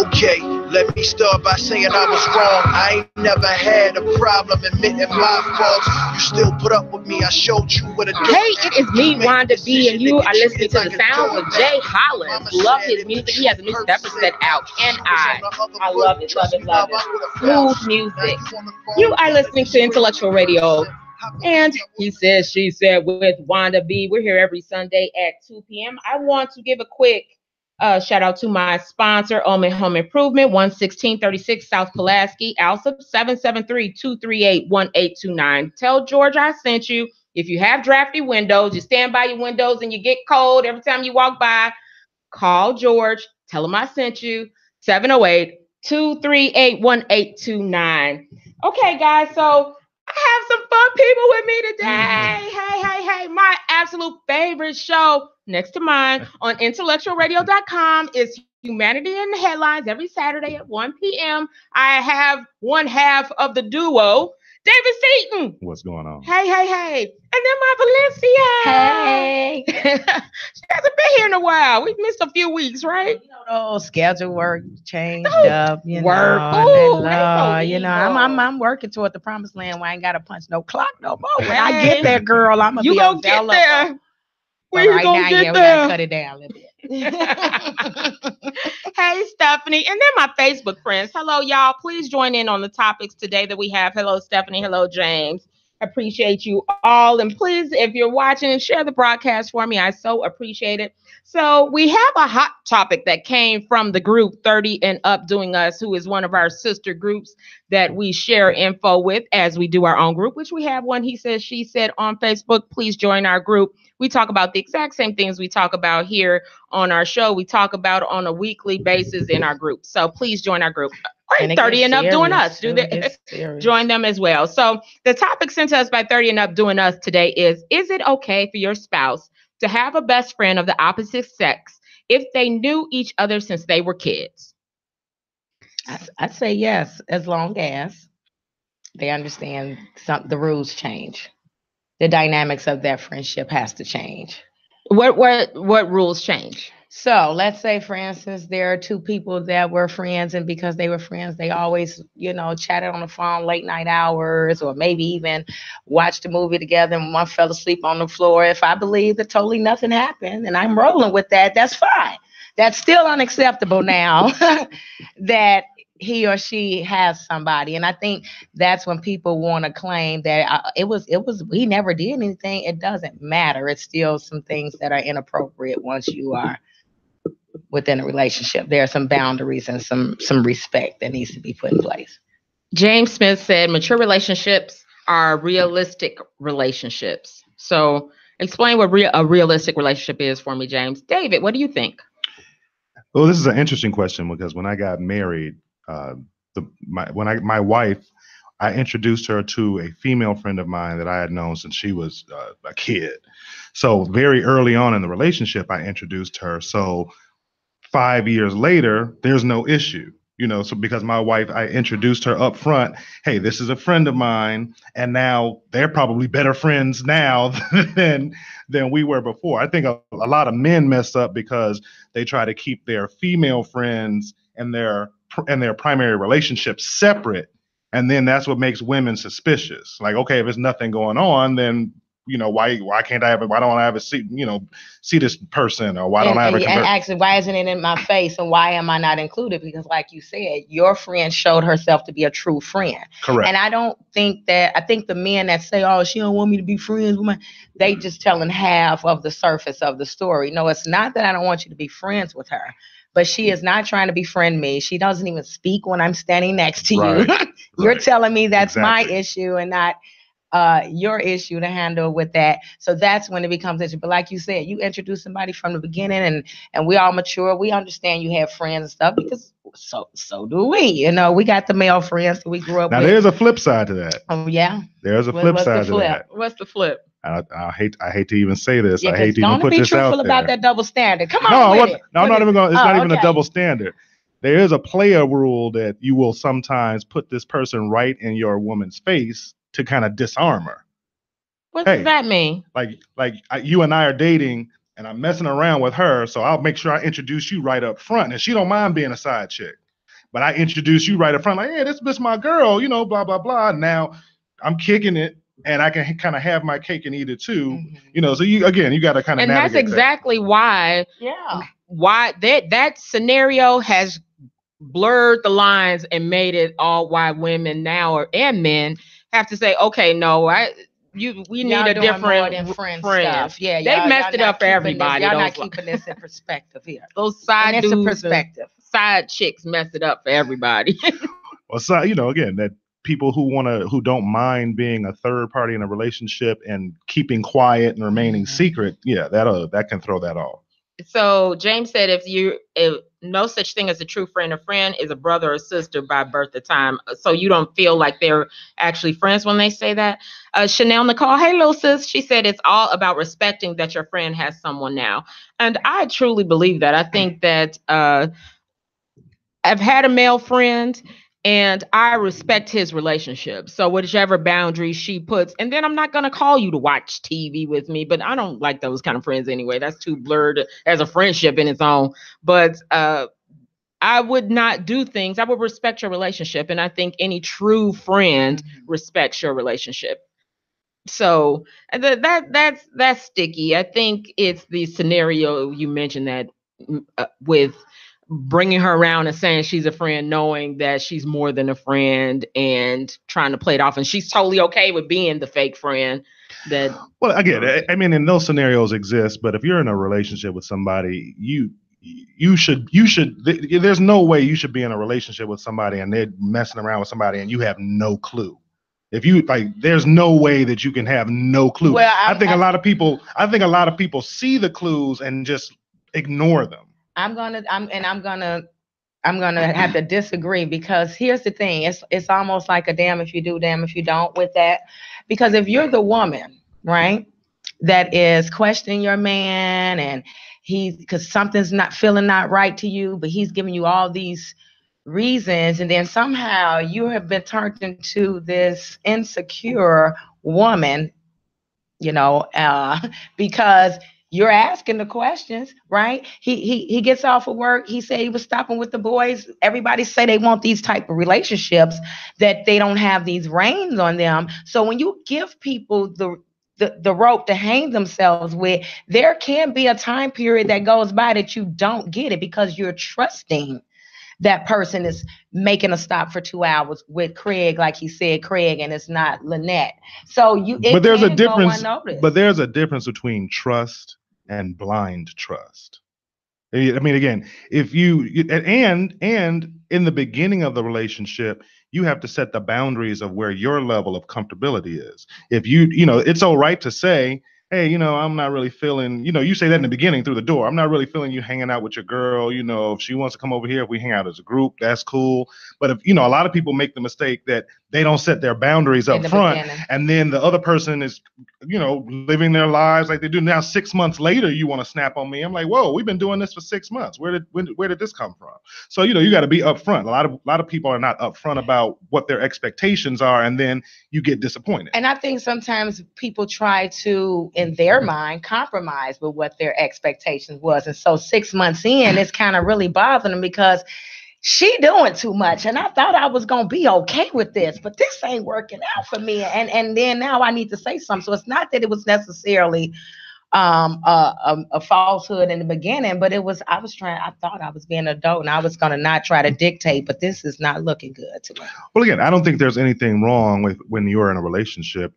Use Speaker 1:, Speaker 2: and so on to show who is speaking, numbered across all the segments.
Speaker 1: Okay, let me start by saying I was wrong. I ain't never had a problem admitting my faults. You still put up with me. I showed you what it do.
Speaker 2: Hey, it is me, Wanda B, and you are listening to the sounds of Jay Holland. Love his music. He has a new stepper set out, and I love it, love it, love it. Smooth music. You are listening to Intellectual Radio, and he says, she said with Wanda B. We're here every Sunday at 2 p.m. I want to give a quick shout out to my sponsor, Omen Home Improvement, 11636 South Pulaski, ALSA 773-238-1829. Tell George I sent you. If you have drafty windows, you stand by your windows and you get cold every time you walk by, call George. Tell him I sent you. 708-238-1829. Okay, guys, so I have some fun people with me today. Hey. My absolute favorite show next to mine on IntellectualRadio.com is Humanity in the Headlines every Saturday at 1 p.m. I have one half of the duo, David Seaton.
Speaker 3: What's going on?
Speaker 2: Hey. And then my Valencia.
Speaker 4: Hey.
Speaker 2: She hasn't been here in a while. We've missed a few weeks, right?
Speaker 4: Schedule work changed up. I'm working toward the promised land where I ain't got to punch no clock no more. When I get there, girl, I'm going to be
Speaker 2: gonna get there.
Speaker 4: When you gonna get there? We got to cut it down a little bit.
Speaker 2: Hey, Stephanie. And then my Facebook friends. Hello, y'all. Please join in on the topics today that we have. Hello, Stephanie. Hello, James. Appreciate you all. And please, if you're watching, share the broadcast for me. I so appreciate it. So we have a hot topic that came from the group 30 and Up Doing Us, who is one of our sister groups that we share info with as we do our own group, which we have one, he said, she said, on Facebook. Please join our group. We talk about the exact same things we talk about here on our show. We talk about on a weekly basis in our group. So please join our group. And 30 and Up Doing Us. Join them as well. So the topic sent to us by 30 and Up Doing Us today is it okay for your spouse to have a best friend of the opposite sex if they knew each other since they were kids?
Speaker 4: I'd say yes, as long as they understand the rules change. The dynamics of that friendship has to change.
Speaker 2: What rules change?
Speaker 4: So let's say, for instance, there are two people that were friends, and because they were friends, they always, chatted on the phone late night hours, or maybe even watched a movie together and one fell asleep on the floor. If I believe that totally nothing happened and I'm rolling with that, that's fine. That's still unacceptable now that he or she has somebody. And I think that's when people want to claim that we never did anything. It doesn't matter. It's still some things that are inappropriate once you are within a relationship. There are some boundaries and some respect that needs to be put in place.
Speaker 2: James Smith said mature relationships are realistic relationships. So explain what a realistic relationship is for me, James. David, what do you think?
Speaker 3: Well, this is an interesting question because when I got married, my wife, I introduced her to a female friend of mine that I had known since she was a kid. So very early on in the relationship, I introduced her. So 5 years later, there's no issue, so because my wife, I introduced her up front. Hey, this is a friend of mine. And now they're probably better friends now than we were before. I think a lot of men mess up because they try to keep their female friends and their primary relationships separate. And then that's what makes women suspicious. Like, okay, if there's nothing going on, then, why don't I ever see this person, or why don't I ever convert?
Speaker 4: And actually, why isn't it in my face, and why am I not included? Because like you said, your friend showed herself to be a true friend.
Speaker 3: Correct.
Speaker 4: And I think the men that say, oh, she don't want me to be friends with they just telling half of the surface of the story. No, it's not that I don't want you to be friends with her. But she is not trying to befriend me. She doesn't even speak when I'm standing next to you. You're telling me that's my issue and not your issue to handle with that. So that's when it becomes interesting. But like you said, you introduce somebody from the beginning, and we all mature. We understand you have friends and stuff because so do we. We got the male friends that we grew up with.
Speaker 3: Now there's a flip side to that.
Speaker 4: Oh yeah.
Speaker 3: There's a flip side to that.
Speaker 2: What's the flip?
Speaker 3: I hate to even say this. I hate to even put this out there.
Speaker 4: Don't be truthful about that double standard. Come on,
Speaker 3: I'm not even going. It's not even a double standard. There is a player rule that you will sometimes put this person right in your woman's face to kind of disarm her.
Speaker 2: What does that mean?
Speaker 3: You and I are dating, and I'm messing around with her, so I'll make sure I introduce you right up front, and she don't mind being a side chick. but I introduce you right up front, like, hey, this my girl, you know, blah, blah, blah. Now I'm kicking it and I can kind of have my cake and eat it too, you know, so you got to kind of
Speaker 2: and that's exactly why that scenario has blurred the lines and made it all why women now and men have to say, okay, no, we need a different
Speaker 4: friend
Speaker 2: stuff.
Speaker 4: Yeah,
Speaker 2: they messed it up for everybody.
Speaker 4: Y'all not keeping this in perspective here.
Speaker 2: Those side dudes, side chicks messed it up for everybody.
Speaker 3: Well, so, you know, again, that people who don't mind being a third party in a relationship and keeping quiet and remaining secret, that can throw that off.
Speaker 2: So James said, if no such thing as a true friend. A friend is a brother or sister by birth or time. So you don't feel like they're actually friends when they say that. Chanel Nicole, hey, little sis. She said it's all about respecting that your friend has someone now. And I truly believe that. I think that I've had a male friend and I respect his relationship. So whichever boundaries she puts, and then I'm not going to call you to watch TV with me, but I don't like those kind of friends anyway. That's too blurred as a friendship in its own. But I would not do things. I would respect your relationship. And I think any true friend respects your relationship. So that's sticky. I think it's the scenario you mentioned that with bringing her around and saying she's a friend, knowing that she's more than a friend and trying to play it off. And she's totally okay with being the fake friend.
Speaker 3: Well, again, I mean, and those scenarios exist, but if you're in a relationship with somebody, you should, there's no way you should be in a relationship with somebody and they're messing around with somebody and you have no clue. If you there's no way that you can have no clue. Well, I think a lot of people see the clues and just ignore them.
Speaker 4: I'm gonna have to disagree, because here's the thing. It's almost like a damn if you do, damn if you don't with that. Because if you're the woman, right, that is questioning your man and because something's not right to you, but he's giving you all these reasons, and then somehow you have been turned into this insecure woman, you know, because you're asking the questions, right? He gets off of work. He said he was stopping with the boys. Everybody say they want these type of relationships, that they don't have these reins on them. So when you give people the rope to hang themselves with, there can be a time period that goes by that you don't get it, because you're trusting that person is making a stop for 2 hours with Craig, like he said, Craig, and it's not Lynette. So
Speaker 3: but there's a difference. But there's a difference between trust and blind trust. I mean, again, if you and in the beginning of the relationship, you have to set the boundaries of where your level of comfortability is. If you know, it's all right to say, hey, you know, I'm not really feeling, you know, you say that in the beginning through the door. I'm not really feeling you hanging out with your girl. You know, if she wants to come over here, if we hang out as a group, that's cool. But if, you know, a lot of people make the mistake that they don't set their boundaries up front. And then the other person is, you know, living their lives like they do now. 6 months later, you want to snap on me. I'm like, whoa, we've been doing this for 6 months. Where did this come from? So, you know, you got to be upfront. A lot of people are not upfront about what their expectations are, and then you get disappointed.
Speaker 4: And I think sometimes people try to, in their mind, compromise with what their expectations was. And so 6 months in, it's kind of really bothering them, because she doing too much. And I thought I was going to be okay with this, but this ain't working out for me. And then now I need to say something. So it's not that it was necessarily a falsehood in the beginning, but it was, I thought I was being an adult and I was going to not try to dictate, but this is not looking good to me.
Speaker 3: Well, again, I don't think there's anything wrong with when you're in a relationship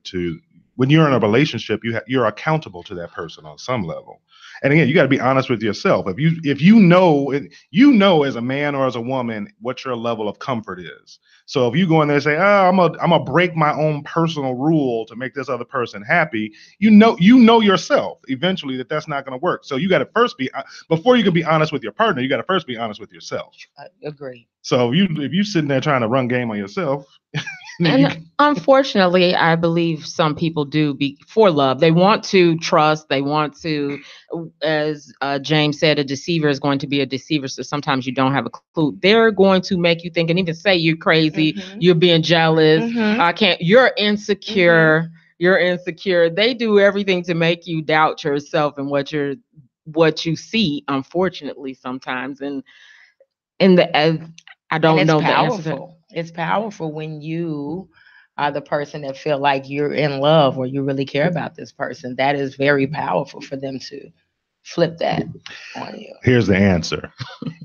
Speaker 3: you're accountable to that person on some level. And again, you got to be honest with yourself. If you know as a man or as a woman what your level of comfort is. So if you go in there and say, oh, I'm gonna break my own personal rule to make this other person happy, you know yourself eventually that's not going to work. So you got to first before you can be honest with your partner, you got to first be honest with yourself.
Speaker 4: I agree.
Speaker 3: So if you sitting there trying to run game on yourself.
Speaker 2: And unfortunately, I believe some people do for love. They want to trust. They want to, as James said, a deceiver is going to be a deceiver. So sometimes you don't have a clue. They're going to make you think and even say you're crazy. Mm-hmm. You're being jealous. Mm-hmm. You're insecure. Mm-hmm. You're insecure. They do everything to make you doubt yourself and what you see, unfortunately, sometimes. And I don't know the answer.
Speaker 4: Powerful. It's powerful when you are the person that feel like you're in love or you really care about this person. That is very powerful for them to flip that on you.
Speaker 3: Here's the answer.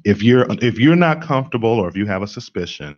Speaker 3: If you're not comfortable, or if you have a suspicion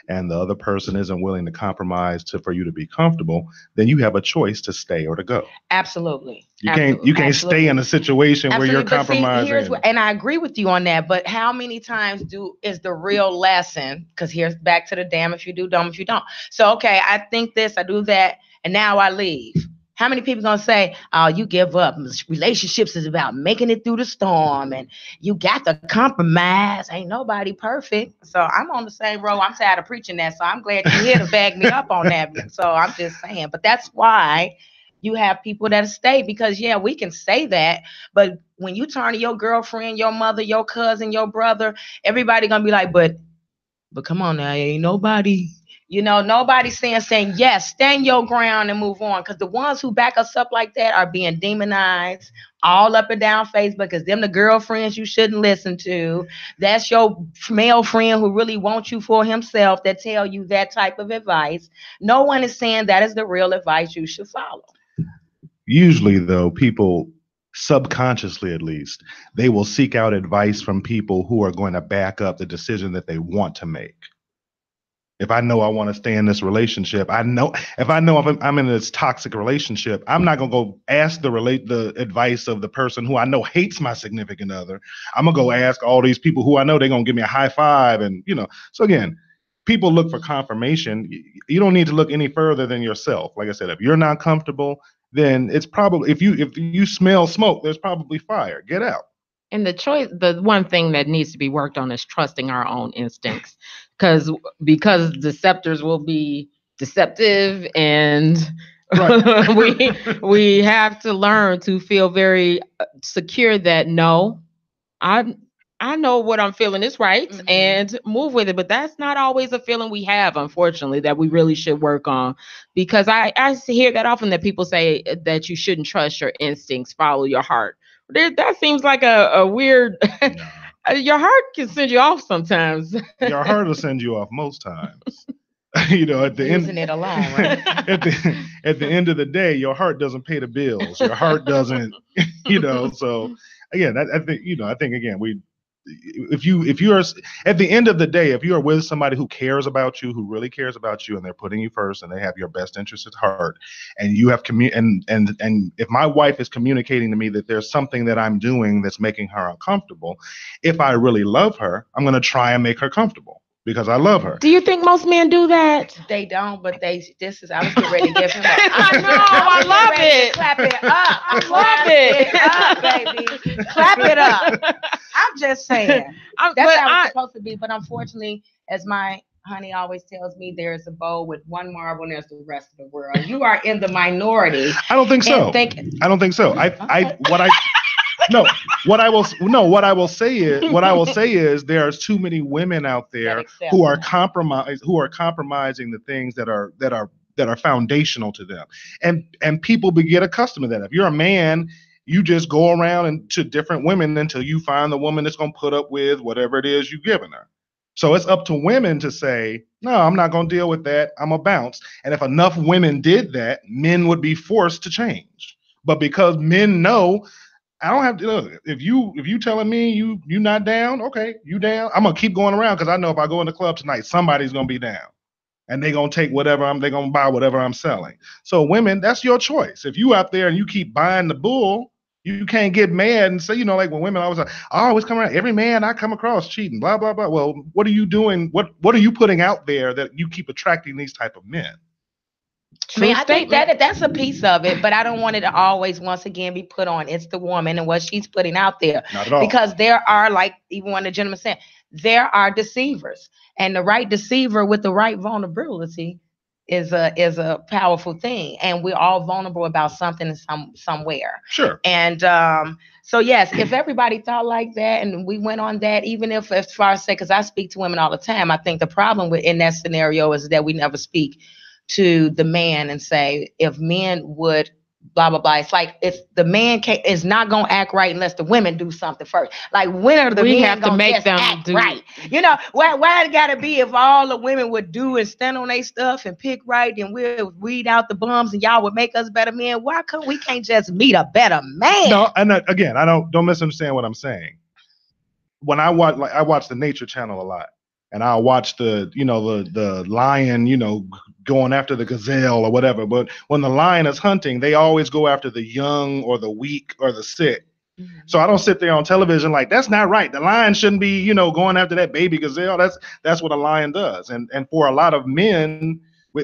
Speaker 3: and the other person isn't willing to compromise for you to be comfortable, then you have a choice to stay or to go.
Speaker 4: Absolutely.
Speaker 3: You can't stay in a situation where you're compromising.
Speaker 4: And I agree with you on that, but how many times is the real lesson? Because here's back to the damn if you do, dumb if you don't. So okay, I think this, I do that, and now I leave. How many people gonna say, "Oh, you give up"? Relationships is about making it through the storm, and you got to compromise. Ain't nobody perfect. So I'm on the same road. I'm tired of preaching that. So I'm glad you're here to back me up on that. So I'm just saying. But that's why you have people that stay, because yeah, we can say that, but when you turn to your girlfriend, your mother, your cousin, your brother, everybody gonna be like, but come on now, ain't nobody. Nobody's saying yes, stand your ground and move on. Because the ones who back us up like that are being demonized all up and down Facebook, because them the girlfriends you shouldn't listen to. That's your male friend who really wants you for himself that tell you that type of advice. No one is saying that is the real advice you should follow.
Speaker 3: Usually, though, people subconsciously, at least, they will seek out advice from people who are going to back up the decision that they want to make. If I know I want to stay in this relationship, if I'm in this toxic relationship, I'm not going to go ask the advice of the person who I know hates my significant other. I'm going to go ask all these people who I know they're going to give me a high five. And, so again, people look for confirmation. You don't need to look any further than yourself. Like I said, if you're not comfortable, then it's probably, if you smell smoke, there's probably fire. Get out.
Speaker 2: And the one thing that needs to be worked on is trusting our own instincts, because deceptors will be deceptive, and right. we have to learn to feel very secure that no, I know what I'm feeling is right, mm-hmm. and move with it. But that's not always a feeling we have, unfortunately, that we really should work on. Because I hear that often, that people say that you shouldn't trust your instincts, follow your heart. That seems like a weird. No. Your heart can send you off sometimes.
Speaker 3: Your heart will send you off most times. At the end,
Speaker 4: it alone, right?
Speaker 3: at the end of the day, your heart doesn't pay the bills. Your heart doesn't, So again, I think again, if you're at the end of the day, if you are with somebody who cares about you, who really cares about you, and they're putting you first, and they have your best interest at heart, and you have and if my wife is communicating to me that there's something that I'm doing that's making her uncomfortable, if I really love her, I'm going to try and make her comfortable because I love her.
Speaker 2: Do you think most men do that?
Speaker 4: They don't, but I was getting ready to give him
Speaker 2: I know, I love it.
Speaker 4: Clap it up. I love it. Baby. Clap it up. I'm just saying. That's how it's supposed to be. But unfortunately, as my honey always tells me, there's a bowl with one marble and there's the rest of the world. You are in the minority.
Speaker 3: I don't think so. I don't think so. What I will say is there's too many women out there who are compromising the things that are foundational to them, and people get accustomed to that. If you're a man, you just go around and to different women until you find the woman that's going to put up with whatever it is you've given her. So it's up to women to say, no, I'm not going to deal with that. I'm going to bounce. And if enough women did that, men would be forced to change. But because men know, I don't have to look. If you telling me you not down, okay, you down. I'm gonna keep going around because I know if I go in the club tonight, somebody's gonna be down, and they're gonna take whatever they're gonna buy whatever I'm selling. So women, that's your choice. If you out there and you keep buying the bull, you can't get mad and say, like when women always like, I always come around, every man I come across cheating, blah blah blah. Well, what are you doing? What are you putting out there that you keep attracting these type of men?
Speaker 4: I think that's a piece of it, but I don't want it to always, once again, be put on. It's the woman and what she's putting out there.
Speaker 3: Not at all.
Speaker 4: Because there are, like even when the gentleman said, there are deceivers, and the right deceiver with the right vulnerability is a powerful thing. And we're all vulnerable about something somewhere.
Speaker 3: Sure.
Speaker 4: And so yes, if everybody thought like that and we went on that, even if as far as because I speak to women all the time, I think the problem in that scenario is that we never speak to the man and say, if men would blah blah blah. It's like it's the man is not gonna act right unless the women do something first. Like when are the men gonna just act right? You know, why it gotta be if all the women would do and stand on their stuff and pick right, then we'll weed out the bums and y'all would make us better men. Why couldn't we can't just meet a better man?
Speaker 3: No, and again, I don't misunderstand what I'm saying. When I watch the Nature Channel a lot, and I'll watch the lion, going after the gazelle or whatever. But when the lion is hunting, they always go after the young or the weak or the sick. Mm-hmm. So I don't sit there on television like that's not right. The lion shouldn't be, going after that baby gazelle. That's what a lion does. And for a lot of men,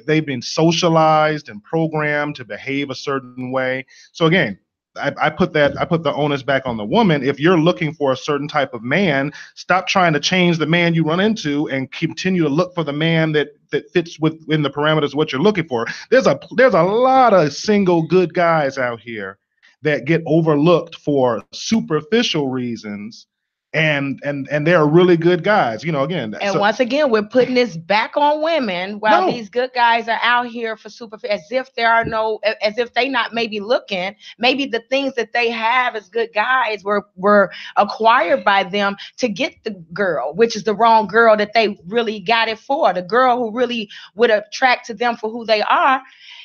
Speaker 3: they've been socialized and programmed to behave a certain way. So again, I put the onus back on the woman. If you're looking for a certain type of man, stop trying to change the man you run into and continue to look for the man that fits within the parameters of what you're looking for. There's a lot of single good guys out here that get overlooked for superficial reasons. And they're really good guys, again.
Speaker 4: And once again, we're putting this back on women while these good guys are out here for as if they not maybe looking, maybe the things that they have as good guys were acquired by them to get the girl, which is the wrong girl that they really got it for. The girl who really would attract to them for who they are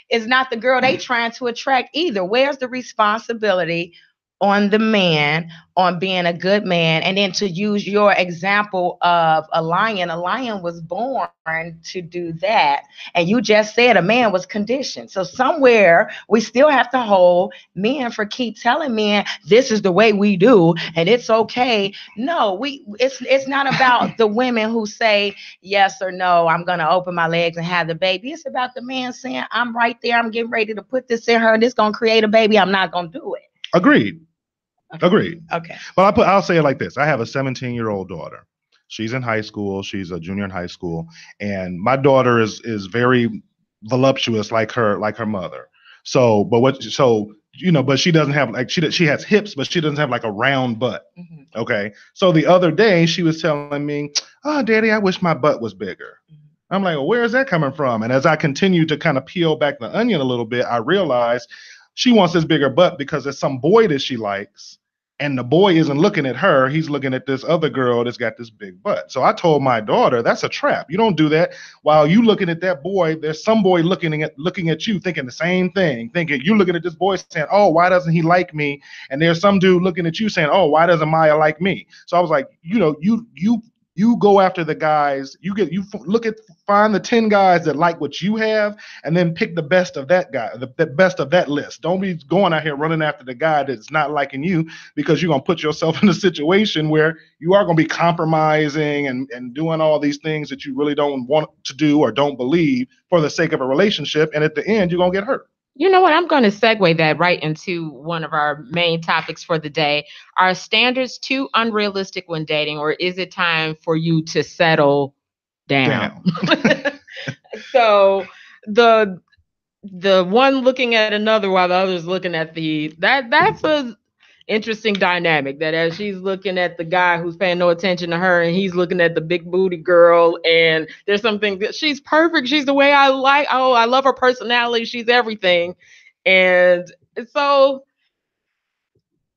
Speaker 4: is not the girl they trying to attract either. Where's the responsibility on the man on being a good man? And then to use your example of a lion was born to do that. And you just said a man was conditioned. So somewhere we still have to hold men for keep telling men this is the way we do and it's okay. No, it's not about the women who say yes or no, I'm gonna open my legs and have the baby. It's about the man saying, I'm right there, I'm getting ready to put this in her and it's gonna create a baby, I'm not gonna do it.
Speaker 3: Agreed.
Speaker 4: Okay.
Speaker 3: Agreed.
Speaker 4: Okay.
Speaker 3: Well, I'll say it like this. I have a 17-year-old daughter. She's in high school. She's a junior in high school. And my daughter is very voluptuous like her mother. So, but she doesn't have like, she has hips, but she doesn't have like a round butt. Mm-hmm. Okay. So the other day she was telling me, oh, Daddy, I wish my butt was bigger. Mm-hmm. I'm like, well, where is that coming from? And as I continue to kind of peel back the onion a little bit, I realized she wants this bigger butt because there's some boy that she likes. And the boy isn't looking at her. He's looking at this other girl that's got this big butt. So I told my daughter, that's a trap. You don't do that. While you looking at that boy, there's some boy looking at you thinking the same thing, thinking you looking at this boy saying, oh, why doesn't he like me? And there's some dude looking at you saying, oh, why doesn't Maya like me? So I was like, you go after the guys, find the 10 guys that like what you have and then pick the best of that guy, the best of that list. Don't be going out here running after the guy that's not liking you, because you're going to put yourself in a situation where you are going to be compromising and doing all these things that you really don't want to do or don't believe for the sake of a relationship. And at the end, you're going to get hurt.
Speaker 2: You know what? I'm going to segue that right into one of our main topics for the day. Are standards too unrealistic when dating, or is it time for you to settle down? So the one looking at another while the other's looking at that's a interesting dynamic, that as she's looking at the guy who's paying no attention to her and he's looking at the big booty girl, and there's something that she's perfect, she's the way I like, oh, I love her personality, she's everything, and so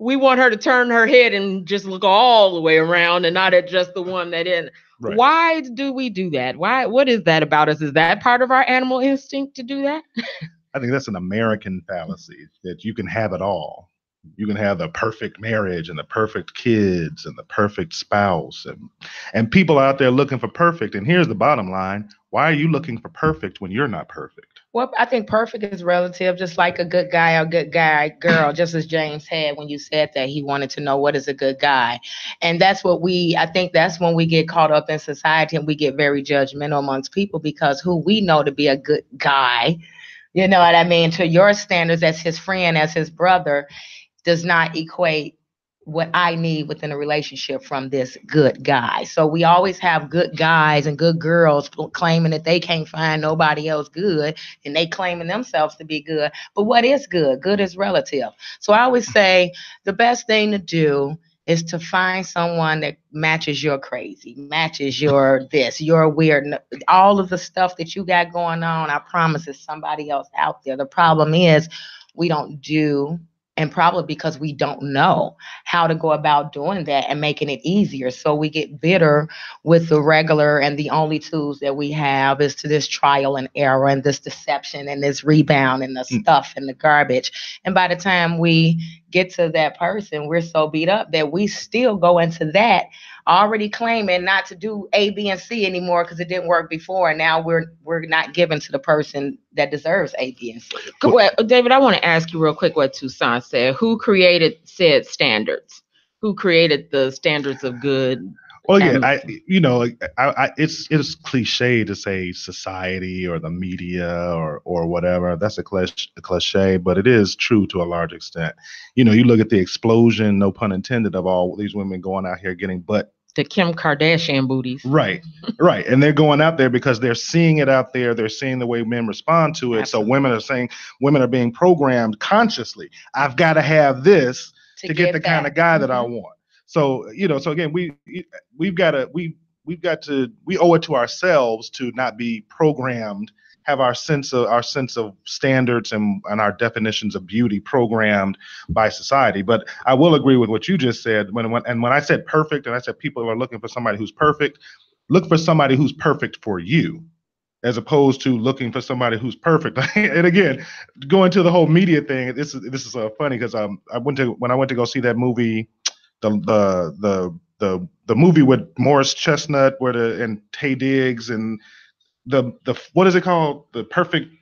Speaker 2: we want her to turn her head and just look all the way around and not at just the one that in. Right. Why do we do that? What is that about us? Is that part of our animal instinct to do that?
Speaker 3: I think that's an American fallacy, that you can have it all. You can have the perfect marriage and the perfect kids and the perfect spouse, and people out there looking for perfect. And here's the bottom line. Why are you looking for perfect when you're not perfect?
Speaker 4: Well, I think perfect is relative, just like a good guy or good guy girl, just as James had when you said that he wanted to know what is a good guy. And that's what I think that's when we get caught up in society and we get very judgmental amongst people, because who we know to be a good guy, you know what I mean, to your standards as his friend, as his brother, does not equate what I need within a relationship from this good guy. So we always have good guys and good girls claiming that they can't find nobody else good, and they claiming themselves to be good. But what is good? Good is relative. So I always say the best thing to do is to find someone that matches your crazy, matches your this, your weird, all of the stuff that you got going on. I promise there's somebody else out there. The problem is, we don't do, and probably because we don't know how to go about doing that and making it easier. So we get bitter with the regular, and the only tools that we have is to this trial and error and this deception and this rebound and the stuff and the garbage. And by the time we get to that person, we're so beat up that we still go into that already claiming not to do A, B, and C anymore because it didn't work before. And now we're not giving to the person that deserves A, B, and C.
Speaker 2: Well, David, I want to ask you real quick what Toussaint said. Who created said standards? Who created the standards of good?
Speaker 3: Well, yeah, it's cliche to say society or the media or whatever. That's a cliche, but it is true to a large extent. You look at the explosion, no pun intended, of all these women going out here getting
Speaker 2: the Kim Kardashian booties.
Speaker 3: Right. And they're going out there because they're seeing it out there. They're seeing the way men respond to it. Absolutely. So women are being programmed consciously. I've got to have this to get the kind of guy that I want. So, so again, we owe it to ourselves to not be programmed, have our sense of standards and our definitions of beauty programmed by society. But I will agree with what you just said. When I said perfect, and I said people are looking for somebody who's perfect, look for somebody who's perfect for you, as opposed to looking for somebody who's perfect. And again, going to the whole media thing, this is funny because when I went to go see that movie, the movie with Morris Chestnut, and Taye Diggs, and the what is it called? The Perfect.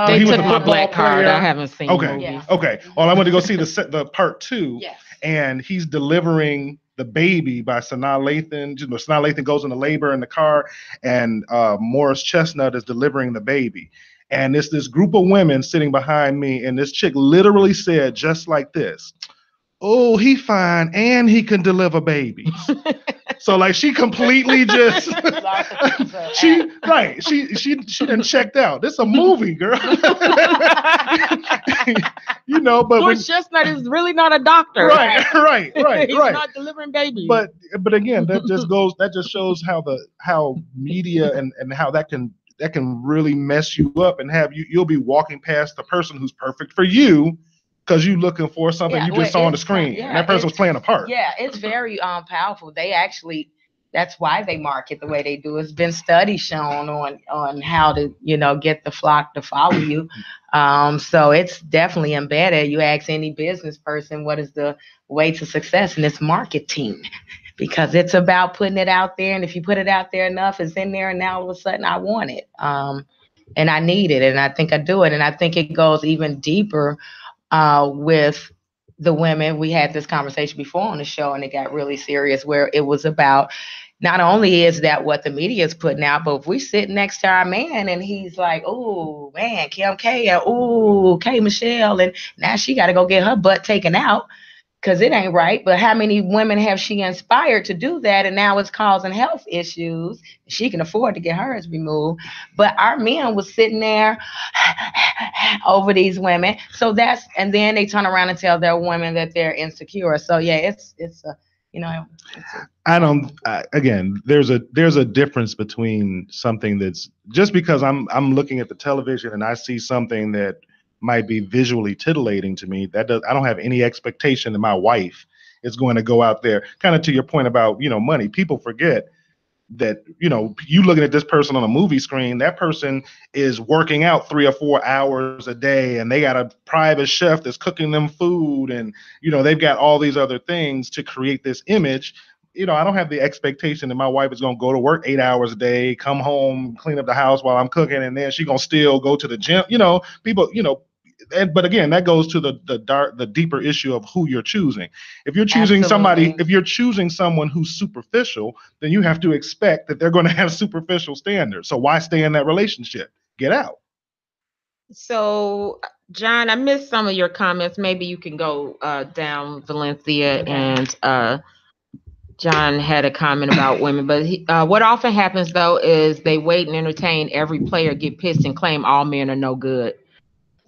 Speaker 2: They took my black card. I haven't seen.
Speaker 3: Okay.
Speaker 2: Yes.
Speaker 3: Okay. Well, I went to go see the part 2.
Speaker 4: Yes.
Speaker 3: And he's delivering the baby by Sanaa Lathan. Sanaa Lathan goes into labor in the car, and Morris Chestnut is delivering the baby. And it's this group of women sitting behind me, and this chick literally said just like this: "Oh, he fine, and he can deliver babies." So like she completely just she done checked out. This is a movie, girl. But
Speaker 2: Morris Chestnut is really not a doctor.
Speaker 3: Right.
Speaker 2: He's not delivering babies.
Speaker 3: But again, that just shows how media and how that can really mess you up and have you'll be walking past the person who's perfect for you, because you're looking for something you just saw on the screen, and that person was playing a part.
Speaker 4: Yeah, it's very powerful. That's why they market the way they do. It's been studies shown on how to, get the flock to follow you. So it's definitely embedded. You ask any business person, what is the way to success? And it's marketing, because it's about putting it out there. And if you put it out there enough, it's in there. And now all of a sudden I want it. And I need it. And I think I do it. And I think it goes even deeper with the women. We had this conversation before on the show, and it got really serious, where it was about, not only is that what the media is putting out, but if we sit next to our man and he's like, "Oh man, Kim K, and oh K Michelle, and now she got to go get her butt taken out because it ain't right." But how many women have she inspired to do that, and now it's causing health issues? She can afford to get hers removed, but our men was sitting there over these women. So and then they turn around and tell their women that they're insecure. So yeah, it's
Speaker 3: again, there's a difference between something that's just because I'm looking at the television and I see something that might be visually tittillating to me. I don't have any expectation that my wife is going to go out there. Kind of to your point about, money. People forget that, you looking at this person on a movie screen, that person is working out 3 or 4 hours a day, and they got a private chef that's cooking them food, and, they've got all these other things to create this image. I don't have the expectation that my wife is going to go to work 8 hours a day, come home, clean up the house while I'm cooking, and then she's going to still go to the gym. People, but again, that goes to the deeper issue of who you're choosing. If you're choosing someone who's superficial, then you have to expect that they're going to have superficial standards. So why stay in that relationship? Get out.
Speaker 2: So, John, I missed some of your comments. Maybe you can go down, Valencia, and John had a comment about women. But what often happens, though, is they wait and entertain every player, get pissed, and claim all men are no good.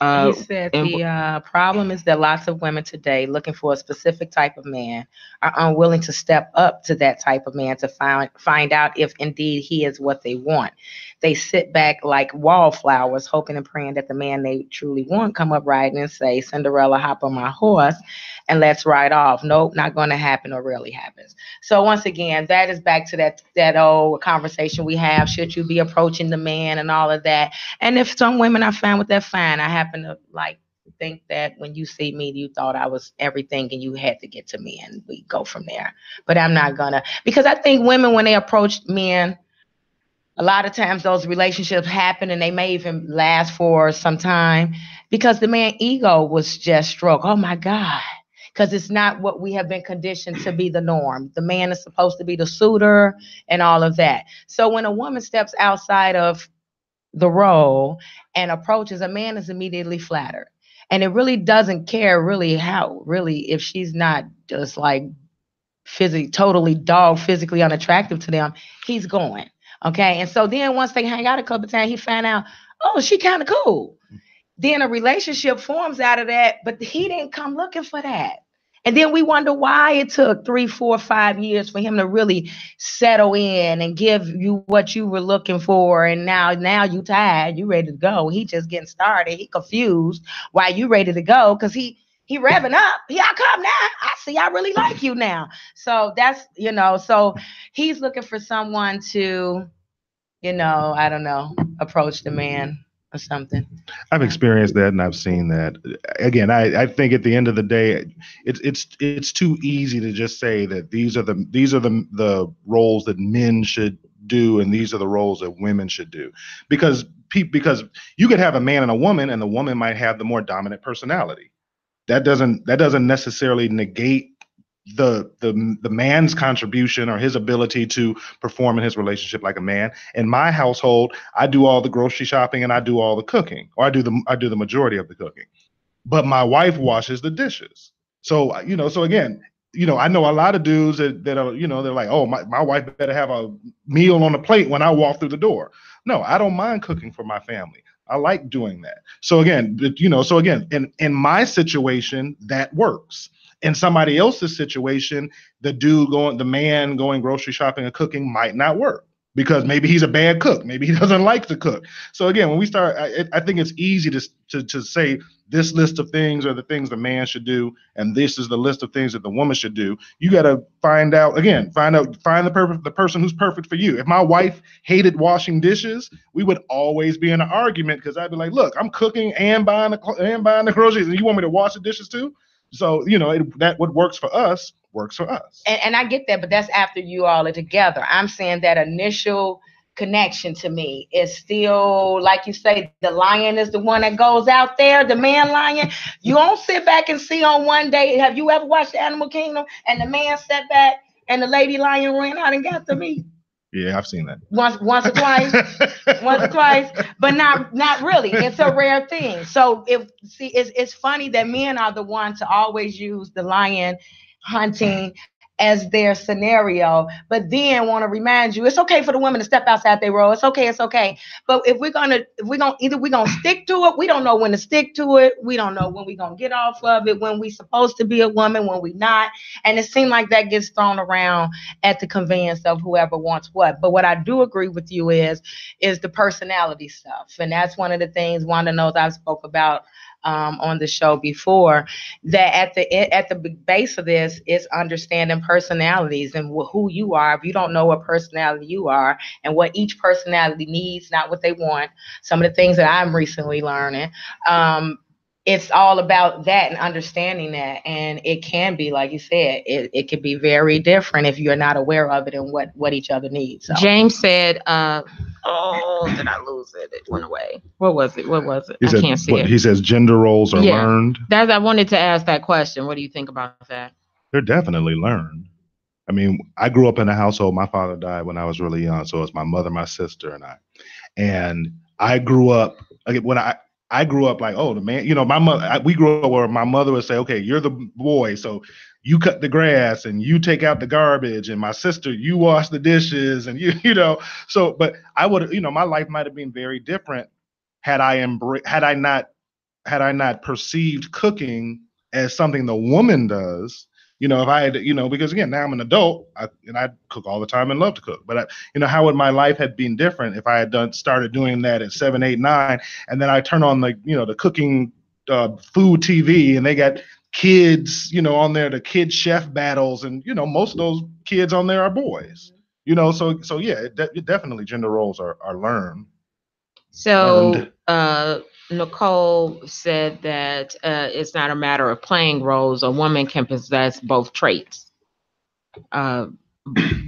Speaker 4: He said the problem is that lots of women today looking for a specific type of man are unwilling to step up to that type of man to find out if indeed he is what they want. they sit back like wallflowers, hoping and praying that the man they truly want come up riding and say, Cinderella, hop on my horse and let's ride off. Nope, not going to happen or rarely happens. So once again, that is back to that old conversation we have. Should you be approaching the man and all of that? And if some women are fine with that, fine. I happen to think that when you see me, you thought I was everything and you had to get to me and we go from there. But I'm not gonna, because I think women, when they approach men, a lot of times those relationships happen and they may even last for some time because the man ego was just struck. Oh my God. Because it's not what we have been conditioned to be the norm. The man is supposed to be the suitor and all of that. So when a woman steps outside of the role and approaches, a man is immediately flattered. And it really doesn't care if she's not just like totally physically unattractive to them, he's going. Okay. And so then once they hang out a couple of times, he found out, oh, she kind of cool. Then a relationship forms out of that, but he didn't come looking for that. And then we wonder why it took 3, 4, 5 years for him to really settle in and give you what you were looking for. And now you tired, you ready to go. He just getting started. He confused why you ready to go because he revving up. Here I come now. I see I really like you now. So that's, so he's looking for someone to, I don't know, approach the man or something.
Speaker 3: I've experienced that and I've seen that. Again, I think at the end of the day, it's too easy to just say that these are the roles that men should do and these are the roles that women should do, because you could have a man and a woman and the woman might have the more dominant personality. That doesn't necessarily negate the man's contribution or his ability to perform in his relationship like a man. In my household, I do all the grocery shopping and I do all the cooking, or I do the majority of the cooking. But my wife washes the dishes. So again, I know a lot of dudes that are, they're like, oh, my wife better have a meal on the plate when I walk through the door. No, I don't mind cooking for my family. I like doing that. So again, in my situation, that works. In somebody else's situation, the man going grocery shopping and cooking might not work because maybe he's a bad cook. Maybe he doesn't like to cook. So again, when we start, I think it's easy to say this list of things are the things the man should do, and this is the list of things that the woman should do. You got to find the person who's perfect for you. If my wife hated washing dishes, we would always be in an argument because I'd be like, look, I'm cooking and buying the groceries, and you want me to wash the dishes too? So, that what works for us works for us.
Speaker 4: And I get that, but that's after you all are together. I'm saying that initial connection to me is still, like you say, the lion is the one that goes out there, the man lion. You don't sit back and see on one day. Have you ever watched Animal Kingdom and the man sat back and the lady lion ran out and got the meat?
Speaker 3: Yeah, I've seen that.
Speaker 4: Once or twice, but not really. It's a rare thing. So it's funny that men are the ones to always use the lion hunting as their scenario, but then want to remind you it's okay for the women to step outside their role. It's okay. But if we're gonna stick to it, we don't know when to stick to it. We don't know when we're gonna get off of it, when we supposed to be a woman, when we not. And it seems like that gets thrown around at the convenience of whoever wants what. But what I do agree with you is the personality stuff. And that's one of the things Wanda knows I've spoke about on the show before, that at the base of this is understanding personalities and who you are. If you don't know what personality you are and what each personality needs, not what they want, some of the things that I'm recently learning, it's all about that and understanding that. And it can be, like you said, it could be very different if you're not aware of it and what each other needs. So.
Speaker 2: James said, did I lose it? It went away. What was it? I can't see it.
Speaker 3: He says gender roles are learned.
Speaker 2: I wanted to ask that question. What do you think about that?
Speaker 3: They're definitely learned. I mean, I grew up in a household. My father died when I was really young. So it's my mother, my sister, and I. And I grew up, I grew up like, oh, the man, my mother, we grew up where my mother would say, okay, you're the boy, so you cut the grass and you take out the garbage, and my sister, you wash the dishes, and so, but I would, my life might have been very different had I not perceived cooking as something the woman does, If I had, because again, now I'm an adult and I cook all the time and love to cook. But how would my life have been different if I had started doing that at 7, 8, 9, and then I turn on the cooking food TV and they got kids, on there, the kid chef battles, and most of those kids on there are boys. So yeah, it definitely gender roles are learned.
Speaker 2: So Nicole said that it's not a matter of playing roles. A woman can possess both traits,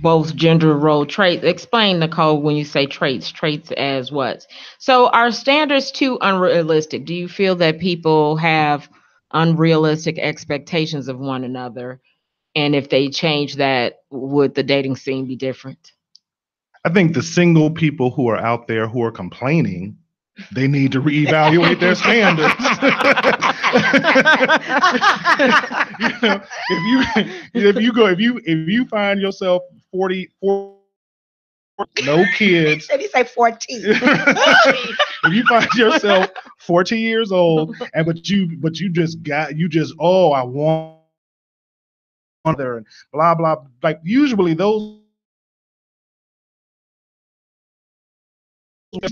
Speaker 2: both gender role traits. Explain, Nicole, when you say traits as what? So are standards too unrealistic? Do you feel that people have unrealistic expectations of one another? And if they change that, would the dating scene be different?
Speaker 3: I think the single people who are out there who are complaining, they need to reevaluate their standards. If you find yourself 40 no kids.
Speaker 4: Did he say 14?
Speaker 3: If you find yourself 40 years old but you just I want there and blah blah, like usually those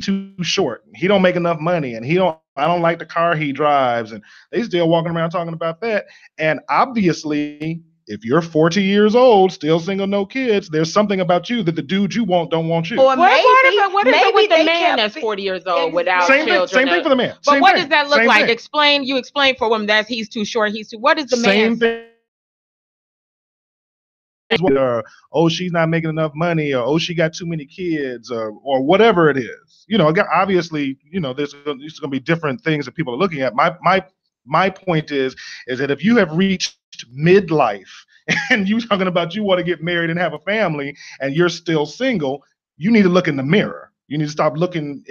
Speaker 3: too short. He don't make enough money, and I don't like the car he drives, and they still walking around talking about that. And obviously, if you're 40 years old, still single, no kids, there's something about you that the dude you want don't want you.
Speaker 2: Or what is it with the man that's 40 years old without children?
Speaker 3: Same thing for the man.
Speaker 2: But what does that look like? You explain for women that he's too short. What is the man?
Speaker 3: Same thing. Or she's not making enough money, or she got too many kids, or whatever it is. Obviously, there's going to be different things that people are looking at. My point is that if you have reached midlife and you're talking about you want to get married and have a family and you're still single, you need to look in the mirror. You need to stop looking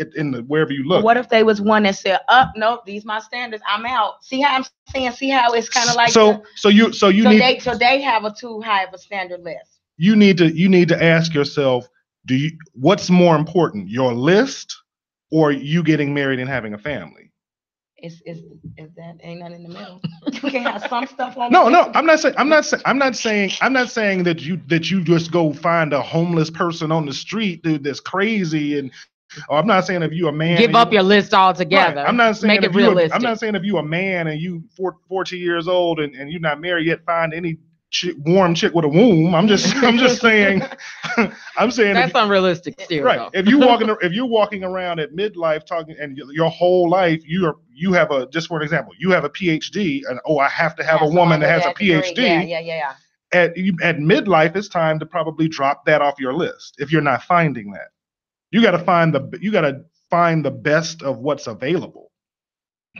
Speaker 3: wherever you look.
Speaker 4: What if they was one that said, nope, these my standards, I'm out. See how I'm saying? See how it's kind of like they have a too high of a standard list.
Speaker 3: You need to ask yourself, what's more important, your list or you getting married and having a family?
Speaker 4: Is that ain't nothing in the middle? You can have some stuff on.
Speaker 3: No, I'm not saying that you just go find a homeless person on the street, dude, that's crazy, or I'm not saying if you a man,
Speaker 2: give up your list altogether.
Speaker 3: Right. I'm not saying
Speaker 2: make it realistic.
Speaker 3: I'm not saying if you a man and you 40 years old and you're not married yet, find any warm chick with a womb. I'm just saying. I'm saying
Speaker 2: that's unrealistic still.
Speaker 3: Right. If you're walking around at midlife talking, and your whole life you have just for an example, you have a PhD, and I have to have a woman that has a PhD.
Speaker 4: Yeah.
Speaker 3: At midlife, it's time to probably drop that off your list. If you're not finding that, you got to find the best of what's available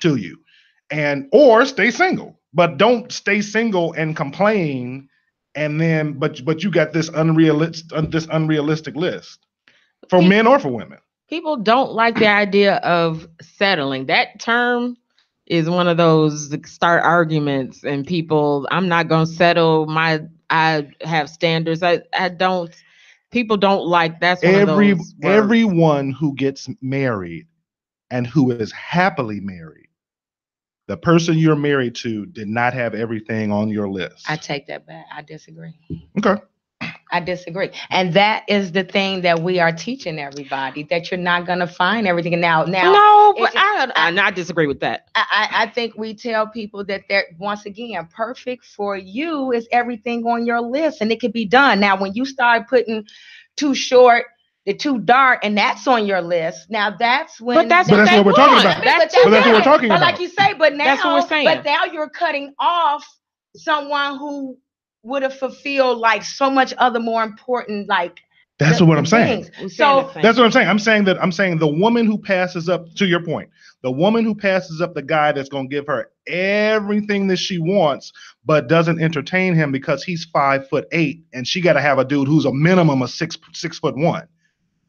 Speaker 3: to you, or stay single. But don't stay single and complain, and then but you got this unrealistic list for men or for women.
Speaker 2: People don't like the idea of settling. That term is one of those start arguments, and I'm not gonna settle. I have standards. I don't. People don't like that's one of those words.
Speaker 3: Everyone who gets married and who is happily married, the person you're married to did not have everything on your list.
Speaker 4: I take that back. I disagree.
Speaker 3: Okay.
Speaker 4: I disagree. And that is the thing that we are teaching everybody, that you're not going to find everything. Now,
Speaker 2: no, but I disagree with that.
Speaker 4: I think we tell people that once again, perfect for you is everything on your list, and it can be done. Now, when you start putting too short, the too dark, and that's on your list. Now that's when.
Speaker 3: But that's what we're talking about. That's what we're talking about.
Speaker 4: Like you say, but now
Speaker 2: that's what we're saying.
Speaker 4: But now you're cutting off someone who would have fulfilled like so much other more important
Speaker 3: That's what I'm saying.
Speaker 4: So
Speaker 3: that's what I'm saying. I'm saying the woman who passes up, to your point, the woman who passes up the guy that's going to give her everything that she wants, but doesn't entertain him because he's 5'8", and she got to have a dude who's a minimum of 6'1".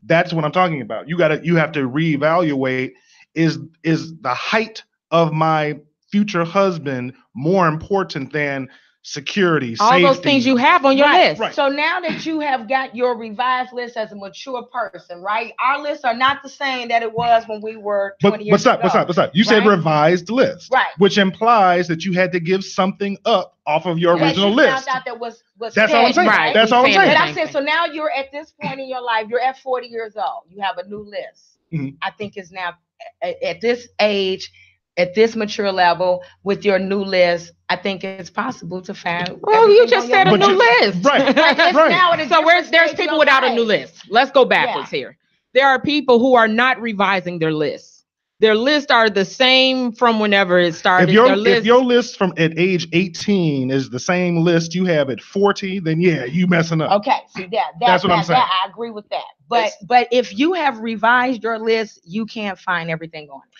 Speaker 3: That's what I'm talking about. You have to reevaluate, is the height of my future husband more important than security,
Speaker 2: all
Speaker 3: safety.
Speaker 2: those things you have on your list.
Speaker 3: Right.
Speaker 4: So now that you have got your revised list as a mature person, right? Our lists are not the same that it was when we were 20 years ago.
Speaker 3: But stop. You said revised list.
Speaker 4: Right.
Speaker 3: Which implies that you had to give something up off of your original list.
Speaker 4: Found out that was
Speaker 3: That's all I'm saying.
Speaker 2: Right.
Speaker 3: That's all I'm saying.
Speaker 4: But I'm saying, so now you're at this point in your life, you're at 40 years old. You have a new list.
Speaker 3: Mm-hmm.
Speaker 4: I think is now at this age, at this mature level, with your new list, I think it's possible to find.
Speaker 2: Well, you just said a new list.
Speaker 3: Right.
Speaker 4: Right.
Speaker 2: So there's people without a new list. Let's go backwards here. There are people who are not revising their lists. Their lists are the same from whenever it started.
Speaker 3: If your list from at age 18 is the same list you have at 40, then yeah, you messing up.
Speaker 4: Okay, see
Speaker 3: that's what I'm saying.
Speaker 4: I agree with that. But if you have revised your list, you can't find everything on it.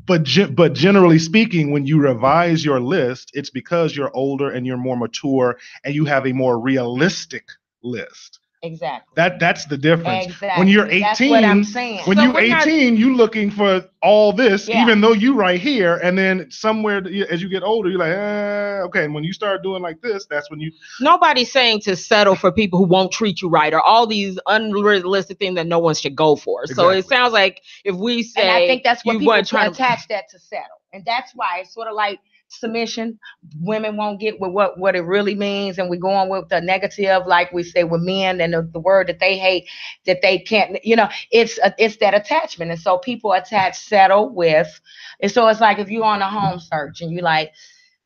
Speaker 3: But generally speaking, when you revise your list, it's because you're older and you're more mature and you have a more realistic list.
Speaker 4: Exactly.
Speaker 3: That's the difference.
Speaker 4: Exactly.
Speaker 3: When you're 18,
Speaker 4: that's what I'm saying.
Speaker 3: When you're 18, you looking for all this, even though you right here, and then somewhere as you get older, you're like, okay. And when you start doing like this, that's when you.
Speaker 2: Nobody's saying to settle for people who won't treat you right, or all these unrealistic things that no one should go for. Exactly. So it sounds like if we say,
Speaker 4: and I think that's what people attach that to settle, and that's why it's sort of like submission. Women won't get with what it really means, and we go on with the negative, like we say with men, and the word that they hate, that they can't, it's that attachment. And so people attach settle with, and so it's like if you're on a home search and you like,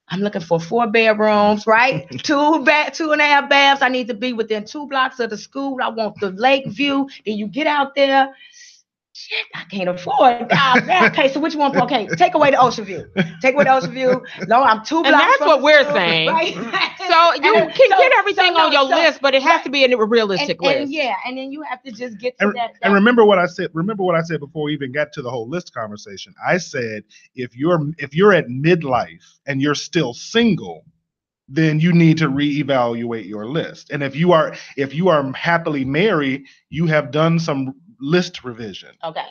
Speaker 4: I'm looking for 4 bedrooms, right? 2.5 baths. I need to be within 2 blocks of the school. I want the lake view. Then you get out there. Shit, I can't afford. Okay, so which one? Okay, take away the ocean view. No, I'm 2 blocks.
Speaker 2: And that's what we're saying.
Speaker 4: Right?
Speaker 2: So you can get everything on your list, but it has to be a realistic list.
Speaker 4: And then you have to just get to that.
Speaker 3: And remember what I said. Remember what I said before we even got to the whole list conversation. I said if you're at midlife and you're still single, then you need to reevaluate your list. And if you are happily married, you have done some list revision.
Speaker 4: Okay.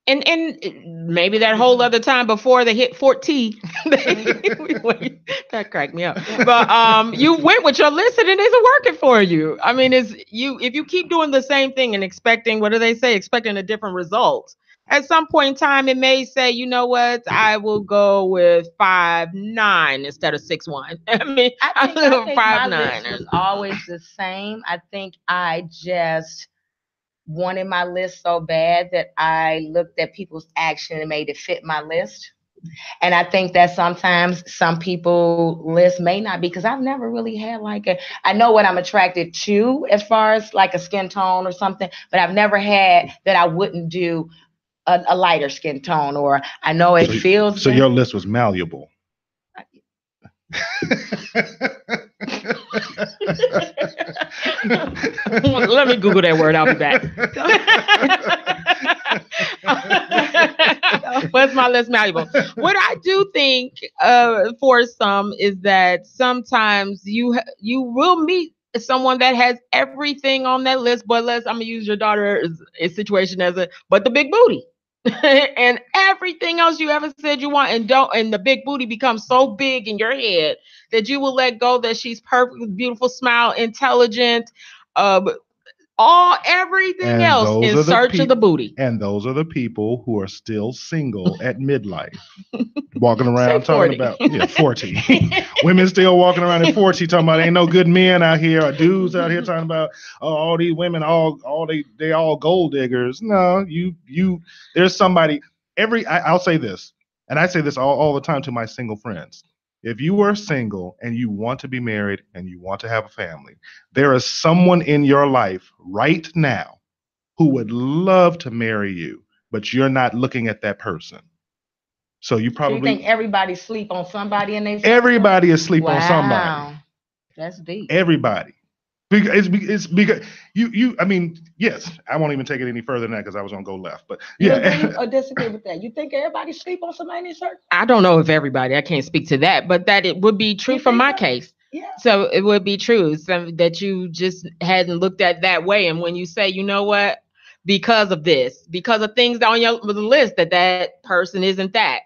Speaker 2: And maybe that whole other time before they hit 14, that cracked me up. But you went with your list and it isn't working for you. I mean, if you keep doing the same thing and expecting a different result, at some point in time, it may say, you know what, I will go with 5'9" instead of 6'1". I mean, I think 5'9".
Speaker 4: My list was always the same. I think I just wanted my list so bad that I looked at people's action and made it fit my list. And I think that sometimes some people's list may not be, because I've never really had I know what I'm attracted to as far as like a skin tone or something, but I've never had that I wouldn't do a lighter skin tone, or I know it feels.
Speaker 3: So your list was malleable.
Speaker 2: Let me Google that word. I'll be back. What's my list malleable? What I do think for some is that sometimes you will meet someone that has everything on that list, but I'm gonna use your daughter's situation but the big booty. And everything else you ever said you want and the big booty becomes so big in your head that you will let go that she's perfect, beautiful smile, intelligent, everything else in search of the booty.
Speaker 3: And those are the people who are still single at midlife, walking around talking about 40. Women still walking around at 40 talking about ain't no good men out here, or dudes out here talking about all these women, they all gold diggers. No, there's somebody. I'll say this, and I say this all the time to my single friends. If you are single and you want to be married and you want to have a family, there is someone in your life right now who would love to marry you, but you're not looking at that person. So you think
Speaker 4: everybody sleep on somebody in their
Speaker 3: Everybody is sleep on somebody.
Speaker 4: That's deep.
Speaker 3: Everybody. It's because I mean, yes, I won't even take it any further than that because I was gonna go left. But
Speaker 4: you agree or disagree with that? You think everybody sleep on somebody in their circle?
Speaker 2: I don't know if everybody. I can't speak to that, but that it would be true from my case.
Speaker 4: Yeah.
Speaker 2: So it would be true. So that you just hadn't looked at that way, and when you say, you know what, because of this, because of things on the list, that person isn't that.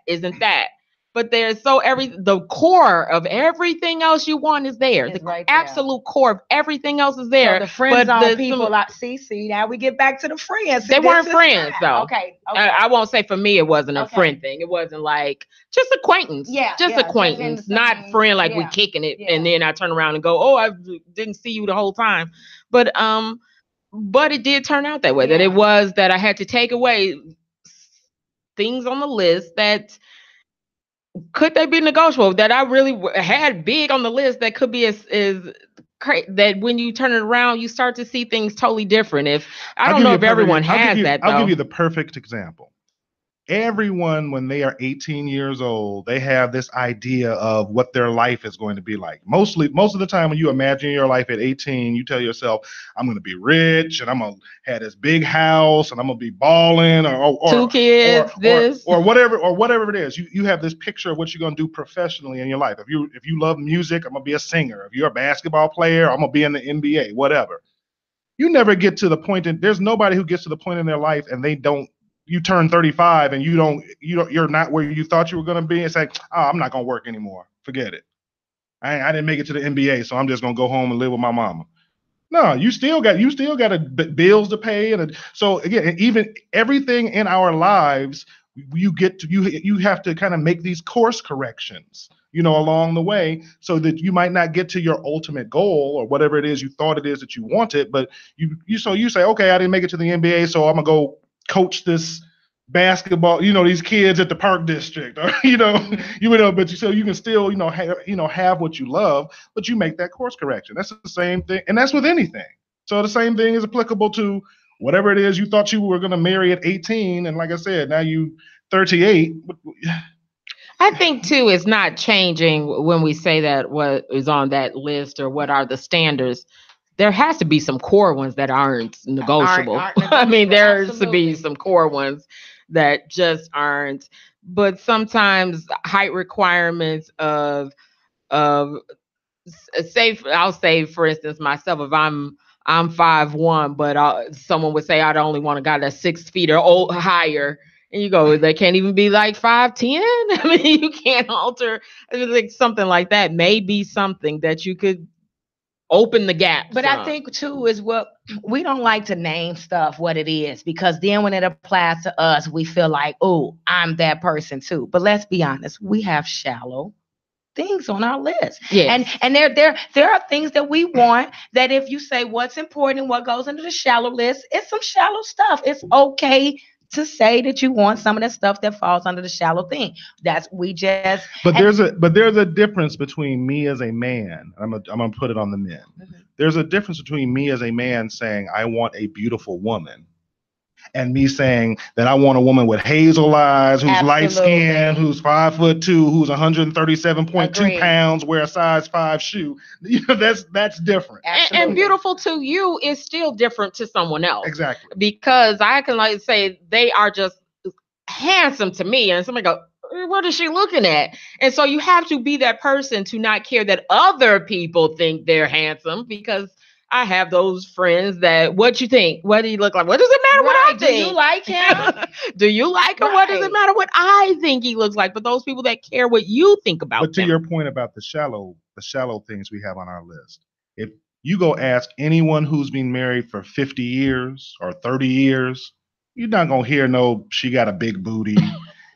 Speaker 2: but there's the core of everything else you want is there.
Speaker 4: It's
Speaker 2: The
Speaker 4: right there.
Speaker 2: absolute core of everything else is there.
Speaker 4: So the friend
Speaker 2: but
Speaker 4: zone people like see now we get back to the friends.
Speaker 2: They
Speaker 4: This
Speaker 2: weren't
Speaker 4: is
Speaker 2: friends
Speaker 4: fine.
Speaker 2: though.
Speaker 4: Okay.
Speaker 2: I won't say for me it wasn't a
Speaker 4: Okay.
Speaker 2: friend thing. It wasn't like just acquaintance.
Speaker 4: Yeah,
Speaker 2: just
Speaker 4: yeah,
Speaker 2: acquaintance,
Speaker 4: just in the
Speaker 2: not
Speaker 4: same-
Speaker 2: friend like we
Speaker 4: yeah,
Speaker 2: kicking it,
Speaker 4: yeah.
Speaker 2: and then I turn around and go, oh, I didn't see you the whole time. But it did turn out that way. That
Speaker 4: Yeah.
Speaker 2: it was that I had to take away things on the list that could they be negotiable, that I really had big on the list that could be that when you turn it around, you start to see things totally different. If I don't know if everyone has that, though.
Speaker 3: I'll give you the perfect example. Everyone, when they are 18 years old, they have this idea of what their life is going to be like. Most of the time when you imagine your life at 18, you tell yourself, I'm going to be rich and I'm going to have this big house and I'm going to be balling or
Speaker 2: 2 kids,
Speaker 3: or whatever it is. You have this picture of what you're going to do professionally in your life. If you love music, I'm going to be a singer. If you're a basketball player, I'm going to be in the NBA, whatever. You never get to the point there's nobody who gets to the point in their life and you turn 35 and you're not where you thought you were going to be and say, oh, I'm not going to work anymore. Forget it. I didn't make it to the NBA, so I'm just going to go home and live with my mama. No, you still got bills to pay. So again, even everything in our lives, you have to kind of make these course corrections, along the way, so that you might not get to your ultimate goal or whatever it is you thought it is that you wanted. But you say, okay, I didn't make it to the NBA, so I'm going to go coach this basketball, these kids at the Park District, or but so you can still have what you love, but you make that course correction. That's the same thing, and that's with anything. So the same thing is applicable to whatever it is you thought you were going to marry at 18, and like I said, now you 38.
Speaker 2: I think too, it's not changing when we say that what is on that list or what are the standards. There has to be some core ones that aren't negotiable.
Speaker 4: Aren't negotiable.
Speaker 2: I mean, there has to
Speaker 4: Absolutely.
Speaker 2: be some core ones that just aren't. But sometimes height requirements of I'll say, for instance, myself, if I'm 5'1", but someone would say I'd only want a guy that's 6 feet or higher. And you go, they can't even be like 5'10". I mean, you can't alter. I mean, like something like that may be something that you could open the gap.
Speaker 4: But I think too is what we don't like to name stuff what it is, because then when it applies to us, we feel like, oh, I'm that person too. But let's be honest, we have shallow things on our list.
Speaker 2: Yes.
Speaker 4: And there are things that we want that if you say what's important and what goes into the shallow list, it's some shallow stuff. It's okay to say that you want some of the stuff that falls under the shallow thing.
Speaker 3: But there's a difference between me as a man. I'm gonna put it on the men. Mm-hmm. There's a difference between me as a man saying I want a beautiful woman, and me saying that I want a woman with hazel eyes, who's light skinned, who's 5'2", who's 137.2 pounds, wear a size 5 shoe. That's different.
Speaker 2: And beautiful to you is still different to someone else.
Speaker 3: Exactly.
Speaker 2: Because I can say they are just handsome to me, and somebody go, what is she looking at? And so you have to be that person to not care that other people think they're handsome, because I have those friends that, what you think? What do you look like? What does it matter what I think?
Speaker 4: Do you like him?
Speaker 2: Do you like him? Right. What does it matter what I think he looks like? But those people that care what you think about
Speaker 3: But to your point about the shallow things we have on our list, if you go ask anyone who's been married for 50 years or 30 years, you're not going to hear she got a big booty.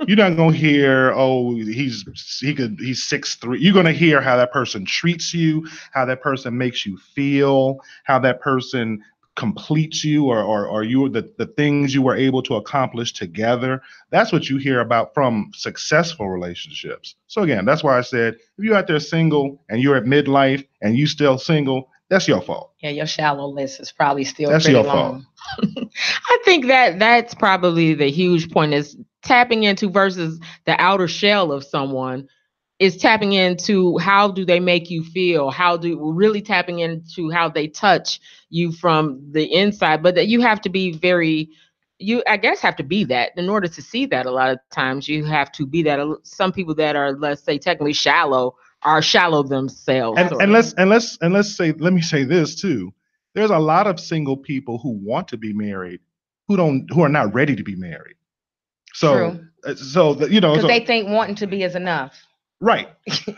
Speaker 3: You're not going to hear, he's 6'3". You're going to hear how that person treats you, how that person makes you feel, how that person completes you, or you the things you were able to accomplish together. That's what you hear about from successful relationships. So again, that's why I said, if you're out there single and you're at midlife and you still single, that's your fault.
Speaker 4: Yeah, your shallow list is probably still
Speaker 3: that's
Speaker 4: pretty
Speaker 3: your
Speaker 4: long.
Speaker 3: Fault.
Speaker 2: I think that's probably the huge point, is tapping into versus the outer shell of someone is tapping into how do they make you feel, really tapping into how they touch you from the inside. But that you have to be have to be that in order to see that. A lot of times you have to be that. Some people that are, let's say, technically shallow are shallow themselves.
Speaker 3: And let me say this too. There's a lot of single people who want to be married who are not ready to be married. So,
Speaker 4: because they think wanting to be is enough.
Speaker 3: Right.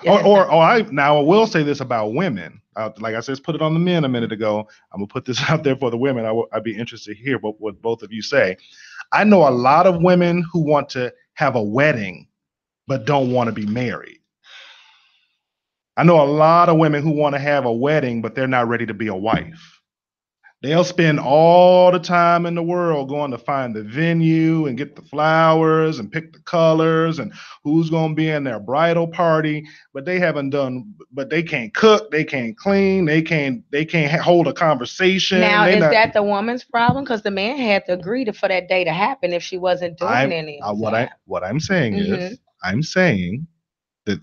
Speaker 3: or I will say this about women. Like I said, put it on the men a minute ago. I'm gonna put this out there for the women. I'd be interested to hear what both of you say. I know a lot of women who want to have a wedding but don't want to be married. I know a lot of women who want to have a wedding but they're not ready to be a wife. They'll spend all the time in the world going to find the venue and get the flowers and pick the colors and who's going to be in their bridal party, but they can't cook, they can't clean, they can't hold a conversation.
Speaker 4: Now, that the woman's problem? Because the man had to agree for that day to happen if she wasn't doing any of that.
Speaker 3: What I'm saying is, I'm saying that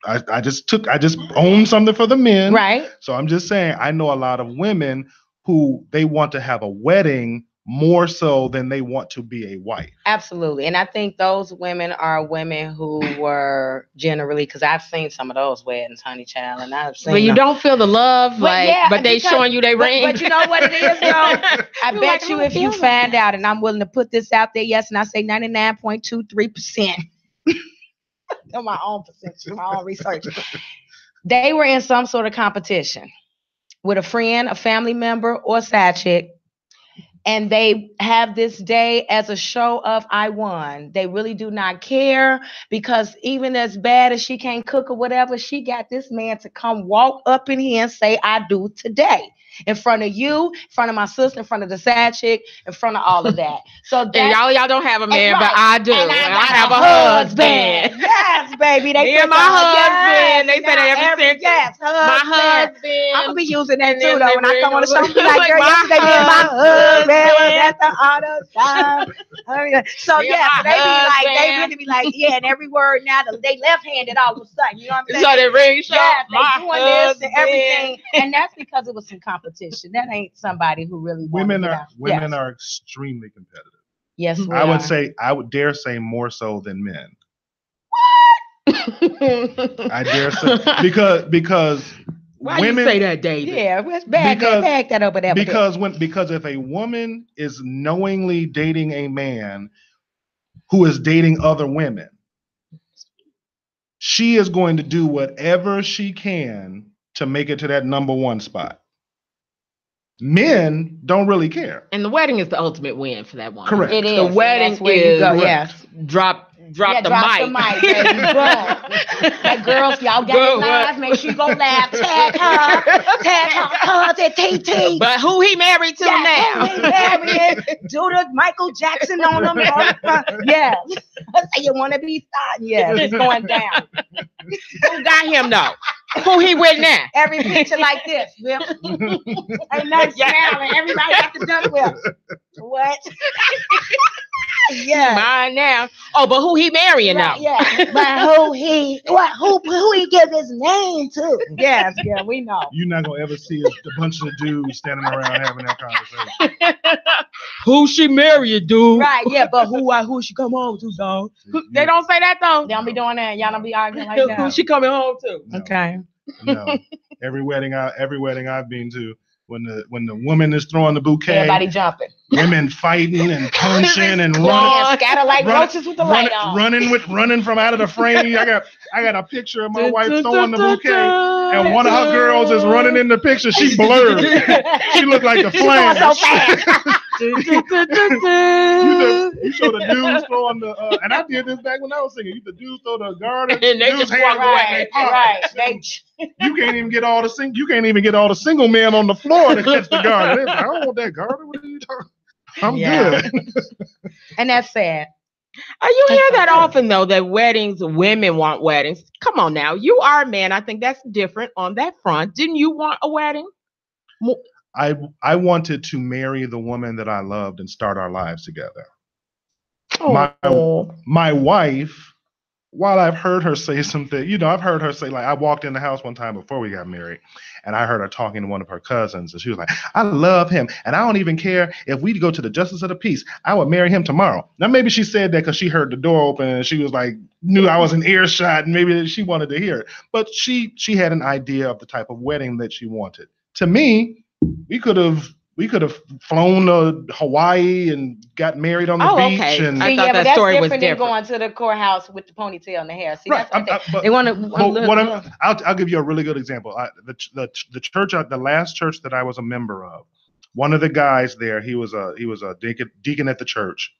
Speaker 3: I just owned something for the men.
Speaker 4: Right.
Speaker 3: So I'm just saying, I know a lot of women who they want to have a wedding more so than they want to be a wife.
Speaker 4: Absolutely. And I think those women are women who were generally, because I've seen some of those weddings, honey child, and I've seen
Speaker 2: you don't feel the love, but they showing you they ring.
Speaker 4: But you know what it is, though? I bet you if you find out, and I'm willing to put this out there, yes, and I say 99.23%. On my own percentage, my own research. They were in some sort of competition with a friend, a family member, or a side chick. And they have this day as a show of I won. They really do not care, because even as bad as she can't cook or whatever, she got this man to come walk up in here and say, I do today. In front of you, in front of my sister, in front of the side chick, in front of all of that. So
Speaker 2: and y'all don't have a man, but I do.
Speaker 4: And
Speaker 2: I have a husband.
Speaker 4: Yes, baby.
Speaker 2: Me and my husband. They say that every sentence.
Speaker 4: Yes,
Speaker 2: my husband.
Speaker 4: I'm gonna be using that too, though. When I come on the show, I'm like, girl, yesterday me and my husband was at the auto shop. So yeah, they really be like, yeah, and every word now they left-handed all of a sudden. You know what I'm saying?
Speaker 2: So they ring show.
Speaker 4: Yeah, they doing this and everything, and that's because it was some competition. That ain't somebody who really
Speaker 3: women are extremely competitive.
Speaker 4: Yes,
Speaker 3: I would dare say more so than men.
Speaker 4: What?
Speaker 3: I dare say because
Speaker 2: why
Speaker 3: women
Speaker 2: you say that, David?
Speaker 4: Yeah, let's bag that up with that.
Speaker 3: Because if a woman is knowingly dating a man who is dating other women, she is going to do whatever she can to make it to that number one spot. Men don't really care.
Speaker 2: And the wedding is the ultimate win for that woman.
Speaker 3: Correct.
Speaker 4: It is.
Speaker 2: The wedding is
Speaker 4: where you go. Yes.
Speaker 2: Drop the mic.
Speaker 4: Baby. Like, girls, y'all get it live. Make sure you go live. Tag her at TT.
Speaker 2: But who he married to now?
Speaker 4: Who he married? Do the Michael Jackson on him. Yes. You want to be starting? Yes. It's going down.
Speaker 2: Who got him though? Who he with now?
Speaker 4: Every picture like this. Whip. Ain't nothing smiling. Everybody got the duck whip. What? Yeah.
Speaker 2: Mine now. Oh, but who he marrying now?
Speaker 4: Yeah. But who he give his name to? Yes, yeah, we know.
Speaker 3: You're not gonna ever see a bunch of dudes standing around having that conversation.
Speaker 2: Who she marrying, dude?
Speaker 4: Right, yeah, but who she come home to, dog?
Speaker 2: They don't say that though.
Speaker 4: They don't be doing that. Y'all don't be arguing like that.
Speaker 2: Who she coming home to?
Speaker 3: No.
Speaker 4: Okay.
Speaker 3: No. Every wedding I've been to, when the woman is throwing the bouquet,
Speaker 4: everybody jumping,
Speaker 3: women fighting and punching and
Speaker 4: running, scatter like roaches with the light on,
Speaker 3: running from out of the frame. I got a picture of my wife throwing the bouquet, and one of her girls is running in the picture. She blurred. She looked like the Flash.
Speaker 4: So fast.
Speaker 3: You show the dudes throwing the, and I did this back when I was singing. The dudes throw the garter,
Speaker 2: and they just walk away.
Speaker 4: Right.
Speaker 3: You can't even get all the single men on the floor to catch the garter. I don't want that garter. What are you talking? I'm good.
Speaker 4: And that's sad.
Speaker 2: You hear that often though, that women want weddings. Come on now, you are a man. I think that's different on that front. Didn't you want a wedding?
Speaker 3: I wanted to marry the woman that I loved and start our lives together.
Speaker 2: Oh.
Speaker 3: My wife, while I've heard her say something, I've heard her say, like, I walked in the house one time before we got married, and I heard her talking to one of her cousins, and she was like, I love him, and I don't even care if we go to the justice of the peace. I would marry him tomorrow. Now, maybe she said that because she heard the door open, and she was like, knew I was in earshot, and maybe she wanted to hear it. But she had an idea of the type of wedding that she wanted. To me, we could have We could have flown to Hawaii and got married on the beach.
Speaker 2: Okay.
Speaker 3: And
Speaker 2: I
Speaker 4: See,
Speaker 2: thought
Speaker 4: yeah, but
Speaker 2: that
Speaker 4: that's
Speaker 2: story was
Speaker 4: different than
Speaker 2: different.
Speaker 4: going to the courthouse with the ponytail and the hair. See,
Speaker 3: right,
Speaker 4: that's what they want to.
Speaker 3: I'll give you a really good example. The church, the last church that I was a member of, one of the guys there, he was a deacon at the church.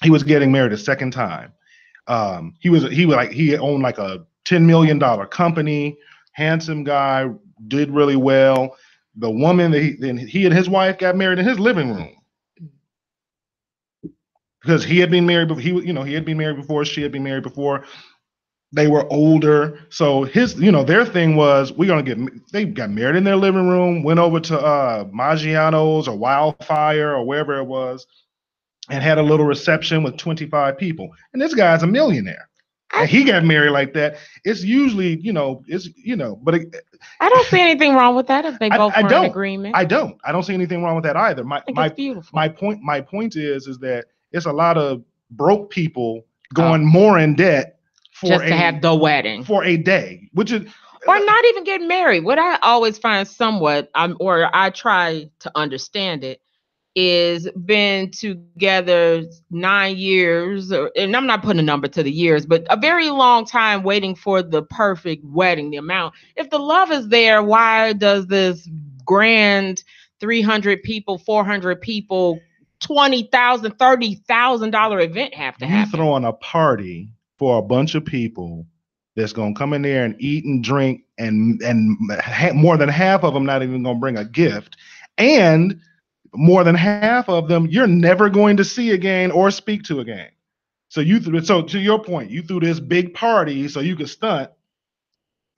Speaker 3: He was getting married a second time. He owned like a $10 million company, handsome guy, did really well. The woman that he and his wife got married in his living room because he had been married. He had been married before. She had been married before. They were older, so their thing was they got married in their living room, went over to Maggiano's or Wildfire or wherever it was, and had a little reception with 25 people. And this guy's a millionaire. And he got married like that. It's usually, but
Speaker 2: I don't see anything wrong with that if they both were in agreement.
Speaker 3: I don't see anything wrong with that either.
Speaker 2: It's beautiful.
Speaker 3: My point is that it's a lot of broke people going more in debt
Speaker 2: to have the wedding
Speaker 3: for a day, which is
Speaker 2: or not even getting married. What I always find somewhat, or I try to understand it, is been together 9 years, and I'm not putting a number to the years, but a very long time waiting for the perfect wedding, the amount. If the love is there, why does this grand 300 people, 400 people, $20,000, $30,000 event have to happen?
Speaker 3: You throwing a party for a bunch of people that's going to come in there and eat and drink, and more than half of them not even going to bring a gift, and more than half of them you're never going to see again or speak to again. So to your point, you threw this big party so you could stunt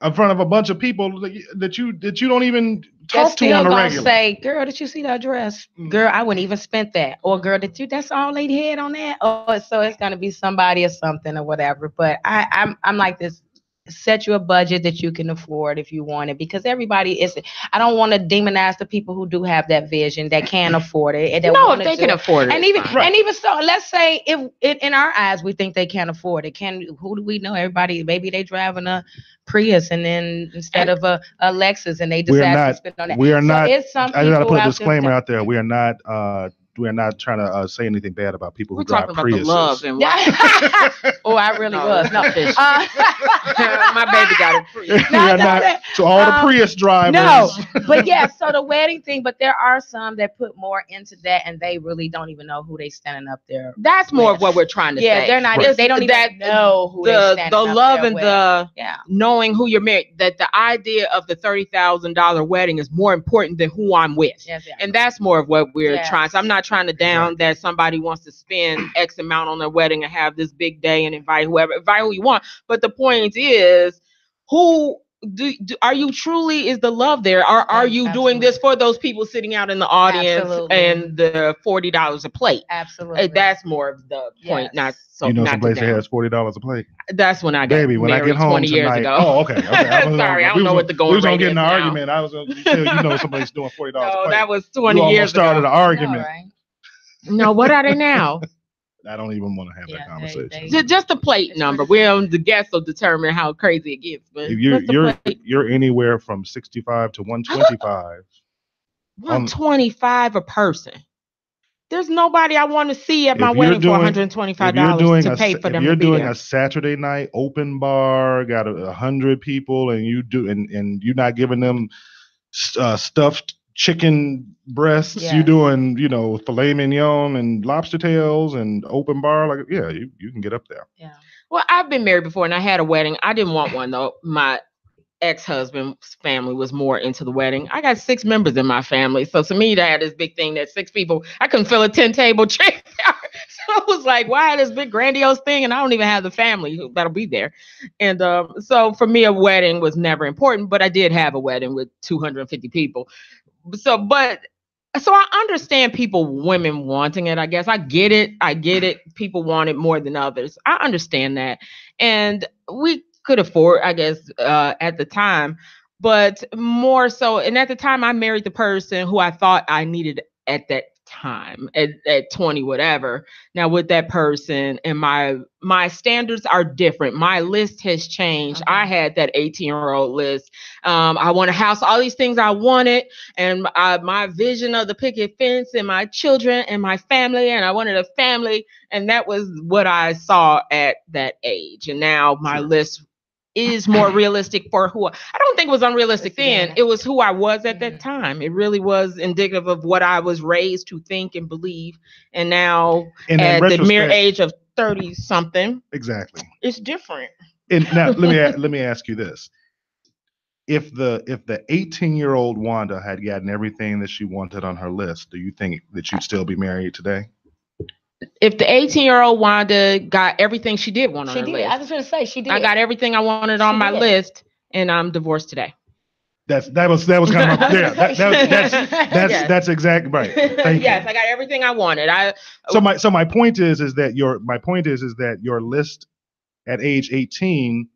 Speaker 3: in front of a bunch of people that you don't even talk to on a regular.
Speaker 4: Say, girl, did you see that dress? Girl, I wouldn't even spent that. Or girl, that's all lady had on that? Or so it's gonna be somebody or something or whatever. But I'm like this. Set you a budget that you can afford if you want it, because everybody is. I don't want to demonize the people who do have that vision that can afford it. And
Speaker 2: if they can afford it,
Speaker 4: and even so, let's say if in our eyes we think they can't afford it. Who do we know? Everybody, maybe they driving a Prius and then instead of a Lexus, and they decide to spend on that.
Speaker 3: We are not.
Speaker 4: It's some
Speaker 3: I gotta put a
Speaker 4: out
Speaker 3: disclaimer out there. We are not trying to say anything bad about people who drive Priuses.
Speaker 2: Love and
Speaker 4: oh, I really was. No,
Speaker 2: my baby got a Prius.
Speaker 3: To all the Prius drivers.
Speaker 4: No, but yeah. So the wedding thing, but there are some that put more into that, and they really don't even know who they standing up there.
Speaker 2: That's more of what we're trying to say.
Speaker 4: Yeah, they're not. Right. They don't even know who they standing up
Speaker 2: love
Speaker 4: there
Speaker 2: and
Speaker 4: with.
Speaker 2: the knowing who you're married. That the idea of the $30,000 wedding is more important than who I'm with.
Speaker 4: Yes,
Speaker 2: and that's more of what we're trying. So I'm not trying to down that somebody wants to spend X amount on their wedding and have this big day and invite who you want. But the point is, who are you truly? Is the love there? Are you doing this for those people sitting out in the audience and the $40 a plate?
Speaker 4: Absolutely.
Speaker 2: That's more of the point. Not so.
Speaker 3: Some place that has $40 a plate.
Speaker 2: That's when I got
Speaker 3: married
Speaker 2: when I get home 20 years ago.
Speaker 3: Oh, okay.
Speaker 2: Sorry, I don't know what the going rate is.
Speaker 3: We was gonna get in an
Speaker 2: now.
Speaker 3: argument. I was gonna somebody's doing $40 a plate.
Speaker 2: No, that was 20 years ago.
Speaker 3: Started an argument.
Speaker 2: No, what are they now?
Speaker 3: I don't even want to have that conversation.
Speaker 2: Just the plate number. The guests will determine how crazy it gets. But
Speaker 3: if you're anywhere from 65 to 125.
Speaker 2: 125 a person. There's nobody I want to see at my wedding for $125 to pay for them.
Speaker 3: If you're doing a Saturday night open bar, got 100 people, and you're not giving them stuffed chicken breasts, you're doing filet mignon and lobster tails and open bar, you can get up there.
Speaker 2: Well, I've been married before and I had a wedding. I didn't want one though. My ex-husband's family was more into the wedding. I got 6 members in my family, so to me that had this big thing that 6 people, I couldn't fill a 10-table chair. So it was like, why this big grandiose thing, and I don't even have the family that'll be there. And so for me, a wedding was never important, but I did have a wedding with 250 people. So I understand women wanting it. I guess I get it. People want it more than others. I understand that. And we could afford, I guess, at the time, but more so. And at the time I married the person who I thought I needed at that time at 20 whatever. Now with that person, and my standards are different. My list has changed.
Speaker 4: Okay.
Speaker 2: I had that 18-year-old list. I want a house, all these things I wanted, and my vision of the picket fence and my children and my family, and I wanted a family, and that was what I saw at that age. And now my list is more realistic for who I don't think it was unrealistic then. It was who I was at that time. It really was indicative of what I was raised to think and believe. And now at the mere age of 30 something,
Speaker 3: exactly,
Speaker 2: it's different.
Speaker 3: And now let me ask you this. If the 18-year-old Wanda had gotten everything that she wanted on her list, do you think that you'd still be married today?
Speaker 2: If the 18-year-old Wanda got everything she did want on her list.
Speaker 4: I was going to say she did.
Speaker 2: I got everything I wanted on my list, and I'm divorced today.
Speaker 3: That was kind of that's exactly right. Thank you.
Speaker 2: Yes, I got everything I wanted.
Speaker 3: So my point is that your list at age 18,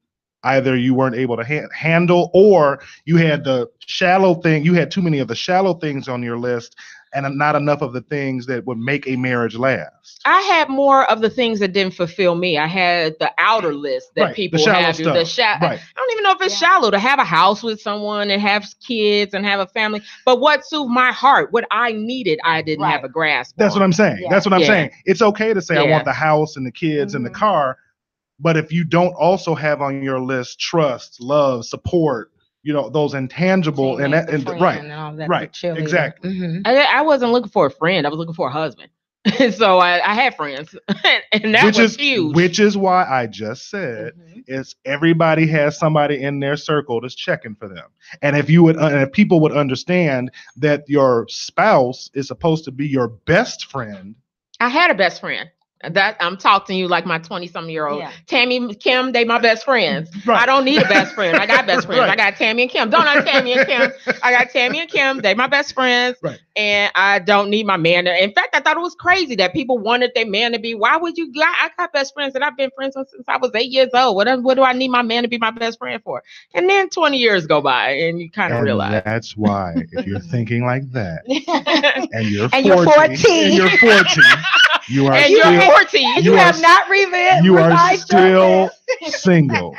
Speaker 3: either you weren't able to handle, or you had the shallow thing. You had too many of the shallow things on your list, and not enough of the things that would make a marriage last.
Speaker 2: I had more of the things that didn't fulfill me. I had the outer list that people have.
Speaker 3: Stuff.
Speaker 2: I don't even know if it's shallow to have a house with someone and have kids and have a family. But what suited my heart, what I needed, I didn't have a grasp
Speaker 3: That's
Speaker 2: on.
Speaker 3: what I'm saying. That's what I'm saying. It's okay to say I want the house and the kids and the
Speaker 4: Mm-hmm.
Speaker 3: car, but if you don't also have on your list trust, love, support, those intangible and right, exactly.
Speaker 4: Mm-hmm.
Speaker 2: I wasn't looking for a friend. I was looking for a husband. So I had friends, and that was huge.
Speaker 3: Which is why I just said is everybody has somebody in their circle that's checking for them. And if people would understand that your spouse is supposed to be your best friend.
Speaker 2: I had a best friend. That I'm talking to you like my 20-something-year-old. Tammy, Kim, they my best friends. Right. I don't need a best friend. I got best friends. I got Tammy and Kim. Don't know Tammy and Kim. I got Tammy and Kim. They my best friends.
Speaker 3: Right.
Speaker 2: And I don't need my man. In fact, I thought it was crazy that people wanted their man to be. Why would you? I got best friends that I've been friends with since I was 8 years old. What do I need my man to be my best friend for? And then 20 years go by, and you kind of realize.
Speaker 3: That's why if you're thinking like that, and you're 14. You are
Speaker 2: and
Speaker 3: still,
Speaker 2: you're 14.
Speaker 4: You have not revealed.
Speaker 3: You are still single.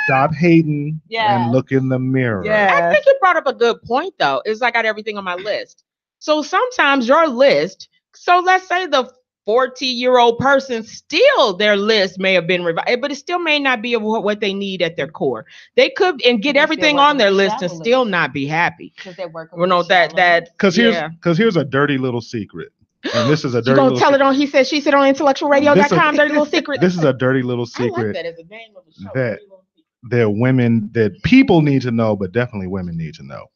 Speaker 3: Stop hating and look in the mirror.
Speaker 2: I think you brought up a good point, though. It's like I got everything on my list. So sometimes your list, so let's say the 40-year-old person, still their list may have been revised, but it still may not be what they need at their core. They could get everything on their list and still not be happy.
Speaker 4: Because they're working.
Speaker 3: Because here's a dirty little secret. And this is a dirty
Speaker 2: little
Speaker 3: little
Speaker 2: tell secret. It on He Said, She Said on IntellectualRadio.com. Dirty little secret.
Speaker 3: This is a dirty little secret.
Speaker 2: I like that as a name of the show.
Speaker 3: That there are women that people need to know, but definitely women need to know.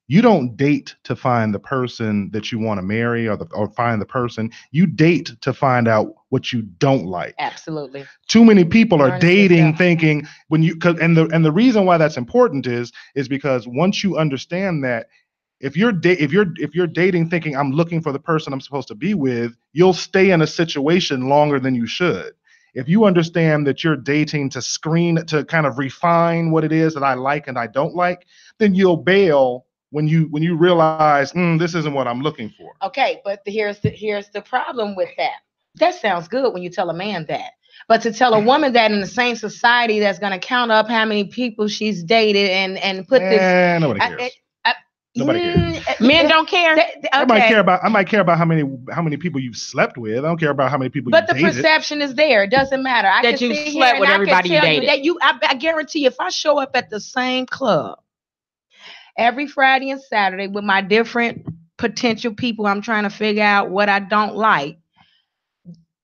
Speaker 3: You don't date to find the person that you want to marry or find the person. You date to find out what you don't like.
Speaker 4: Absolutely.
Speaker 3: Too many people are dating thinking and the reason why that's important is because once you understand that, if you're dating thinking I'm looking for the person I'm supposed to be with, you'll stay in a situation longer than you should. If you understand that you're dating to screen, to kind of refine what it is that I like and I don't like, then you'll bail when you realize this isn't what I'm looking for.
Speaker 4: Okay, but here's the problem with that. That sounds good when you tell a man that. But to tell a woman that in the same society that's going to count up how many people she's dated and put this.
Speaker 3: Nobody cares. Nobody cares.
Speaker 2: Men don't care.
Speaker 4: Okay.
Speaker 3: I might care about how many people you've slept with. I don't care about how many people.
Speaker 4: But
Speaker 3: the
Speaker 4: perception is there. It doesn't matter.
Speaker 2: That you slept with everybody you dated.
Speaker 4: I guarantee you, if I show up at the same club every Friday and Saturday with my different potential people, I'm trying to figure out what I don't like.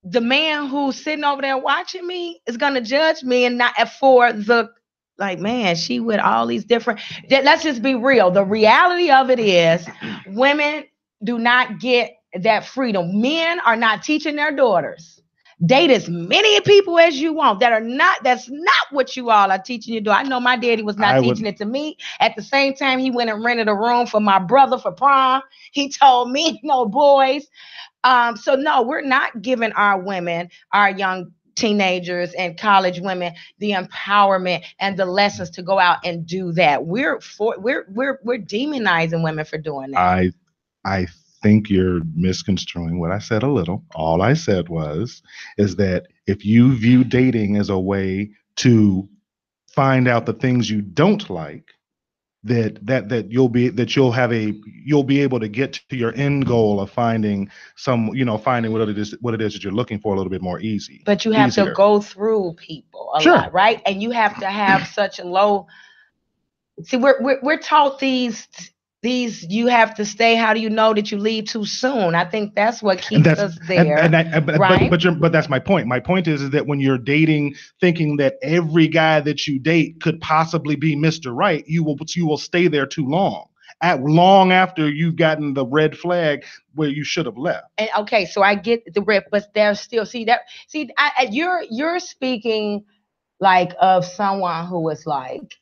Speaker 4: The man who's sitting over there watching me is gonna judge me, and not for the. Like, man, she with all these different. Let's just be real. The reality of it is women do not get that freedom. Men are not teaching their daughters. Date as many people as you want. That's not what you all are teaching you to do. I know my daddy was not teaching it to me. At the same time, he went and rented a room for my brother for prom. He told me no boys. So no, we're not giving our women, our young teenagers and college women, the empowerment and the lessons to go out and do that. We're demonizing women for doing that.
Speaker 3: I think you're misconstruing what I said a little. All I said is that if you view dating as a way to find out the things you don't like, that you'll be able to get to your end goal of finding finding what it is that you're looking for a little bit more easy.
Speaker 4: But you have
Speaker 3: easier.
Speaker 4: to go through people a lot, right? And you have to have such a low. See, we're taught these you have to stay. How do you know that you leave too soon? I think that's what keeps us there. Right?
Speaker 3: But that's my point. My point is that when you're dating, thinking that every guy that you date could possibly be Mr. Right, you will stay there too long. Long after you've gotten the red flag where you should have left.
Speaker 4: And okay, so I get the red, but there's still you're speaking like of someone who was like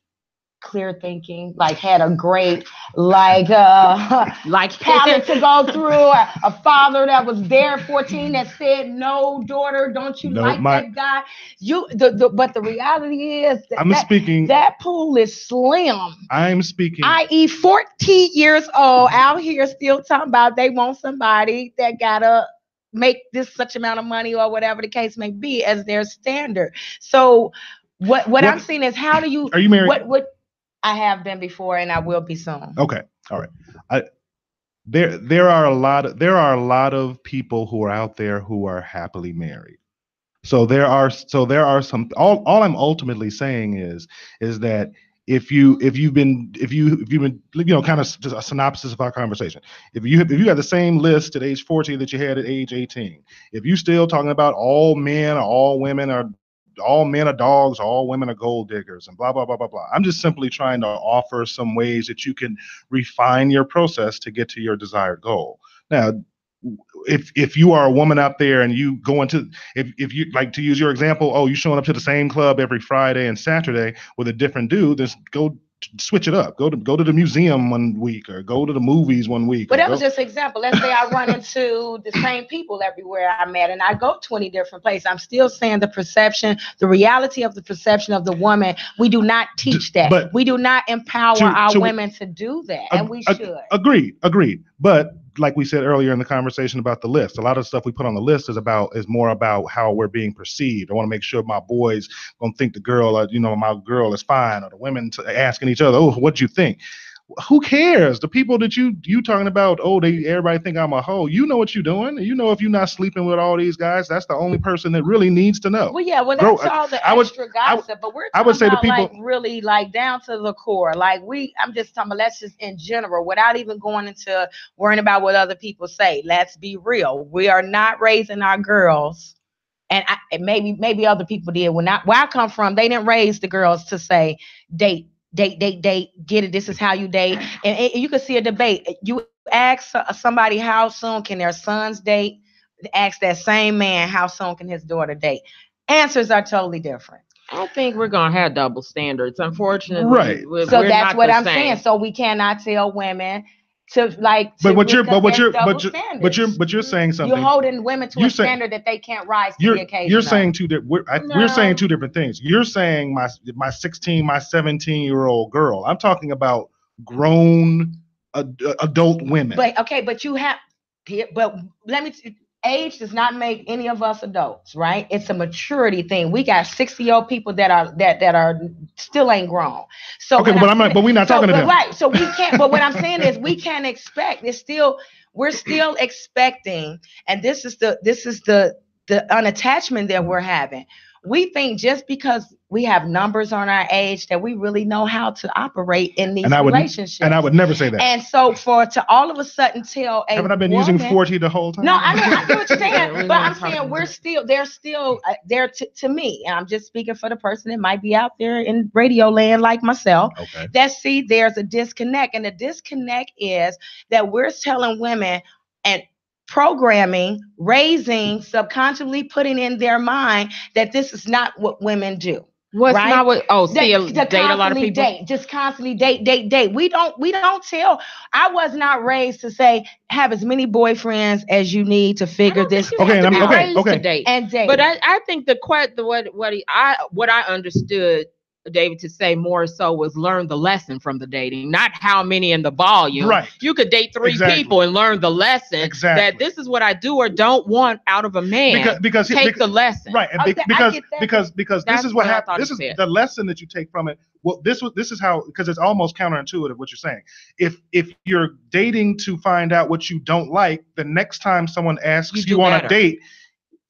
Speaker 4: clear thinking, like had a great like palette to go through, a father that was there 14 that said, no, daughter, don't you that guy? But the reality is that pool is slim.
Speaker 3: I'm speaking,
Speaker 4: i.e. 14 years old out here still talking about they want somebody that gotta make this such amount of money or whatever the case may be as their standard. So what I'm saying is, how do you?
Speaker 3: Are you married?
Speaker 4: What I have been before, and I will be soon.
Speaker 3: Okay, all right. There are a lot of people who are out there who are happily married. So there are some. All I'm ultimately saying is that if you've been kind of just a synopsis of our conversation. If you got the same list at age 14 that you had at age 18, if you still talking about all men or all women are. All men are dogs, all women are gold diggers, and blah, blah, blah, blah, blah. I'm just simply trying to offer some ways that you can refine your process to get to your desired goal. Now, if you are a woman out there and you go into, if you like to use your example, you showing up to the same club every Friday and Saturday with a different dude, then go switch it up. Go to the museum one week or go to the movies one week.
Speaker 4: But that was just an example. Let's say I run into the same people everywhere I'm at and I go 20 different places. I'm still saying the reality of the perception of the woman. We do not teach that. But we do not empower our women to do that. And we should.
Speaker 3: Agreed. But like we said earlier in the conversation about the list, a lot of the stuff we put on the list is more about how we're being perceived. I want to make sure my boys don't think the girl, my girl is fine, or the women asking each other, what'd you think? Who cares? The people that you talking about, everybody think I'm a hoe. You know what you're doing. You know if you're not sleeping with all these guys, that's the only person that really needs to know.
Speaker 4: Well, yeah, that's all the extra gossip. But we're talking about people, like really like down to the core. Like I'm just talking about, let's just in general, without even going into worrying about what other people say. Let's be real. We are not raising our girls. And maybe other people did. Where I come from, they didn't raise the girls to say date, get it. This is how you date. And you can see a debate. You ask somebody how soon can their sons date. Ask that same man how soon can his daughter date. Answers are totally different.
Speaker 2: I don't think we're gonna have double standards, unfortunately.
Speaker 3: Right.
Speaker 4: So that's what I'm saying. So we cannot tell women to like.
Speaker 3: But you're saying something.
Speaker 4: You're holding women to a standard that they can't rise to the occasion.
Speaker 3: You're saying we're saying two different things. You're saying my 17-year-old girl. I'm talking about grown adult women.
Speaker 4: But you have. But let me. Age does not make any of us adults, right? It's a maturity thing. We got 60-year-old people that are still ain't grown. So
Speaker 3: but we're not talking to them.
Speaker 4: Right. So we can't. But what I'm saying is we can't expect. We're still expecting, and this is the unattachment that we're having. We think just because we have numbers on our age that we really know how to operate in these relationships.
Speaker 3: And I would never say that.
Speaker 4: And so to all of a sudden tell a
Speaker 3: haven't I been using 40 the whole time?
Speaker 4: No, I get what you're saying, but I'm saying they're still there to me. And I'm just speaking for the person that might be out there in radio land like myself.
Speaker 3: Okay.
Speaker 4: There's a disconnect. And the disconnect is that we're telling women and programming, raising, subconsciously putting in their mind that this is not what women do.
Speaker 2: What's
Speaker 4: right?
Speaker 2: not what? Date a lot of people.
Speaker 4: Just constantly date. We don't tell. I was not raised to say have as many boyfriends as you need to figure this.
Speaker 3: Okay.
Speaker 2: To date.
Speaker 4: And date.
Speaker 2: But I think what I understood David, to say more so was learn the lesson from the dating, not how many in the volume.
Speaker 3: Right.
Speaker 2: You could date 3 people and learn the lesson that this is what I do or don't want out of a man. Because take the lesson.
Speaker 3: Right. And because this is what happened. This is the lesson that you take from it. Well, this is how, because it's almost counterintuitive what you're saying. If you're dating to find out what you don't like, the next time someone asks you on a date,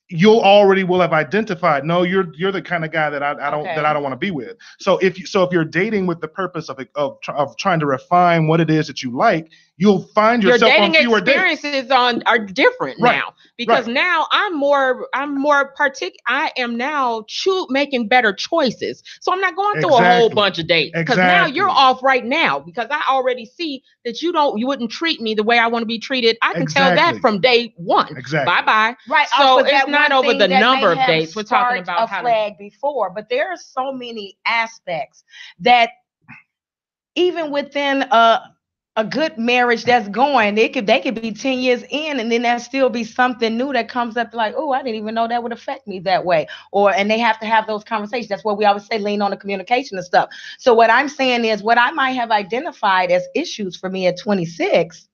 Speaker 3: you'll already will have identified, no, you're the kind of guy that I don't want to be with. So if you're dating with the purpose of trying to refine what it is that you like, you'll find yourself
Speaker 2: your
Speaker 3: on fewer dates.
Speaker 2: Your dating experiences are different now, because now I'm more particular. I am now making better choices. So I'm not going through a whole bunch of dates, because now you're off right now, because I already see that you wouldn't treat me the way I want to be treated. I can tell that from day one.
Speaker 3: Exactly.
Speaker 2: Bye-bye.
Speaker 4: Right.
Speaker 2: So it's not over the number of dates. We're talking about
Speaker 4: a flag before, but there are so many aspects that even within a good marriage that's going, they could be 10 years in, and then there still be something new that comes up like, oh, I didn't even know that would affect me that way. And they have to have those conversations. That's what we always say, lean on the communication and stuff. So what I'm saying is, what I might have identified as issues for me at 26,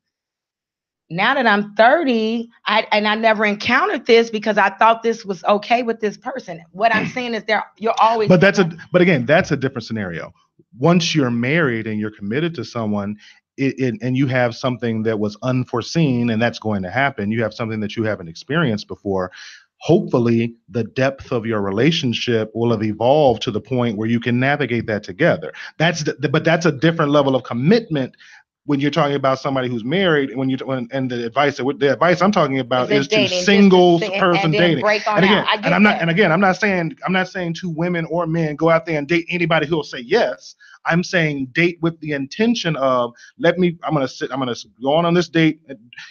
Speaker 4: now that I'm 30, I never encountered this because I thought this was okay with this person. What I'm saying is you're always.
Speaker 3: But again, that's a different scenario. Once you're married and you're committed to someone, and you have something that was unforeseen, and that's going to happen, you have something that you haven't experienced before, hopefully the depth of your relationship will have evolved to the point where you can navigate that together. But that's a different level of commitment when you're talking about somebody who's married. And the advice I'm talking about is to single person dating. I'm not saying to women or men go out there and date anybody who will say yes. I'm saying date with the intention of, I'm going to go on this date.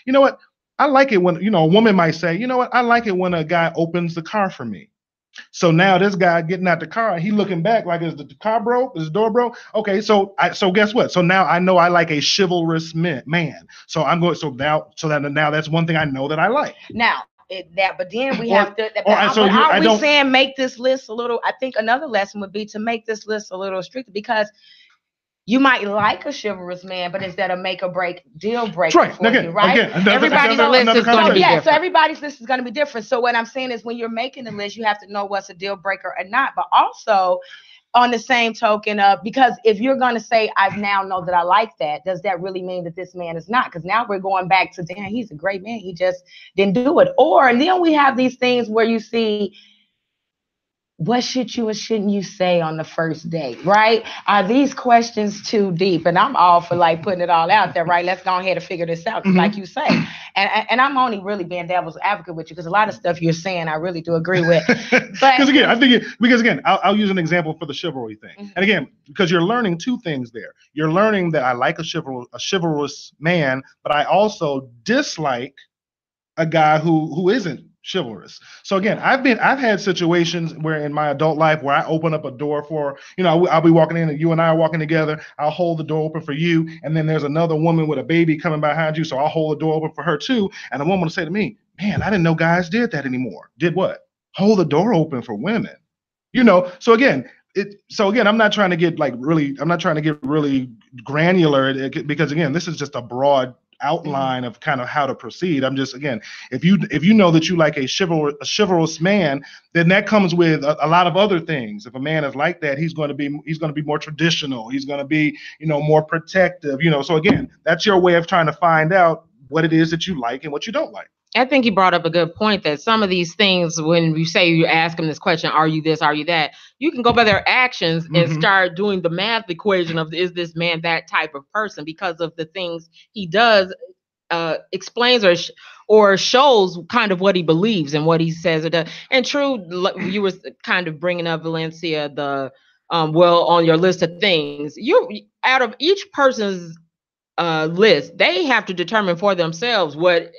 Speaker 3: You know what? I like it when, a woman might say, you know what? I like it when a guy opens the car for me. So now this guy getting out the car, he looking back like, is the car broke? Is the door broke? Okay, so guess what? So now I know I like a chivalrous man. So now that's one thing I know that I like.
Speaker 4: Now, but then we have to. Saying make this list a little? I think another lesson would be to make this list a little stricter, because you might like a chivalrous man, but is that a make or break deal breaker for you, right?
Speaker 2: Everybody's list is going to be different.
Speaker 4: So everybody's list is going to be different. So what I'm saying is, when you're making a list, you have to know what's a deal breaker or not. But also, on the same token of, because if you're going to say, I now know that I like that, does that really mean that this man is not? Because now we're going back to, damn, he's a great man, he just didn't do it. And then we have these things where you see, what should you or shouldn't you say on the first date, right? Are these questions too deep? And I'm all for putting it all out there, right? Let's go ahead and figure this out, like you say. And I'm only really being devil's advocate with you, because a lot of stuff you're saying I really do agree with. But I'll use an example for the chivalry thing. And again, because you're learning two things there. You're learning that I like a chivalrous man, but I also dislike a guy who isn't chivalrous. So again, I've had situations where in my adult life where I open up a door for, I'll be walking in and you and I are walking together. I'll hold the door open for you. And then there's another woman with a baby coming behind you. So I'll hold the door open for her too. And the woman will say to me, man, I didn't know guys did that anymore. Did what? Hold the door open for women. So again, I'm not trying to get really granular, because again, this is just a broad outline of kind of how to proceed. I'm just, again, if you know that you like a chivalrous man, then that comes with a lot of other things. If a man is like that, he's going to be more traditional. He's going to be, more protective, So again, that's your way of trying to find out what it is that you like and what you don't like.
Speaker 2: I think you brought up a good point, that some of these things, when you say you ask them this question, are you this, are you that, you can go by their actions and start doing the math equation of, is this man that type of person, because of the things he does, explains or shows kind of what he believes and what he says or does. And true, you were kind of bringing up, Valencia, the on your list of things, out of each person's list, they have to determine for themselves what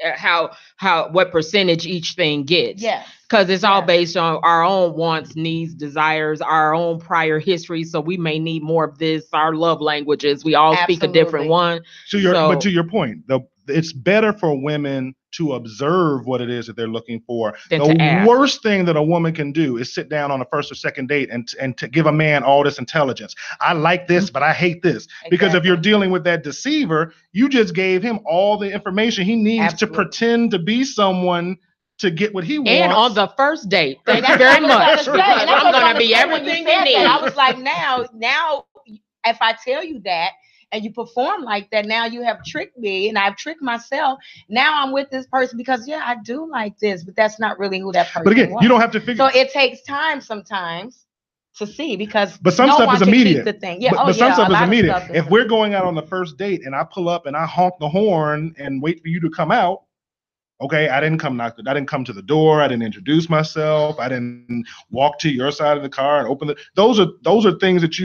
Speaker 2: percentage each thing gets.
Speaker 4: Yes.
Speaker 2: Because it's all based on our own wants, needs, desires, our own prior history. So we may need more of this. Our love languages, we all speak a different one.
Speaker 3: But to your point, it's better for women to observe what it is that they're looking for.
Speaker 2: Than
Speaker 3: The worst thing that a woman can do is sit down on a first or second date and to give a man all this intelligence. I like this, but I hate this. Because if you're dealing with that deceiver, you just gave him all the information he needs to pretend to be someone to get what he wants.
Speaker 2: And on the first date. Thank you very much. I'm going to be everything you need.
Speaker 4: I was like, now, if I tell you that, and you perform like that, now you have tricked me and I've tricked myself. Now I'm with this person because, I do like this, but that's not really who that person is.
Speaker 3: But again,
Speaker 4: was.
Speaker 3: You don't have to figure.
Speaker 4: So it takes time sometimes to see because
Speaker 3: but some stuff is immediate.
Speaker 4: The thing.
Speaker 3: But some stuff is immediate. If we're going out on the first date and I pull up and I honk the horn and wait for you to come out, okay, I didn't come to the door. I didn't introduce myself. I didn't walk to your side of the car and open the. Those are things that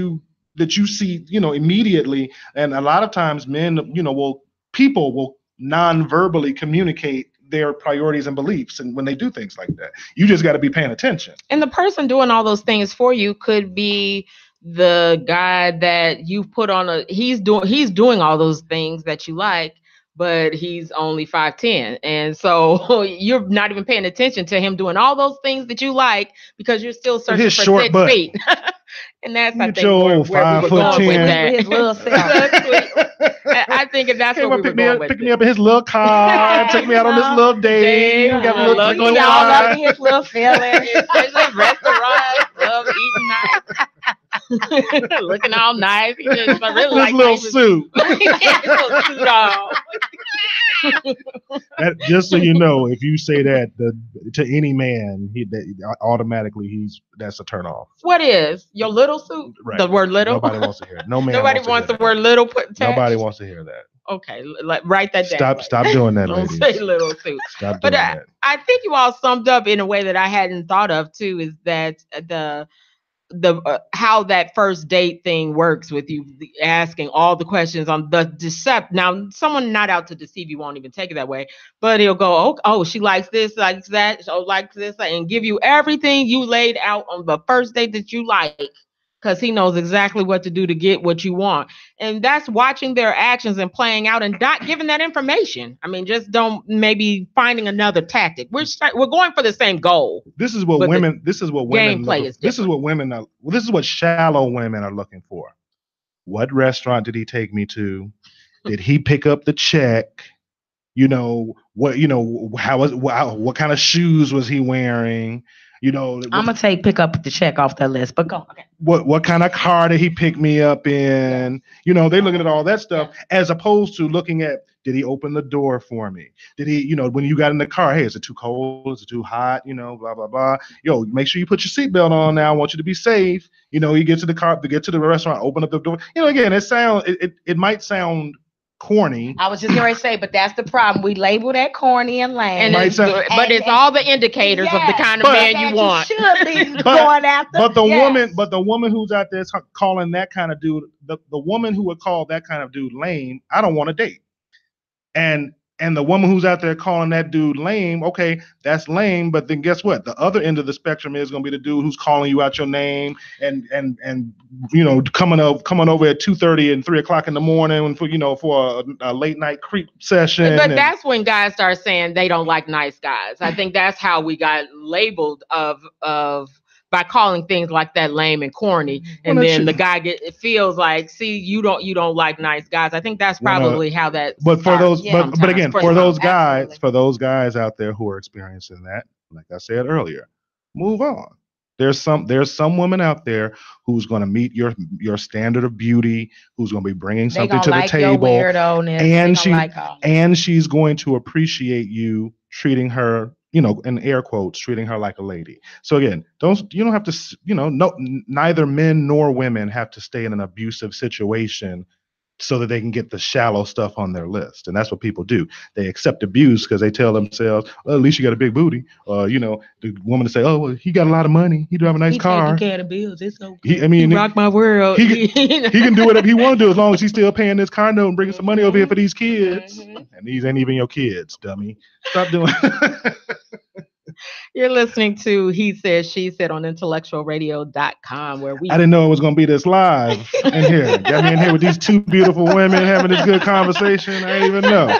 Speaker 3: you see, immediately. And a lot of times men, people will non-verbally communicate their priorities and beliefs. And when they do things like that, you just got to be paying attention.
Speaker 2: And the person doing all those things for you could be the guy that you put on he's doing all those things that you like, but he's only 5'10". And so you're not even paying attention to him doing all those things that you like because you're still searching for 6 feet. And that's, I think, where we were going with that. His little I think that's what we were going with.
Speaker 3: Pick me up in his little car, take me out on this little date. Got a little
Speaker 4: drink all up in his little feelings.
Speaker 2: Restaurant, love eating nice. Looking all nice. He just really like
Speaker 3: little suit.
Speaker 2: Little suit on.
Speaker 3: Just so you know, if you say that to any man, automatically that's a turn off.
Speaker 2: What is your little suit?
Speaker 3: Right.
Speaker 2: The word little.
Speaker 3: Nobody wants to hear it. No man.
Speaker 2: Nobody wants the word little put attached.
Speaker 3: Nobody wants to hear that.
Speaker 2: Okay, write that down.
Speaker 3: Stop doing that,
Speaker 2: Don't
Speaker 3: ladies.
Speaker 2: say little suit.
Speaker 3: Stop doing that.
Speaker 2: I think you all summed up in a way that I hadn't thought of too. Is that the how that first date thing works with you asking all the questions on the decept. Now, someone not out to deceive you won't even take it that way, but he'll go, oh, she likes this, likes that, so likes this, and give you everything you laid out on the first date that you like, because he knows exactly what to do to get what you want. And that's watching their actions and playing out and not giving that information. I mean, just don't maybe finding another tactic. We're going for the same goal.
Speaker 3: This is what women are. This is what shallow women are looking for. What restaurant did he take me to? Did he pick up the check? What kind of shoes was he wearing? I'm
Speaker 4: gonna pick up the check off that list, but go. Okay.
Speaker 3: What kind of car did he pick me up in? They're looking at all that stuff as opposed to looking at, did he open the door for me? Did he, when you got in the car, hey, is it too cold? Is it too hot? Blah, blah, blah. Yo, make sure you put your seatbelt on now. I want you to be safe. You get to the car, get to the restaurant, open up the door. Again, it might sound corny.
Speaker 4: I was just going to say, but that's the problem. We label that corny and lame.
Speaker 2: But it's all the indicators of the kind of man you want.
Speaker 4: You should be going after.
Speaker 3: But the woman who's out there calling that kind of dude, the woman who would call that kind of dude lame, I don't want to date. And the woman who's out there calling that dude lame, okay, that's lame. But then guess what? The other end of the spectrum is going to be the dude who's calling you out your name and coming over at 2:30 and 3 o'clock in the morning for a late night creep session.
Speaker 2: But that's when guys start saying they don't like nice guys. I think that's how we got labeled by calling things like that lame and corny, and then the guy feels like, see, you don't like nice guys. I think that's probably how that.
Speaker 3: But for those, but again, for those guys out there who are experiencing that, like I said earlier, move on. There's some women out there who's going to meet your standard of beauty, who's going to be bringing something to the table, and she's going to appreciate you treating her, in air quotes, treating her like a lady. So again, you don't have to, neither men nor women have to stay in an abusive situation so that they can get the shallow stuff on their list. And that's what people do. They accept abuse because they tell themselves, well, at least you got a big booty. The woman to say, oh, well, he got a lot of money. He drive a nice car.
Speaker 4: He taking care of the bills. It's okay.
Speaker 2: He rock my world.
Speaker 3: He can do whatever he want to do as long as he's still paying this car note and bringing some money over here for these kids. And these ain't even your kids, dummy. Stop doing
Speaker 2: You're listening to He Said, She Said on IntellectualRadio.com, where I
Speaker 3: didn't know it was going to be this live in here. Got me in here with these two beautiful women having this good conversation. I didn't even know.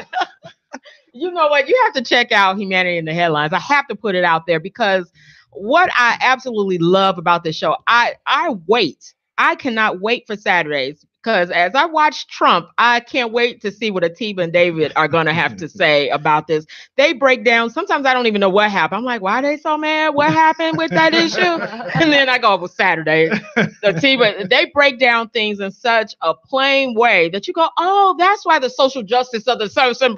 Speaker 2: know what? You have to check out Humanity in the Headlines. I have to put it out there because what I absolutely love about this show, I cannot wait for Saturdays because as I watch Trump, I can't wait to see what Atiba and David are going to have to say about this. They break down. Sometimes I don't even know what happened. I'm like, why are they so mad? What happened with that issue? And then I go, well, Saturday, Atiba, they break down things in such a plain way that you go, oh, that's why the social justice of the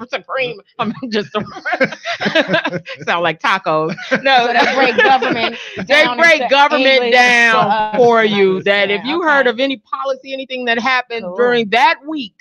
Speaker 2: Supreme. I'm just sound like tacos. No,
Speaker 4: So they break government.
Speaker 2: they
Speaker 4: down
Speaker 2: break
Speaker 4: into
Speaker 2: government
Speaker 4: English
Speaker 2: down for you. That if you heard
Speaker 4: Okay.
Speaker 2: of any policy, anything that happened
Speaker 4: Cool.
Speaker 2: during that week,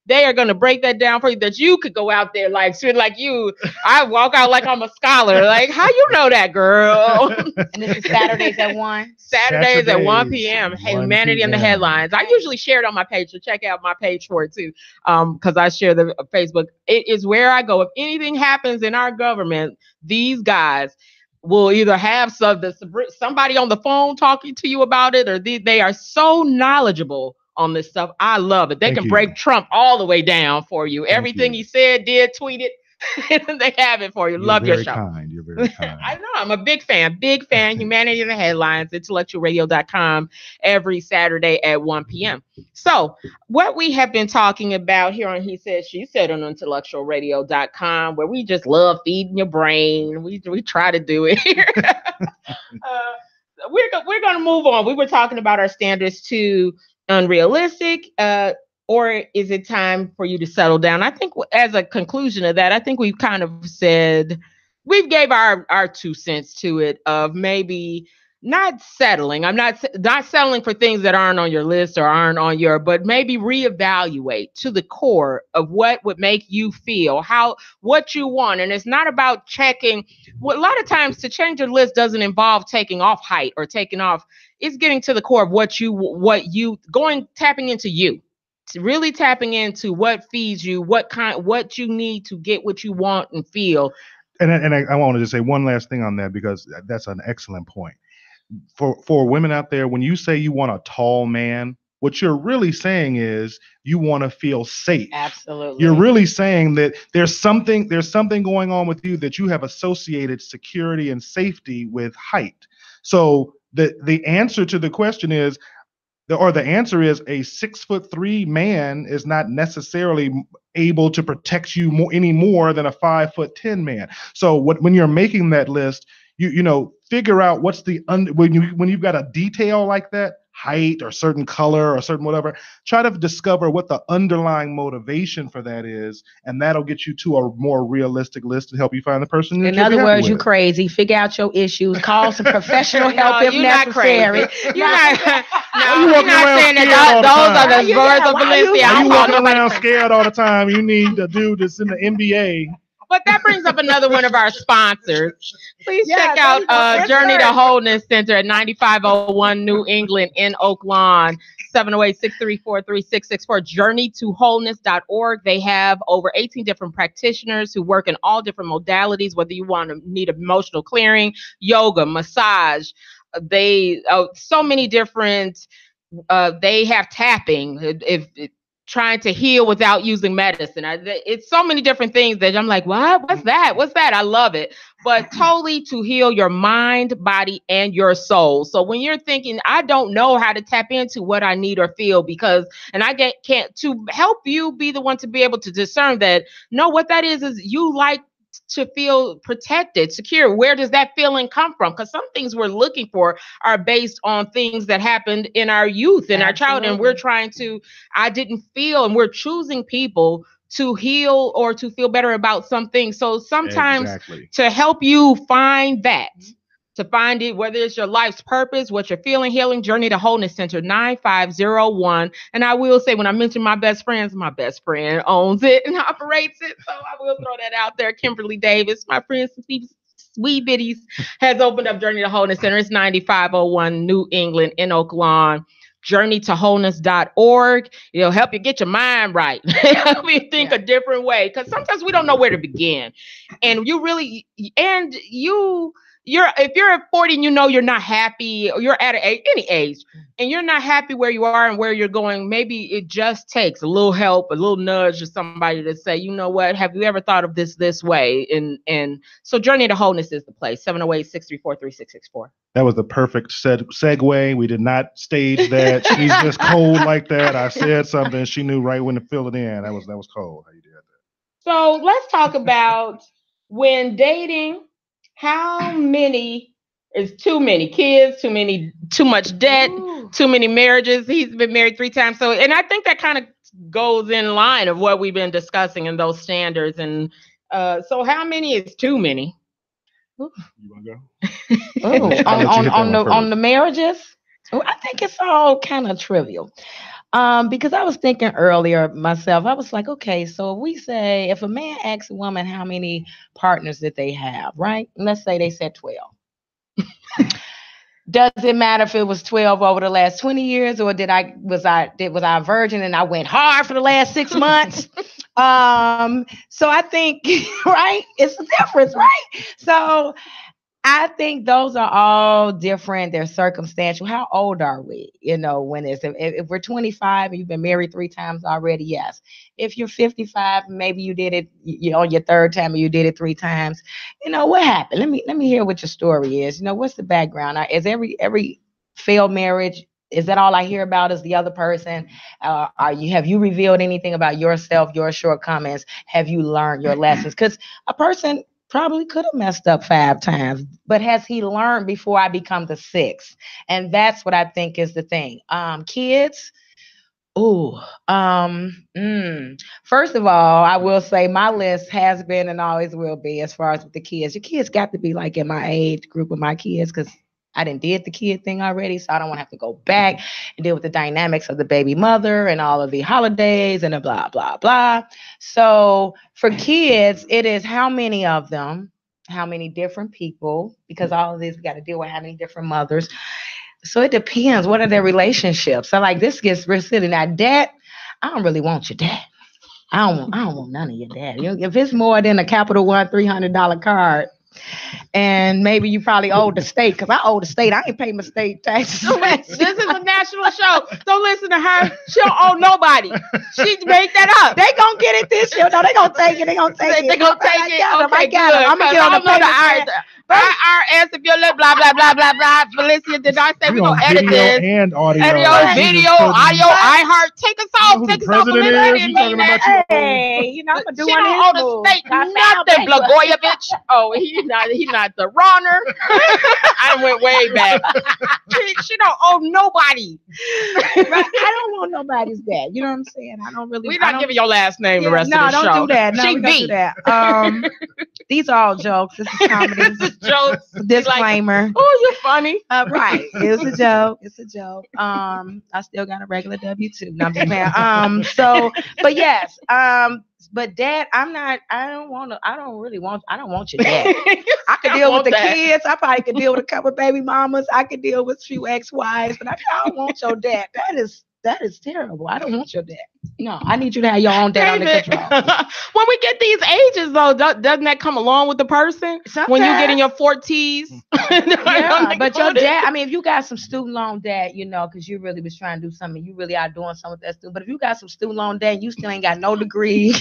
Speaker 2: they are going to break that down for you. That you could go out there like you. I walk out like I'm a scholar. Like, how you know that, girl?
Speaker 4: And this is Saturdays at 1.
Speaker 2: Saturdays at 1
Speaker 3: Saturdays,
Speaker 2: p.m. Hey,
Speaker 3: 1
Speaker 2: Humanity in the
Speaker 3: p.m.
Speaker 2: Headlines. I usually share it on my page, so check out my page for it too. Because I share the Facebook. It is where I go. If anything happens in our government, these guys will either have somebody on the phone talking to you about it, or they are so knowledgeable on this stuff. I love it. They
Speaker 3: Thank
Speaker 2: can
Speaker 3: you.
Speaker 2: break Trump all the way down for you. Everything
Speaker 3: you.
Speaker 2: he said, did, tweeted, they have it for you.
Speaker 3: You're
Speaker 2: Love your
Speaker 3: very
Speaker 2: show.
Speaker 3: kind. You're very kind.
Speaker 2: I know. I'm a big fan. Humanity in the Headlines, IntellectualRadio.com every Saturday at 1 p.m. So what we have been talking about here on He Said, She Said on IntellectualRadio.com, where we just love feeding your brain. We try to do it here. We're going to move on. We were talking about our standards too unrealistic, or is it time for you to settle down? I think as a conclusion of that, I think we've kind of said, we've gave our 2 cents to it of maybe not settling. I'm not settling for things that aren't on your list or aren't on your, but maybe reevaluate to the core of what would make you feel, what you want. And it's not about checking. Well, a lot of times to change your list doesn't involve taking off height or taking off. It's getting to the core of tapping into you. Really tapping into what feeds you, what you need to get what you want and feel.
Speaker 3: And I want to just say one last thing on that, because that's an excellent point. For women out there, when you say you want a tall man, what you're really saying is you want to feel safe.
Speaker 4: Absolutely.
Speaker 3: You're really saying that there's something going on with you that you have associated security and safety with height. So the answer to the question is, the answer is a 6'3" man is not necessarily able to protect you any more than a 5'10" man. So when you're making that list, you figure out what's when you've got a detail like that, height or certain color or certain whatever, try to discover what the underlying motivation for that is, and that'll get you to a more realistic list to help you find the person.
Speaker 4: In other words, you crazy. Figure out your issues. Call some professional help if necessary.
Speaker 2: You're not.
Speaker 3: No, you're not saying
Speaker 2: that those are the words of Valencia.
Speaker 3: Are you walking around scared all the time? You need a dude that's in the NBA.
Speaker 2: But that brings up another one of our sponsors. Please check out Journey to Wholeness Center at 9501 New England in Oak Lawn, 708-634-3664, journeytowholeness.org. They have over 18 different practitioners who work in all different modalities, whether you need emotional clearing, yoga, massage. They so many different. They have tapping. If trying to heal without using medicine. It's so many different things that I'm like, what? What's that? What's that? I love it. But totally to heal your mind, body, and your soul. So when you're thinking, I don't know how to tap into what I need or feel can't to help you be the one to be able to discern that, no, what that is you like to feel protected, secure. Where does that feeling come from? Because some things we're looking for are based on things that happened in our youth, in our childhood, and we're trying to, I didn't feel, and we're choosing people to heal or to feel better about something. So sometimes to help you find that, to find it, whether it's your life's purpose, what you're feeling, healing, Journey to Wholeness Center, 9501. And I will say, when I mention my best friend owns it and operates it. So I will throw that out there. Kimberly Davis, my friend, Sweet Bitties, has opened up Journey to Wholeness Center. It's 9501 New England in Oak Lawn. journeytowholeness.org. It'll help you get your mind right. Help you think a different way. Because sometimes we don't know where to begin. And if you're at 40 and you know you're not happy, or you're at any age and you're not happy where you are and where you're going, maybe it just takes a little help, a little nudge or somebody to say, you know what, have you ever thought of this way? And so Journey to Wholeness is the place. 708-634-3664.
Speaker 3: That was the perfect segue. We did not stage that. She's just cold like that. I said something. She knew right when to fill it in. That was cold. How you did that.
Speaker 2: So let's talk about when dating. How many is too many kids, too much debt, too many marriages? He's been married 3 times. So, and I think that kind of goes in line of what we've been discussing in those standards. And so how many is too many?
Speaker 3: You want to go?
Speaker 4: On the marriages? I think it's all kind of trivial. Because I was thinking earlier myself, I was like, okay, so if a man asks a woman how many partners that they have, right? And let's say they said 12. Does it matter if it was 12 over the last 20 years, or was I a virgin and I went hard for the last 6 months? So I think, right, it's a difference, right? So I think those are all different. They're circumstantial. How old are we? If we're 25 and you've been married 3 times already, yes. If you're 55, maybe you did it on your 3rd time, or you did it 3 times. What happened? Let me hear what your story is. What's the background? Is every failed marriage, is that all I hear about is the other person? Have you revealed anything about yourself, your shortcomings? Have you learned your lessons? Because a person probably could have messed up 5 times, but has he learned before I become the 6th? And that's what I think is the thing. Kids. First of all, I will say my list has been and always will be, as far as with the kids. Your kids got to be like in my age group of my kids, because I done did the kid thing already, so I don't want to have to go back and deal with the dynamics of the baby mother and all of the holidays and the blah, blah, blah. So for kids, it is how many of them, how many different people, because all of this, we got to deal with how many different mothers. So it depends. What are their relationships? So like this gets real silly. Now, dad, I don't really want your dad. I don't want none of your dad. If it's more than a Capital One $300 card, and maybe you probably owe the state, because I owe the state. I ain't pay my state taxes.
Speaker 2: This is a national show. Don't listen to her. She don't owe nobody. She made that up.
Speaker 4: They gonna get it this year. No, they gonna take it. They gonna take it.
Speaker 2: They gonna take it.
Speaker 4: I got it. I'm gonna get on the
Speaker 2: IRS. IRS, if you live, blah, blah, blah, blah, blah. Felicia, did I say we gonna edit this?
Speaker 3: And audio.
Speaker 2: Video, audio, iHeart. Take us off. Take us off.
Speaker 4: Hey, I'm gonna do one
Speaker 2: of his moves. She don't owe the state nothing, Blagojevich. Oh, he's not the runner. I went way back. She don't owe nobody.
Speaker 4: Right? I don't want nobody's dad. You know what I'm saying?
Speaker 2: We're not giving your last name the rest of the show.
Speaker 4: No, don't do that. No, we don't do that. These are all jokes. This is comedy.
Speaker 2: This is jokes.
Speaker 4: Disclaimer.
Speaker 2: Like, oh, you're funny.
Speaker 4: Right. It's a joke. It's a joke. I still got a regular W-2. No, I'm just playing. So, but yes. But dad, I don't want your dad. I could deal with the kids. I probably could deal with a couple of baby mamas. I could deal with a few ex-wives, but I don't want your dad. That is terrible. I don't want your dad. No, I need you to have your own dad under control.
Speaker 2: When we get these ages, though, doesn't that come along with the person? Sometimes. When you get in your 40s?
Speaker 4: Yeah, but your dad, if you got some student loan debt, because you really was trying to do something, you really are doing something with that student. But if you got some student loan debt and you still ain't got no degree,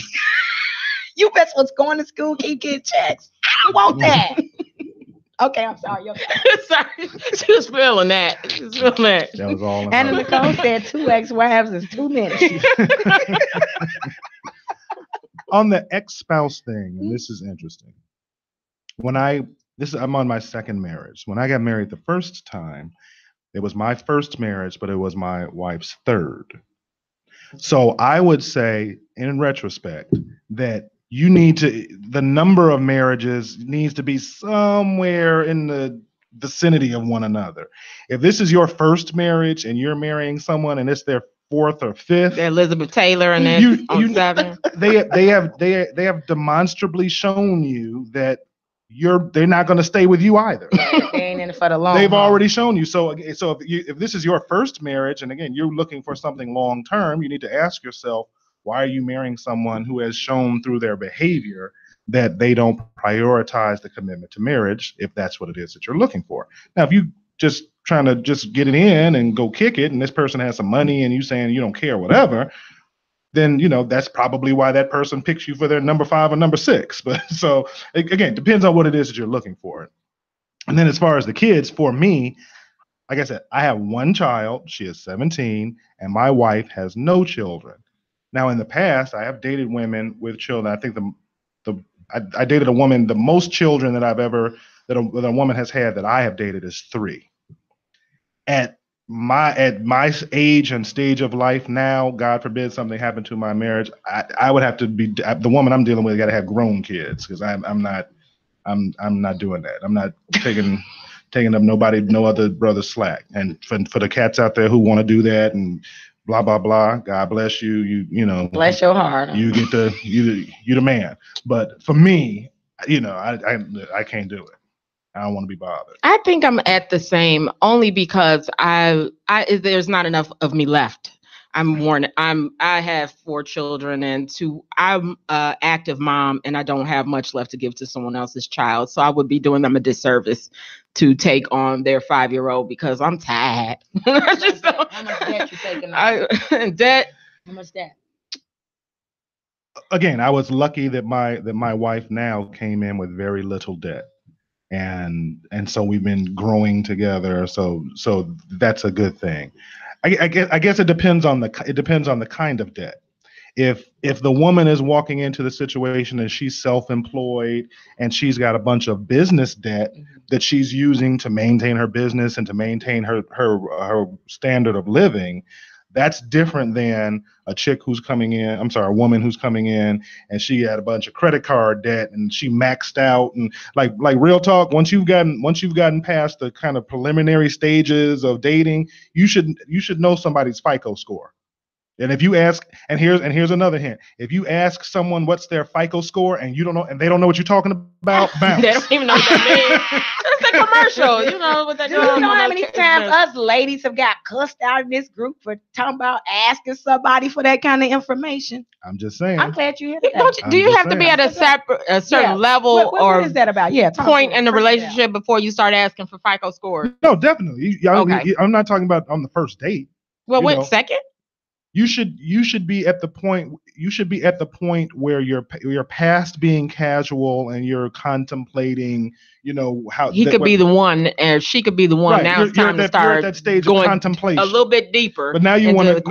Speaker 4: you best was going to school, keep getting checks. I don't want that. Okay, I'm sorry.
Speaker 2: Sorry. She was feeling that.
Speaker 3: That was all.
Speaker 4: Anna Nicole said 2 ex-wives is too many.
Speaker 3: On the ex-spouse thing, and this is interesting. I'm on my 2nd marriage. When I got married the first time, it was my first marriage, but it was my wife's 3rd. So I would say, in retrospect, that the number of marriages needs to be somewhere in the vicinity of one another. If this is your first marriage and you're marrying someone and it's their 4th or 5th,
Speaker 2: Elizabeth Taylor and then on 7,
Speaker 3: they have demonstrably shown you that they're not going to stay with you either.
Speaker 4: They ain't in it for the long.
Speaker 3: They've already shown you. So if this is your first marriage, and again you're looking for something long term, you need to ask yourself, why are you marrying someone who has shown through their behavior that they don't prioritize the commitment to marriage if that's what it is that you're looking for. Now, if you just trying to just get it in and go kick it, and this person has some money and you saying you don't care, whatever, then, you know, that's probably why that person picks you for their number 5 or number 6. But so again, depends on what it is that you're looking for. And then as far as the kids, for me, like I said, I have one child. She is 17, and my wife has no children. Now, in the past, I have dated women with children. I think I dated a woman. The most children that I've ever that a woman has had that I have dated is 3. At my age and stage of life now, God forbid something happened to my marriage, I would have to be the woman I'm dealing with. Got to have grown kids, because I'm not doing that. I'm not taking up no other brother's slack. And for the cats out there who want to do that and blah blah blah, God bless you. You know,
Speaker 4: bless your heart.
Speaker 3: You get you the man. But for me, you know, I can't do it. I don't want to be bothered.
Speaker 2: I think I'm at the same, only because there's not enough of me left. I have 4 children, and I'm an active mom, and I don't have much left to give to someone else's child. So I would be doing them a disservice to take on their 5-year-old, because I'm tired.
Speaker 4: How much debt you taking on?
Speaker 2: Debt.
Speaker 4: How much debt?
Speaker 3: Again, I was lucky that my wife now came in with very little debt. And so we've been growing together. So that's a good thing. I guess it depends on the kind of debt. If the woman is walking into the situation and she's self-employed and she's got a bunch of business debt that she's using to maintain her business and to maintain her standard of living, that's different than a woman who's coming in and she had a bunch of credit card debt and she maxed out, and like real talk, once you've gotten past the kind of preliminary stages of dating, you should know somebody's FICO score. And if you ask, and here's another hint, if you ask someone what's their FICO score and you don't know, and they don't know what you're talking about, bounce.
Speaker 2: They don't even know what that means. It's a commercial. You know what that
Speaker 4: Do you know how many times us ladies have got cussed out in this group for talking about asking somebody for that kind of information?
Speaker 3: I'm just saying.
Speaker 4: I'm glad you hear that.
Speaker 2: Do you have to be at a certain level
Speaker 4: what is that about? Yeah,
Speaker 2: point in the relationship before you start asking for FICO score?
Speaker 3: No, definitely.
Speaker 2: Okay.
Speaker 3: I'm not talking about on the first date.
Speaker 2: Well, second?
Speaker 3: You should be at the point. You should be at the point where you're past being casual and you're contemplating. You know how
Speaker 2: he could be the one, and she could be the one. Right. Now it's time to start
Speaker 3: at that stage
Speaker 2: going
Speaker 3: of contemplation,
Speaker 2: a little bit deeper.
Speaker 3: But now you want to.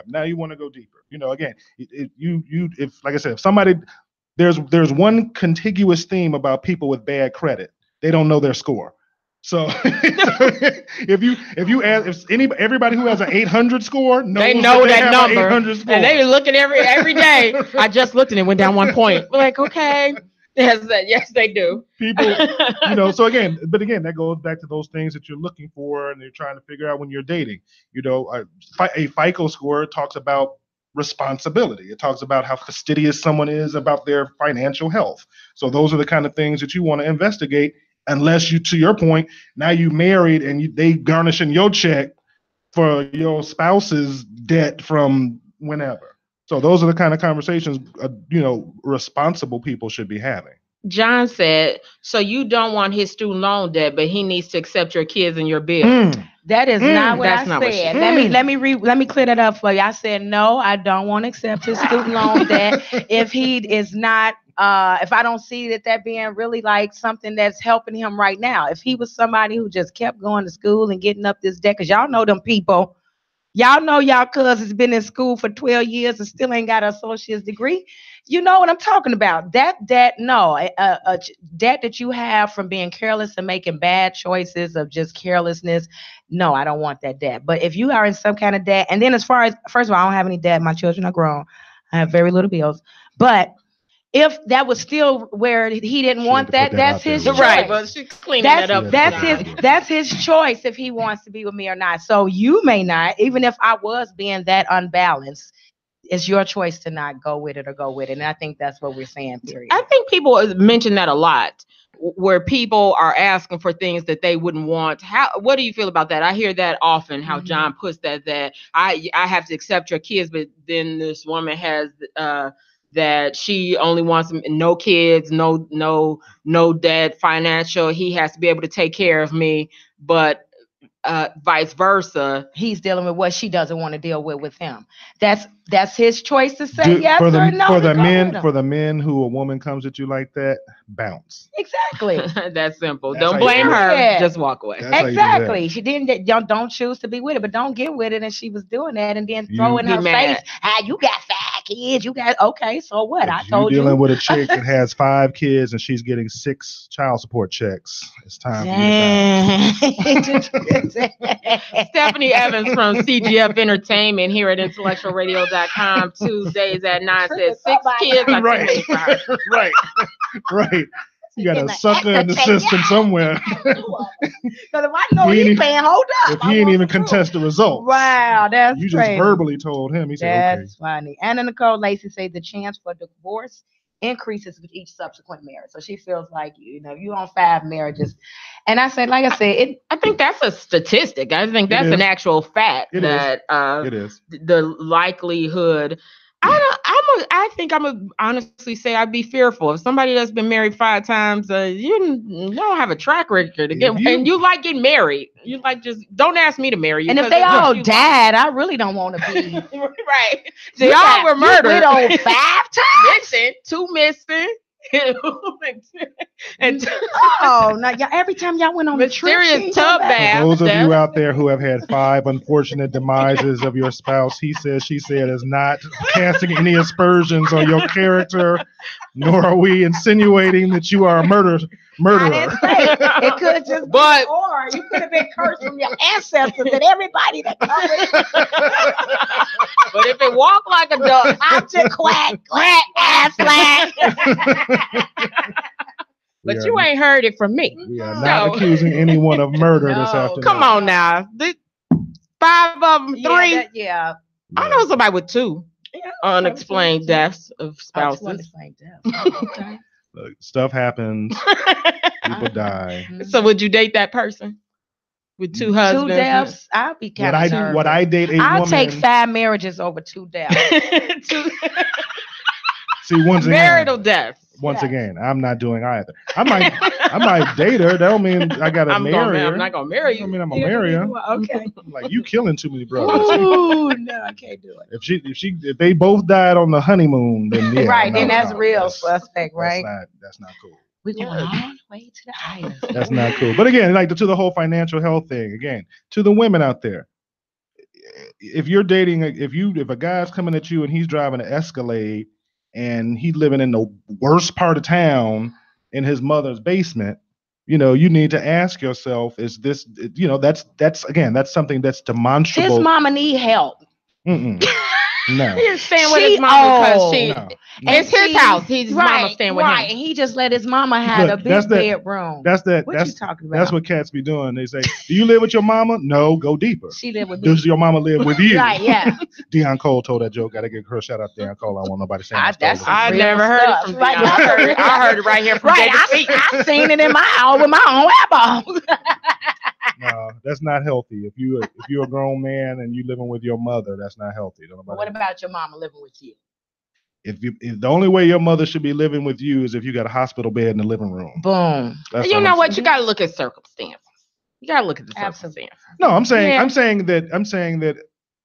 Speaker 3: Now you want to go deeper. You know, again, if like I said, if somebody there's one contiguous theme about people with bad credit. They don't know their score. So everybody who has an 800 score knows
Speaker 2: they know that number,
Speaker 3: 800 score.
Speaker 2: And they looking every day. I just looked and it went down 1 point. We're like, okay, yes, they do.
Speaker 3: People, you know. So again, that goes back to those things that you're looking for and you're trying to figure out when you're dating. You know, a FICO score talks about responsibility. It talks about how fastidious someone is about their financial health. So those are the kind of things that you want to investigate. Unless you, to your point, now you married and they garnishing your check for your spouse's debt from whenever. So those are the kind of conversations, responsible people should be having.
Speaker 2: John said, so you don't want his student loan debt, but he needs to accept your kids and your bills.
Speaker 4: That is not what I said. Let me clear that up for you. I said, no, I don't want to accept his student loan debt if he is not. If I don't see that being really like something that's helping him right now. If he was somebody who just kept going to school and getting up this debt, because y'all know them people. Y'all know y'all cousins been in school for 12 years and still ain't got an associate's degree. You know what I'm talking about. That debt, no. A debt that you have from being careless and making bad choices of just carelessness. No, I don't want that debt. But if you are in some kind of debt, and then as far as, first of all, I don't have any debt. My children are grown. I have very little bills. But if that was still where he didn't want that, that's his choice.
Speaker 2: Right, but she's cleaning that up.
Speaker 4: That's his choice if he wants to be with me or not. So you may not, even if I was being that unbalanced, it's your choice to not go with it or go with it. And I think that's what we're saying, period.
Speaker 2: I think people mention that a lot, where people are asking for things that they wouldn't want. What do you feel about that? I hear that often, how John puts that I have to accept your kids, but then this woman has that she only wants no kids, no debt, financial. He has to be able to take care of me, but vice versa.
Speaker 4: He's dealing with what she doesn't want to deal with him. That's his choice to say yes
Speaker 3: or
Speaker 4: no.
Speaker 3: For the men who a woman comes at you like that, bounce.
Speaker 4: Exactly.
Speaker 2: That's simple.
Speaker 3: That's
Speaker 2: don't blame her.
Speaker 4: Yeah.
Speaker 2: Just walk away.
Speaker 4: Exactly. She didn't. Don't choose to be with it, but don't get with it. And she was doing that, and then throw in her face, you got 5 kids. You got okay. So what? I told you.
Speaker 3: Dealing with a chick that has 5 kids and she's getting 6 child support checks. It's time for you to
Speaker 2: Stephanie Evans from CGF Entertainment here at IntellectualRadio.com. Tuesdays at 9 says 6 kids.
Speaker 3: Right. You got a sucker in the system somewhere.
Speaker 4: Because if I know he's paying, hold up.
Speaker 3: If he ain't even contest the result.
Speaker 4: Wow, that's
Speaker 3: you
Speaker 4: crazy.
Speaker 3: Just verbally told him. He said,
Speaker 4: that's funny. Anna Nicole Lacey says the chance for divorce increases with each subsequent marriage. So she feels like, you on 5 marriages. And I said, like I said,
Speaker 2: I think that's a statistic. I think that's an actual fact
Speaker 3: it is.
Speaker 2: The likelihood. I think I'm gonna honestly say I'd be fearful if somebody that's been married 5 times. You don't have a track record again, and you like getting married. You like just don't ask me to marry you.
Speaker 4: And if they all died, I really don't want to be
Speaker 2: right. They all were murdered.
Speaker 4: On 5 times.
Speaker 2: Missing, 2 missing. and
Speaker 4: now every time y'all went on
Speaker 2: mysterious tub bath.
Speaker 3: Those of you out there who have had 5 unfortunate demises of your spouse, he said, she said, is not casting any aspersions on your character, nor are we insinuating that you are a murderer.
Speaker 4: It could have just been, or you could have been cursed from your ancestors and everybody that covered.
Speaker 2: But if it walked like a duck,
Speaker 4: I'm just quack, ass flag.
Speaker 2: But you ain't heard it from me.
Speaker 3: We are not accusing anyone of murder this afternoon.
Speaker 2: Come on now. 5 of them, 3.
Speaker 4: I
Speaker 2: know somebody with 2 unexplained deaths of spouses.
Speaker 3: Okay. Look, stuff happens. People die.
Speaker 2: So would you date that person with 2 husbands?
Speaker 4: 2 deaths. I'll be kind of nervous.
Speaker 3: Would I date a woman?
Speaker 4: I'll take 5 marriages over 2 deaths.
Speaker 3: See, once again,
Speaker 2: marital death.
Speaker 3: Once again, I'm not doing either. I might date her. That don't mean I gotta marry her.
Speaker 2: I'm not gonna marry you.
Speaker 3: I mean, I'm gonna marry her.
Speaker 4: Okay.
Speaker 3: Like, you killing too many brothers.
Speaker 4: Ooh, no, I can't do it.
Speaker 3: If they both died on the honeymoon, then yeah.
Speaker 4: Right, then that's real suspect, right?
Speaker 3: That's not cool.
Speaker 4: We're going all the way to the island.
Speaker 3: That's not cool. But again, like to the whole financial health thing, again, to the women out there, if you're dating, if a guy's coming at you and he's driving an Escalade and he's living in the worst part of town in his mother's basement, you need to ask yourself, is this, that's something that's demonstrable.
Speaker 4: His mama need help.
Speaker 3: No.
Speaker 2: He's staying with his mama because it's his house. His mama staying with him.
Speaker 4: Right, and he just let his mama have a big bedroom.
Speaker 3: What you
Speaker 4: talking about?
Speaker 3: That's what cats be doing. They say, do you live with your mama? No, go deeper.
Speaker 4: She live with me.
Speaker 3: Does your mama live with you?
Speaker 4: Right, yeah.
Speaker 3: Deion Cole told that joke. Gotta give her a shout out, Deion Cole. I don't want nobody saying
Speaker 2: I never heard it from Deion. I heard it right here from
Speaker 4: I seen it in my house with my own eyeballs.
Speaker 3: No, that's not healthy. If you're a grown man and you living with your mother, that's not healthy.
Speaker 4: What about your mama living with you?
Speaker 3: If the only way your mother should be living with you is if you got a hospital bed in the living room.
Speaker 4: Boom.
Speaker 2: You know what? You got to look at circumstances. You got to look at the circumstances. No,
Speaker 3: I'm saying that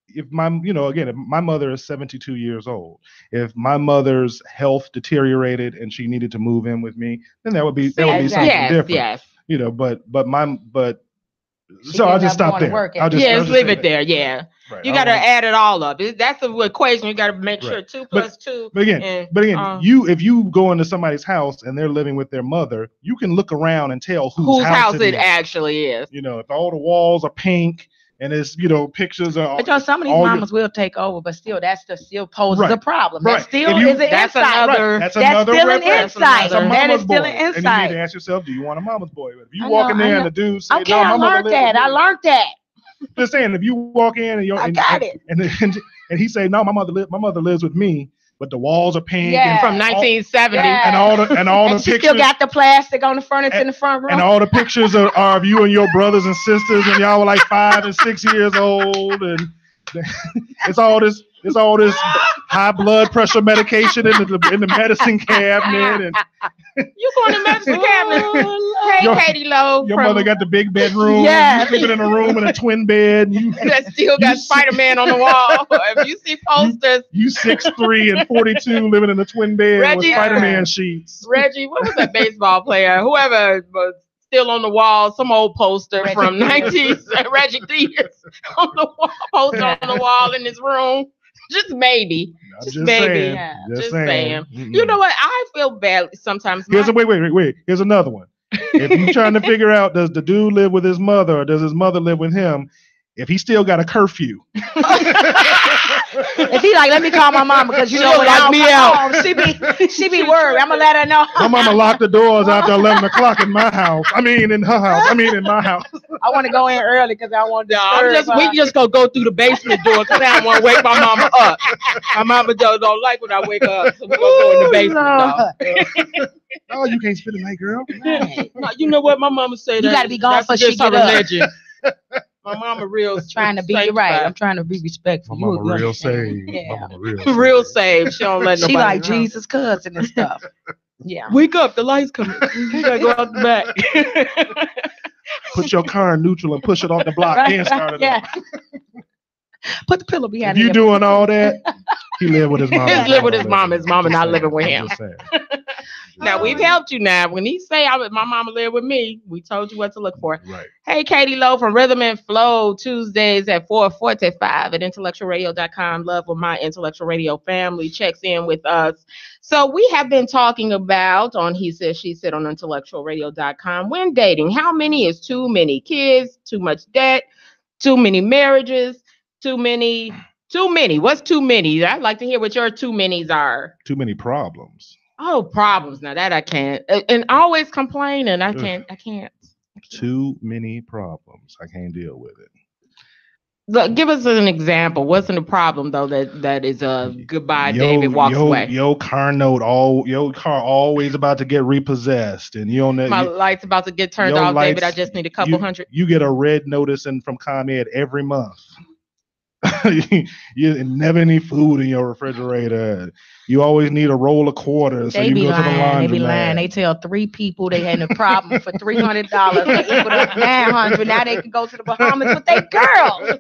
Speaker 3: if if my mother is 72 years old, if my mother's health deteriorated and she needed to move in with me, then that would be something different. Yes. So I'll just stop there.
Speaker 2: I'll just leave it there. Yeah. Right. You got to add it all up. That's the equation. You got to make sure 2 plus 2.
Speaker 3: But again, if you go into somebody's house and they're living with their mother, you can look around and tell whose house it
Speaker 2: actually is.
Speaker 3: If all the walls are pink and it's pictures are.
Speaker 4: But some of these mamas will take over, but still still poses a problem.
Speaker 3: Right.
Speaker 4: That still is an insight.
Speaker 3: That's still an
Speaker 4: insight. That is still an insight.
Speaker 3: And you need to ask yourself, do you want a mama's boy? If you walk in there and the dude say,
Speaker 4: okay, I learned that.
Speaker 3: Just saying, if you walk in and he say, no, my mother lives with me, but the walls are pink and
Speaker 2: from 1970
Speaker 3: and all the
Speaker 4: and
Speaker 3: pictures
Speaker 4: still got the plastic on the furniture in the front room,
Speaker 3: and all the pictures are of you and your brothers and sisters, and y'all were like 5 and 6 years old, and It's all this high blood pressure medication in the medicine cabinet, and
Speaker 2: You going to medicine cabinet? Hey, Katie Lowe.
Speaker 3: your mother got the big bedroom.
Speaker 2: Yeah.
Speaker 3: You sleeping in a room in a twin bed. You
Speaker 2: that still got Spider-Man on the wall. If you see posters,
Speaker 3: you 6'3" and 42 living in a twin bed with
Speaker 2: Reggie-
Speaker 3: Spider-Man sheets.
Speaker 2: Reggie, what was that baseball player? Whoever was still on the wall, some old poster
Speaker 4: Reggie
Speaker 2: from 90s. Reggie Diaz on the wall, poster on the wall in his room. Just maybe. Just maybe.
Speaker 3: saying.
Speaker 4: Yeah.
Speaker 3: Just
Speaker 2: Just
Speaker 3: saying.
Speaker 2: saying.
Speaker 3: Mm-mm.
Speaker 2: You know what? I feel bad sometimes.
Speaker 3: Wait. Here's another one. If you're trying to figure out, does the dude live with his mother or does his mother live with him? If he still got a curfew.
Speaker 4: If he like, let me call my mom because you know when
Speaker 2: lock
Speaker 4: I
Speaker 2: me
Speaker 4: come
Speaker 2: out.
Speaker 4: home, she be worried. I'm gonna let her know.
Speaker 3: My mama locked the doors after 11 o'clock in my house. I mean, in her house. I mean, in my house.
Speaker 4: I want to go in early because I want to.
Speaker 2: We just gonna go through the basement door because I don't want to wake my mama up. My mama don't like when I wake up, so we gonna go in the basement. Dog.
Speaker 3: Oh, you can't spend the night, girl.
Speaker 2: No, you know what my mama said?
Speaker 4: You gotta be gone
Speaker 2: that's
Speaker 4: before she
Speaker 2: just her
Speaker 4: get up.
Speaker 2: religion. My mama real
Speaker 4: Trying to be right. I'm trying to be respectful.
Speaker 3: My mama
Speaker 4: You
Speaker 3: real
Speaker 4: understand?
Speaker 3: saved.
Speaker 4: Yeah.
Speaker 3: My mama real
Speaker 2: real saved. She don't let nobody.
Speaker 4: She like
Speaker 2: know.
Speaker 4: Jesus' cousin and stuff. Yeah.
Speaker 2: Wake up, the light's coming. You gotta go out the back.
Speaker 3: Put your car in neutral and push it off the block. Then start it
Speaker 4: Yeah.
Speaker 3: up.
Speaker 4: Put the pillow behind
Speaker 3: If you
Speaker 4: him.
Speaker 3: doing all that, he live with his mama.
Speaker 2: He live with his mama. His mama not living with him.
Speaker 3: I'm just saying.
Speaker 2: Now we've helped you. Now when he say my mama live with me, we told you what to look for.
Speaker 3: Right.
Speaker 2: Hey, Katie Lowe from Rhythm and Flow, Tuesdays at 4:45 at IntellectualRadio.com. Love with my Intellectual Radio family checks in with us. So we have been talking about on He Said, She Said on IntellectualRadio.com when dating. How many is too many? Kids, too much debt, too many marriages, too many. What's too many? I'd like to hear what your too manys are.
Speaker 3: Too many problems.
Speaker 2: Oh, problems. Now that I can't. And always complaining. I can't.
Speaker 3: Too many problems. I can't deal with it.
Speaker 2: Look, give us an example. Wasn't a problem though that is a goodbye. David walks away.
Speaker 3: Your car always about to get repossessed, and you don't know.
Speaker 2: My light's about to get turned off, David. I just need a couple hundred.
Speaker 3: You get a red notice from ComEd every month. You never any food in your refrigerator. You always need a roll of quarters.
Speaker 4: They
Speaker 3: so you
Speaker 4: be
Speaker 3: go
Speaker 4: lying.
Speaker 3: to the laundromat.
Speaker 4: They be lying. They tell 3 people they had a problem for $300. They equal up $900. Now they can go to the Bahamas with their girls.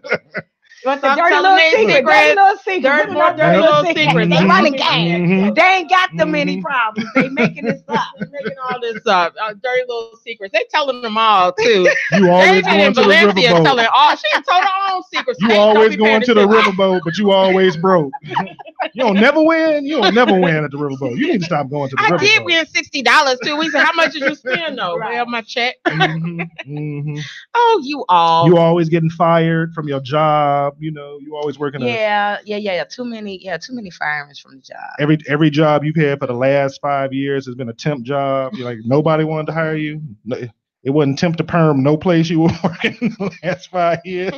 Speaker 4: What's the
Speaker 2: Stop
Speaker 4: dirty
Speaker 2: telling
Speaker 4: little
Speaker 2: their
Speaker 4: secret?
Speaker 2: secrets.
Speaker 4: Dirty little secret.
Speaker 2: Dirty
Speaker 4: Dirty little
Speaker 2: secrets.
Speaker 4: secret. They running game.
Speaker 3: Mhm.
Speaker 4: They ain't got the many problems. They making this up.
Speaker 2: Making all this up. Dirty little secrets. They telling them all too.
Speaker 3: You always
Speaker 2: David
Speaker 3: going
Speaker 2: and
Speaker 3: to the
Speaker 2: Valencia
Speaker 3: riverboat.
Speaker 2: telling all. She told her own secrets.
Speaker 3: You
Speaker 2: Hey,
Speaker 3: always
Speaker 2: Kobe
Speaker 3: going to the
Speaker 2: Patterson.
Speaker 3: riverboat, but you always broke. You don't never win. You don't never win at the riverboat. You need to stop going to the riverboat.
Speaker 2: I did win $60 too. We said, how much did you spend though?
Speaker 4: Right.
Speaker 2: Well, my check.
Speaker 3: Mhm, mhm.
Speaker 2: Oh, you all.
Speaker 3: You always getting fired from your job. You know, you always working.
Speaker 4: Yeah. Too many firings from the job.
Speaker 3: Every job you've had for the last 5 years has been a temp job. You're like, nobody wanted to hire you. It wasn't temp to perm, no place you were working in the last 5 years.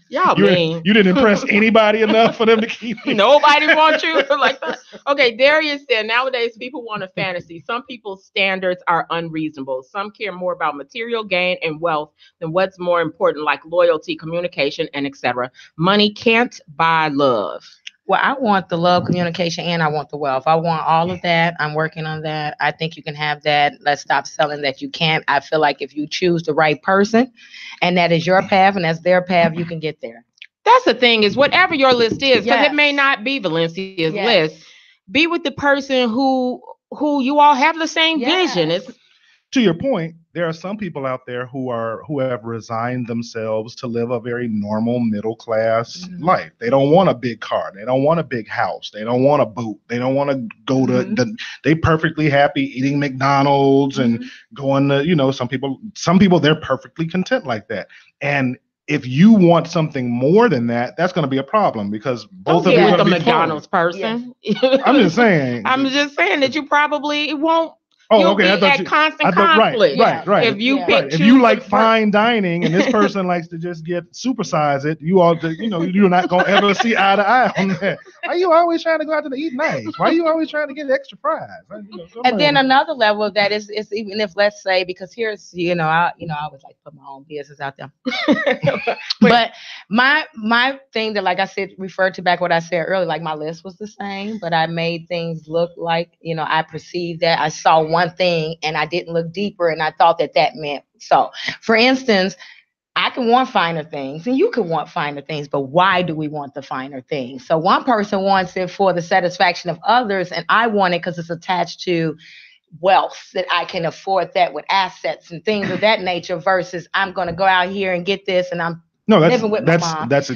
Speaker 2: Y'all
Speaker 3: You,
Speaker 2: mean.
Speaker 3: you didn't impress anybody enough for them to keep you.
Speaker 2: Nobody wants you like that. Okay, Darius said nowadays people want a fantasy. Some people's standards are unreasonable. Some care more about material gain and wealth than what's more important, like loyalty, communication, and etc. Money can't buy love.
Speaker 4: Well, I want the love, communication, and I want the wealth. I want all of that. I'm working on that. I think you can have that. Let's stop selling that you can't. I feel like if you choose the right person and that is your path and that's their path, you can get there.
Speaker 2: That's the thing is whatever your list is, because
Speaker 4: Yes.
Speaker 2: it may not be Valencia's
Speaker 4: Yes.
Speaker 2: list. Be with the person who you all have the same
Speaker 4: Yes.
Speaker 2: vision. It's
Speaker 3: To your point, there are some people out there who have resigned themselves to live a very normal middle class
Speaker 4: Mhm.
Speaker 3: life. They don't want a big car. They don't want a big house. They don't want a boat. They don't want to go to they perfectly happy eating McDonald's and going to, some people they're perfectly content like that. And if you want something more than that, that's going to be a problem because both of you
Speaker 2: with
Speaker 3: are
Speaker 2: the
Speaker 3: going to be
Speaker 2: McDonald's person.
Speaker 3: I'm just saying.
Speaker 2: I'm just saying that you probably won't. You'll be at constant conflict.
Speaker 3: Right.
Speaker 2: If you pick,
Speaker 3: if you like fine dining and this person likes to just supersize it, you're not gonna ever see eye to eye on that. Why you always trying to go out to eat nice? Why you always trying to get extra fries?
Speaker 4: And then another level of that is even if, let's say, because here's I always like to put my own business out there. But my thing that, like I said, referred to back what I said earlier, like my list was the same, but I made things look like, I perceived that I saw one thing and I didn't look deeper, and I thought that meant so. For instance, I can want finer things and you can want finer things, but why do we want the finer things? So one person wants it for the satisfaction of others, and I want it because it's attached to wealth, that I can afford that with assets and things of that nature, versus I'm going to go out here and get this and I'm living with my mom.
Speaker 3: That's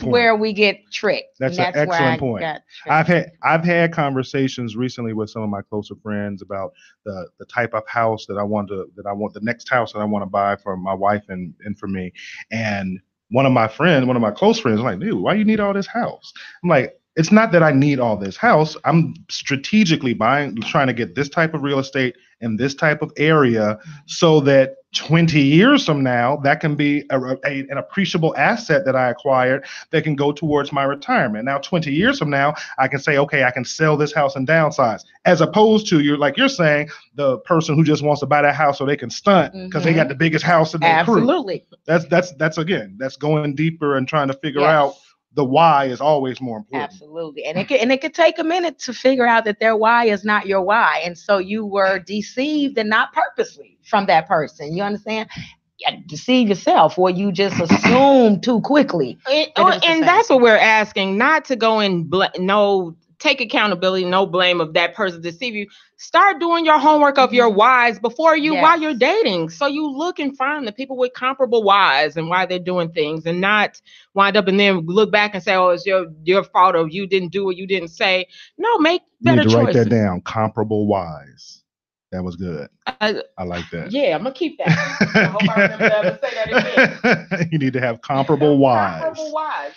Speaker 4: where we get tricked.
Speaker 3: That's an excellent point. I've had conversations recently with some of my closer friends about the type of house that I want, the next house that I want to buy for my wife and for me. And one of my close friends, I'm like, dude, why you need all this house? I'm like, it's not that I need all this house. I'm strategically trying to get this type of real estate in this type of area so that 20 years from now, that can be an appreciable asset that I acquired that can go towards my retirement. Now, 20 years from now, I can say, okay, I can sell this house and downsize, as opposed to you're saying, the person who just wants to buy that house so they can stunt because they got the biggest house in their crew.
Speaker 4: Absolutely.
Speaker 3: That's going deeper and trying to figure out. The why is always more important.
Speaker 4: Absolutely. And it could take a minute to figure out that their why is not your why. And so you were deceived, and not purposely, from that person. You understand? You deceive yourself, or you just assume too quickly.
Speaker 2: And that's what we're asking, not to go and take accountability, no blame of that person deceive you. Start doing your homework of your whys while you're dating. So you look and find the people with comparable whys and why they're doing things, and not wind up and then look back and say, oh, it's your fault, or you didn't do what you didn't say. No, make better choices.
Speaker 3: You need to write that down. Comparable whys. That was good. I like that.
Speaker 2: Yeah, I'm going to keep that. I hope I remember to ever say that again.
Speaker 3: You need to have comparable whys.
Speaker 2: Comparable whys.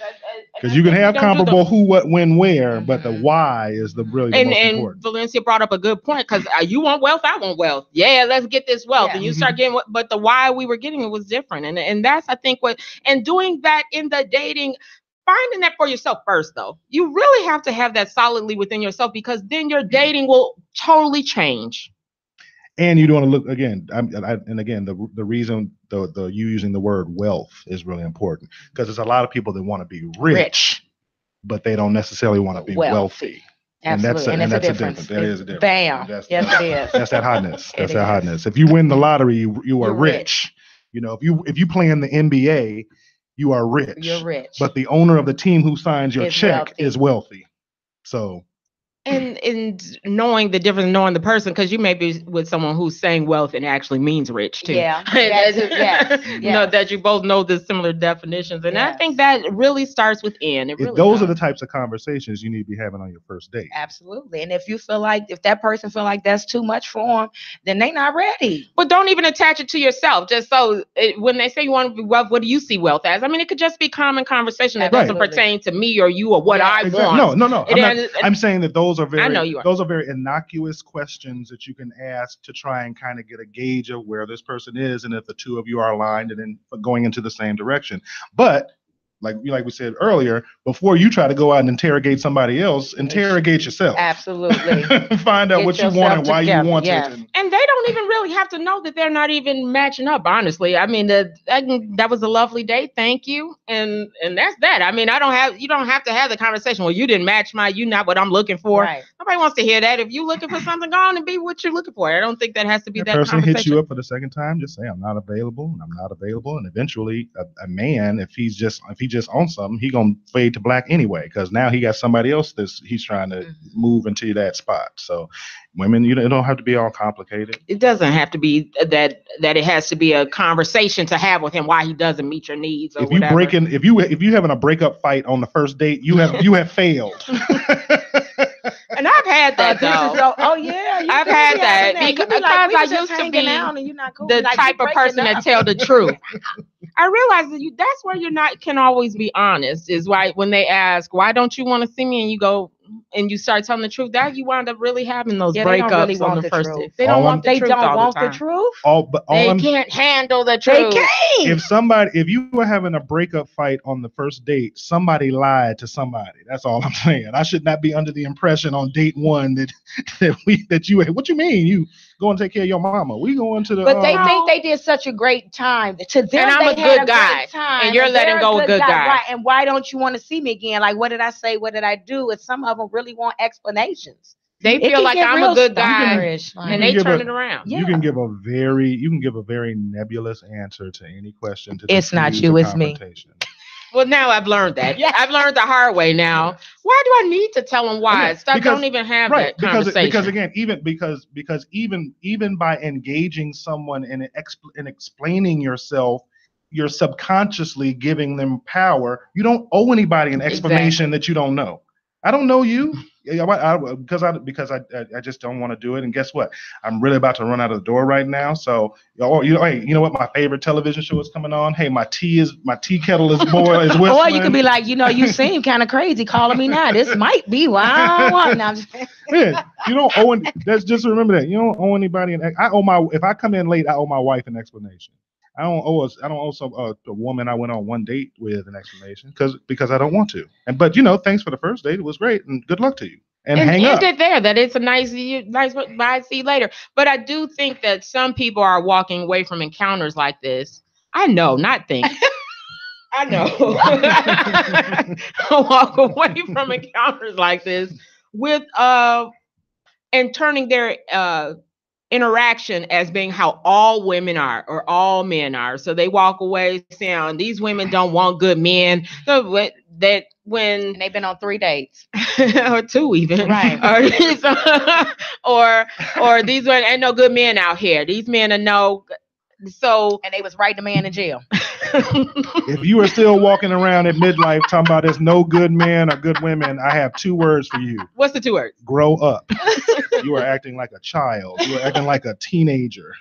Speaker 3: Because you can have comparable who, what, when, where, but the why is the really most important.
Speaker 2: And Valencia brought up a good point, because you want wealth, I want wealth. Yeah, let's get this wealth. And you start getting, but the why we were getting it was different. And that's, I think, and doing that in the dating, finding that for yourself first, though. You really have to have that solidly within yourself, because then your dating will totally change.
Speaker 3: And you don't want to look again. The reason you using the word wealth is really important, because there's a lot of people that want to be rich, but they don't necessarily want to be wealthy.
Speaker 4: Absolutely.
Speaker 3: And that's a difference. That is a difference.
Speaker 4: Bam. Yes, it is.
Speaker 3: That's that hotness. That's that hotness. If you win the lottery, you are rich. If you play in the NBA, you are rich.
Speaker 4: You're rich.
Speaker 3: But the owner of the team who signs your check is wealthy. So.
Speaker 2: And knowing the difference, knowing the person, because you may be with someone who's saying wealth and actually means rich too.
Speaker 4: Yeah.
Speaker 2: That you both know the similar definitions. And I think that really starts within.
Speaker 3: Those are the types of conversations you need to be having on your first date.
Speaker 4: Absolutely. And if that person feel like that's too much for them, then they not ready.
Speaker 2: But don't even attach it to yourself. Just so when they say you want to be wealth, what do you see wealth as? I mean, it could just be common conversation that doesn't pertain to me or you or what I want.
Speaker 3: No. I'm saying that those are very innocuous questions that you can ask to try and kind of get a gauge of where this person is, and if the two of you are aligned and then going into the same direction. But like we said earlier, before you try to go out and interrogate somebody else, interrogate yourself.
Speaker 4: Absolutely.
Speaker 3: Find out what you want and why you want it.
Speaker 2: And they don't even really have to know that they're not even matching up, honestly. I mean, that was a lovely day. Thank you. And that's that. I mean, you don't have to have the conversation. Well, you didn't match you're not what I'm looking for. Right. Nobody wants to hear that. If you're looking for something, go on and be what you're looking for. I don't think that has to be that
Speaker 3: person
Speaker 2: conversation.
Speaker 3: Hits you up for the second time, just say, I'm not available, and I'm not available. And eventually a man, if he just on something, he gonna fade to black anyway, because now he got somebody else he's trying to move into that spot. So women, it don't have to be all complicated.
Speaker 2: It doesn't have to be that it has to be a conversation to have with him why he doesn't meet your needs or whatever.
Speaker 3: If you having a breakup fight on the first date, you have failed.
Speaker 2: And I've had that though. I've had that because I used to be the type of person that tell the truth. I realize that that's where can always be honest. Is why when they ask, why don't you want to see me, and you go, and you start telling the truth, that you wind up really having those
Speaker 4: Yeah, they don't really
Speaker 2: breakups on
Speaker 4: want
Speaker 2: the
Speaker 4: the
Speaker 2: first
Speaker 4: truth.
Speaker 2: date. They don't want the
Speaker 4: They
Speaker 2: truth
Speaker 4: don't
Speaker 2: all
Speaker 4: want
Speaker 2: the
Speaker 4: the
Speaker 2: time.
Speaker 4: truth.
Speaker 2: They can't handle the
Speaker 4: They
Speaker 2: truth.
Speaker 4: can't.
Speaker 3: If you were having a breakup fight on the first date, somebody lied to somebody. That's all I'm saying. I should not be under the impression on date one that you. What you mean? You go and take care of your mama? We going to the.
Speaker 4: But they think they did such a great time. To them,
Speaker 2: And I'm
Speaker 4: they
Speaker 2: a
Speaker 4: had
Speaker 2: good guy,
Speaker 4: great time,
Speaker 2: and you're letting
Speaker 4: they're
Speaker 2: go of good guys.
Speaker 4: Right? And why don't you want to see me again? Like, what did I say? What did I do? And some of them really want explanations.
Speaker 2: They feel like I'm a good guy, and they turn it around.
Speaker 3: You can give a very nebulous answer to any question.
Speaker 4: It's not you, it's me.
Speaker 2: Well, now I've learned that.
Speaker 4: Yes.
Speaker 2: I've learned the hard way now.
Speaker 3: Yeah.
Speaker 2: Why do I need to tell them why? Don't even have that conversation.
Speaker 3: Because again, even by engaging someone in explaining yourself, you're subconsciously giving them power. You don't owe anybody an explanation that you don't know. I don't know you because I just don't want to do it. And guess what? I'm really about to run out of the door right now. So hey, you know what? My favorite television show is coming on. Hey, my tea kettle is boiling.
Speaker 4: Or you could be like, you seem kind of crazy calling me now. This might be why I don't want. Now.
Speaker 3: Yeah, you don't owe. Just remember that you don't owe anybody if I come in late, I owe my wife an explanation. I don't owe a woman I went on one date with an explanation because I don't want to. But thanks for the first date. It was great, and good luck to you. And hang up.
Speaker 2: End it there. That it's a nice bye. See you later. But I do think that some people are walking away from encounters like this. I know, not think. I know. Walk away from encounters like this with and turning their interaction as being how all women are or all men are. So they walk away saying these women don't want good men. That when
Speaker 4: they've been on 3 dates
Speaker 2: or 2 even,
Speaker 4: right?
Speaker 2: or these women ain't no good men out here. These men are no. So
Speaker 4: and they was writing the man in jail.
Speaker 3: If you are still walking around at midlife talking about there's no good men or good women, I have 2 words for you.
Speaker 2: What's the 2 words?
Speaker 3: Grow up. You are acting like a child. You are acting like a teenager.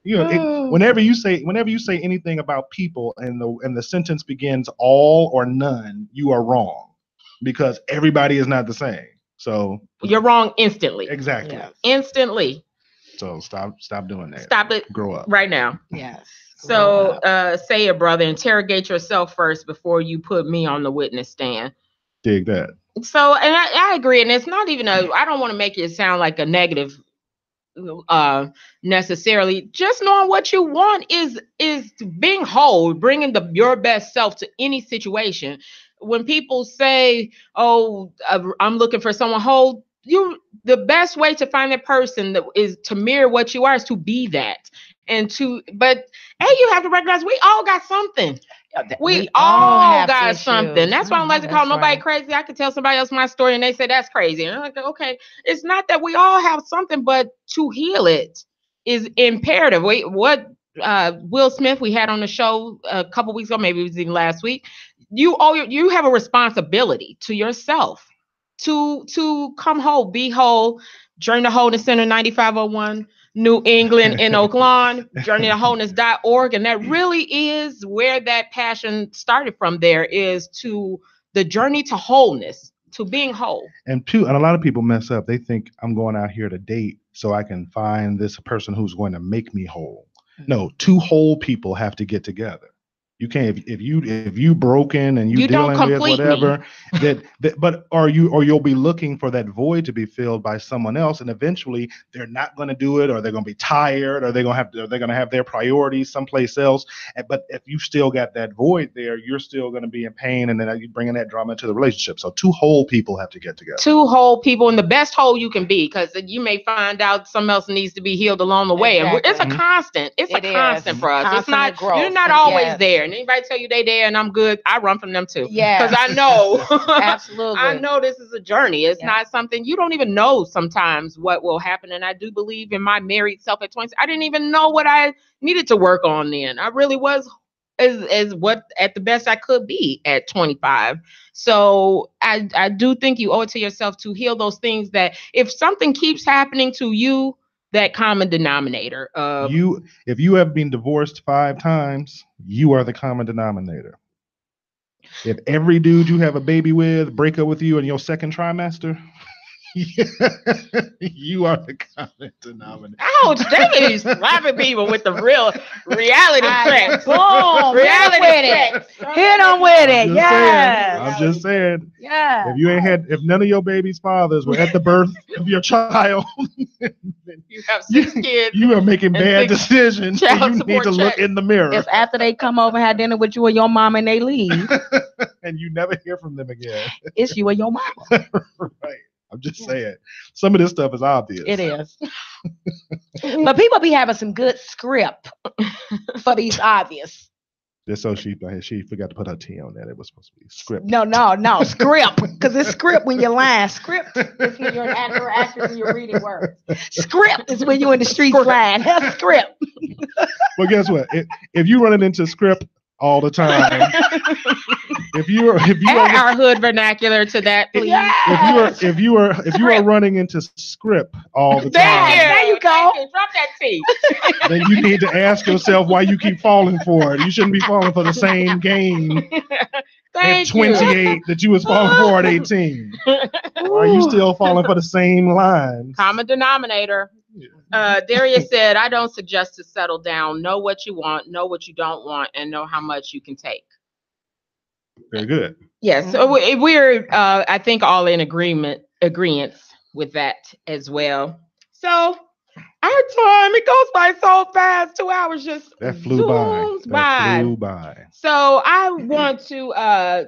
Speaker 3: Whenever you say anything about people and the sentence begins all or none, you are wrong because everybody is not the same. So
Speaker 2: you're wrong instantly.
Speaker 3: Exactly.
Speaker 2: Yes. Instantly.
Speaker 3: So stop doing that.
Speaker 2: Stop it.
Speaker 3: Grow up.
Speaker 2: Right now.
Speaker 4: Yes.
Speaker 2: So say it, brother, interrogate yourself first before you put me on the witness stand.
Speaker 3: Dig that. So,
Speaker 2: and I agree. And it's not even I don't want to make it sound like a negative necessarily. Just knowing what you want is being whole, bringing your best self to any situation. When people say, oh, I'm looking for someone whole, the best way to find that person that is to mirror what you are is to be that. But you have to recognize we all got something. We all got something. That's why I don't like to call nobody crazy. I could tell somebody else my story and they say that's crazy. And I'm like, okay, it's not that we all have something, but to heal it is imperative. What Will Smith we had on the show a couple weeks ago, maybe it was even last week. You have a responsibility to yourself to come whole, be whole. Journey to Wholeness Center, 9501 New England in Oak Lawn, journeytowholeness.org. And that really is where that passion started from. There is to the journey to wholeness, to being whole.
Speaker 3: And a lot of people mess up. They think I'm going out here to date so I can find this person who's going to make me whole. No, 2 whole people have to get together. You can't if you broken and you dealing with whatever or you'll be looking for that void to be filled by someone else, and eventually they're not going to do it, or they're going to be tired, or they're going to have their priorities someplace else. But if you still got that void there, you're still going to be in pain, and then you're bringing that drama into the relationship. So 2 whole people have to get together.
Speaker 2: 2 whole people, and the best whole you can be, because you may find out something else needs to be healed along the way. Exactly. And it's a constant. It's a constant for us. It's not growth. You're not always there. And anybody tell you they there and I'm good, I run from them too. Yeah. Because I know. Absolutely. I know this is a journey. It's not something you don't even know sometimes what will happen. And I do believe in my married self at 20. I didn't even know what I needed to work on then. I really was as what at the best I could be at 25. So I do think you owe it to yourself to heal those things that if something keeps happening to you, that common denominator of
Speaker 3: if you have been divorced 5 times, you are the common denominator. If every dude you have a baby with break up with you in your second trimester, you are the common denominator.
Speaker 2: Ouch, they be slapping people with the real reality facts.
Speaker 4: Boom,
Speaker 2: Reality
Speaker 4: hit
Speaker 2: facts.
Speaker 4: them with it. Yes.
Speaker 3: I'm just saying.
Speaker 4: Yeah.
Speaker 3: If none of your baby's fathers were at the birth of your child,
Speaker 2: You have 6 kids.
Speaker 3: you are making
Speaker 2: and
Speaker 3: bad
Speaker 2: 6
Speaker 3: decisions. And
Speaker 2: child
Speaker 3: you need
Speaker 2: support
Speaker 3: to look
Speaker 2: checks.
Speaker 3: in the mirror.
Speaker 4: It's after they come over and have dinner with you and your mom and they leave.
Speaker 3: And you never hear from them again.
Speaker 4: It's you and your mama.
Speaker 3: Right. I'm just saying. Some of this stuff is obvious.
Speaker 4: It is. But people be having some good script for these obvious.
Speaker 3: Just so she forgot to put her T on that. It was supposed to be script.
Speaker 4: No, script. Because it's script when you're lying. Script is when you're an actor when you're reading words. Script is when you're in the streets lying. That's script.
Speaker 3: Well, guess what? If you running into script all the time, if you
Speaker 2: Add our hood vernacular to that, please.
Speaker 4: Yes.
Speaker 3: if you are running into script all the time,
Speaker 4: There you go.
Speaker 2: Thank you. Drop that T.
Speaker 3: then you need to ask yourself why you keep falling for it. You shouldn't be falling for the same game at
Speaker 2: Thank
Speaker 3: 28 that you was falling for at 18. Why are you still falling for the same lines?
Speaker 2: Common denominator. Darius said, I don't suggest to settle down. Know what you want, know what you don't want, and know how much you can take.
Speaker 3: Very good.
Speaker 2: Yes, so we're I think all in agreement with that as well. So our time, it goes by so fast. 2 hours just
Speaker 3: That flew
Speaker 2: zooms
Speaker 3: by. That flew by.
Speaker 2: So I want to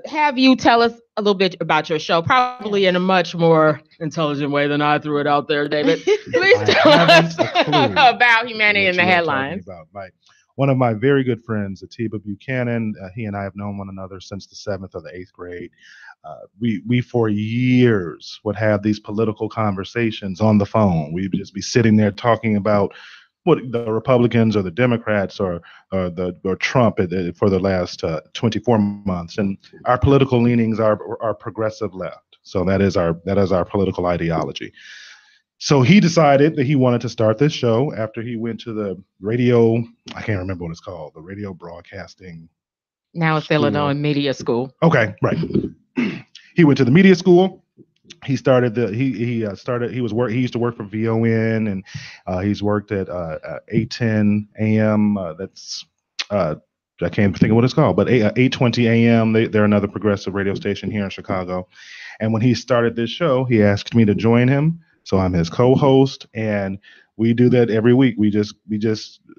Speaker 2: have you tell us a little bit about your show, probably in a much more intelligent way than I threw it out there, David. Please tell us about Humanity in the Headlines.
Speaker 3: One of my very good friends, Atiba Buchanan, he and I have known one another since the 7th or the 8th grade. We for years would have these political conversations on the phone. We'd just be sitting there talking about what the Republicans or the Democrats or Trump for the last 24 months, and our political leanings are progressive left. So that is our political ideology. So he decided that he wanted to start this show after he went to the radio. I can't remember what it's called. The radio broadcasting.
Speaker 2: Now it's Illinois Media School.
Speaker 3: Okay, right. He went to the media school. He started he used to work for VON, and he's worked at 810 AM. I can't think of what it's called, but 820 AM. They're another progressive radio station here in Chicago. And when he started this show, he asked me to join him. So I'm his co-host, and we do that every week. We just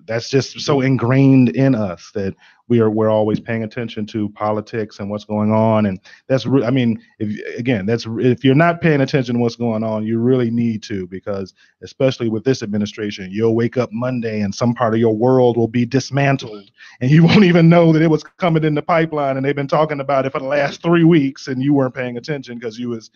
Speaker 3: that's just so ingrained in us that we're always paying attention to politics and what's going on. And that's if you're not paying attention to what's going on, you really need to, because especially with this administration, you'll wake up Monday and some part of your world will be dismantled, and you won't even know that it was coming in the pipeline, and they've been talking about it for the last 3 weeks, and you weren't paying attention because you was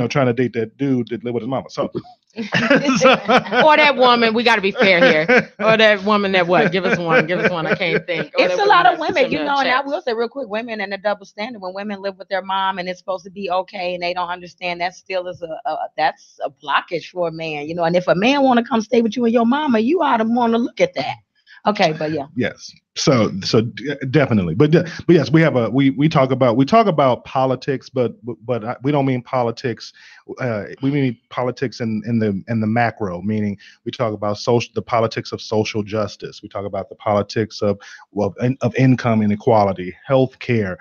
Speaker 3: trying to date that dude that lived with his mama. So,
Speaker 2: or that woman. We got to be fair here. Or that woman that what? Give us one. I can't think.
Speaker 4: It's a lot of women, and I will say real quick, women and the double standard. When women live with their mom and it's supposed to be okay, and they don't understand, that still is that's a blockage for a man. And if a man want to come stay with you and your mama, you ought to want to look at that. Okay, but yeah.
Speaker 3: Yes. So definitely, but yes, we talk about politics, but we don't mean politics. We mean politics in the macro, meaning we talk about the politics of social justice. We talk about the politics of income inequality, healthcare.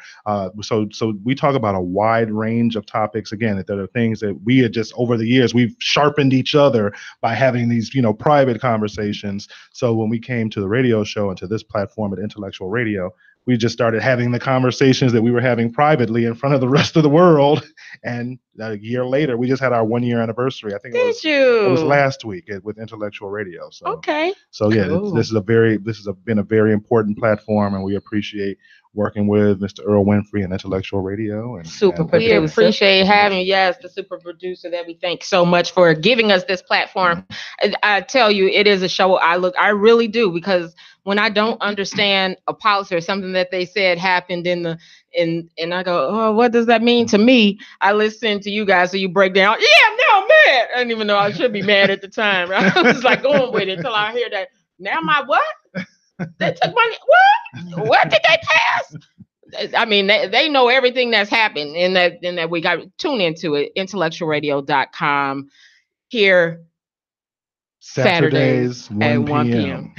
Speaker 3: So we talk about a wide range of topics. Again, that there are things that we had just over the years we've sharpened each other by having these private conversations. So when we came to the radio show and to this platform at Intellectual Radio, we just started having the conversations that we were having privately in front of the rest of the world. And a year later, we just had our 1 year anniversary. I think it was last week with Intellectual Radio. So
Speaker 2: okay.
Speaker 3: So yeah, cool. This has been a very important platform, and we appreciate working with Mr. Earl Winfrey and Intellectual Radio.
Speaker 2: We appreciate having the super producer that we thank so much for giving us this platform. I tell you, it is a show I really do, because when I don't understand a policy or something that they said happened and I go, oh, what does that mean to me? I listen to you guys, so you break down. Yeah, no, I'm mad. I didn't even know I should be mad at the time. Right? I was like going with it until I hear that. Now my what? They took money. What? What did they pass? I mean, they know everything that's happened in that week. I tune into it, IntellectualRadio.com here Saturdays at 1 p.m.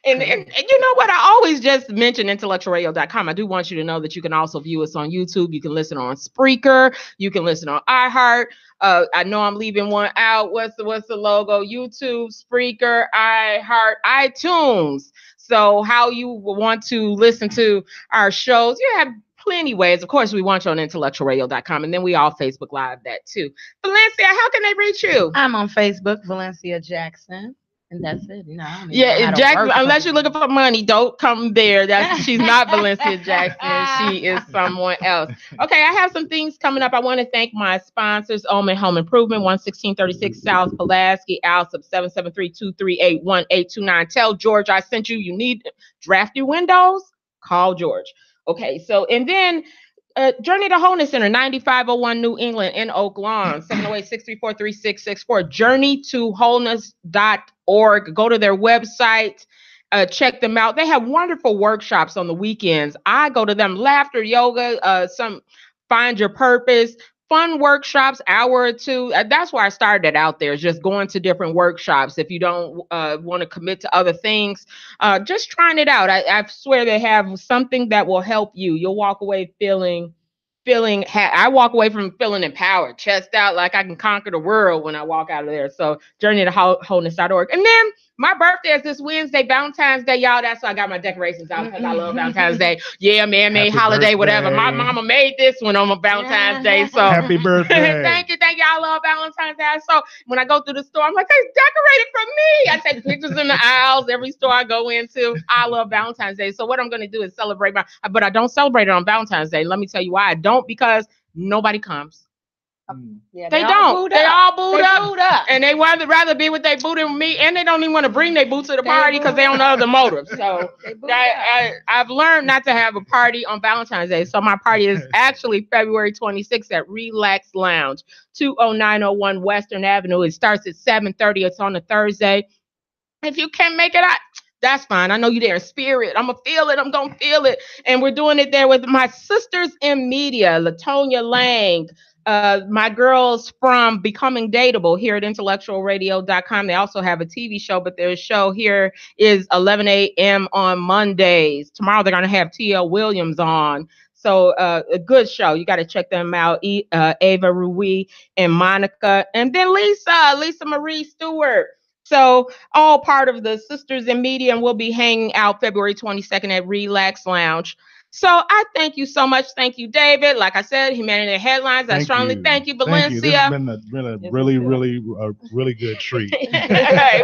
Speaker 2: And you know what? I always just mention IntellectualRadio.com. I do want you to know that you can also view us on YouTube. You can listen on Spreaker. You can listen on iHeart. I know I'm leaving one out. What's the logo? YouTube, Spreaker, iHeart, iTunes. So how you want to listen to our shows, you have plenty ways. Of course, we want you on IntellectualRadio.com, and then we all Facebook Live that too. Valencia, how can they reach you?
Speaker 4: I'm on Facebook, Valencia Jackson. And that's it. You know, I don't
Speaker 2: Jackson, unless you're looking for money, don't come there. She's not Valencia Jackson. She is someone else. Okay, I have some things coming up. I want to thank my sponsors, Omen Home Improvement, 11636 South Pulaski, ALSUP 773-238-1829. Tell George I sent you. You need drafty windows? Call George. Okay, so, and then Journey to Wholeness Center, 9501 New England in Oak Lawn, 708-634-3664, journeytowholeness.org. Go to their website, check them out. They have wonderful workshops on the weekends. I go to them, laughter, yoga, some find your purpose, fun workshops, hour or two. That's why I started out there, just going to different workshops. If you don't want to commit to other things, just trying it out. I swear they have something that will help you. You'll walk away feeling I walk away from feeling empowered, chest out, like I can conquer the world when I walk out of there. So journey to wholeness.org. And then my birthday is this Wednesday, Valentine's Day, y'all. That's why I got my decorations out, because I love Valentine's Day. Yeah, man-made holiday, birthday. Whatever. My mama made this one on my Valentine's Day. So
Speaker 3: happy birthday.
Speaker 2: Thank you. I love Valentine's Day. So when I go through the store, I'm like, they decorated for me. I take pictures in the aisles, every store I go into. I love Valentine's Day. So what I'm going to do is celebrate but I don't celebrate it on Valentine's Day. Let me tell you why I don't, because nobody comes.
Speaker 4: Yeah,
Speaker 2: they don't. They all booed up. And they would rather be with their boo than me. And they don't even want to bring their boo to the party because they don't know the motive. So I've learned not to have a party on Valentine's Day. So my party is actually February 26th at Relax Lounge, 20901 Western Avenue. It starts at 7:30. It's on a Thursday. If you can't make it out, that's fine. I know you're there in spirit. I'm going to feel it. I'm going to feel it. And we're doing it there with my sisters in media, LaTonya Lang, my girls from Becoming Dateable here at IntellectualRadio.com. They also have a TV show, but their show here is 11 a.m. on Mondays. Tomorrow they're going to have T.L. Williams on. So a good show. You got to check them out. Ava Rui and Monica. And then Lisa Marie Stewart. So all part of the Sisters in Media, and we'll be hanging out February 22nd at Relax Lounge. So I thank you so much. Thank you, David. Like I said, Humanity Headlines. I strongly thank you, Valencia. This
Speaker 3: has been a really good treat.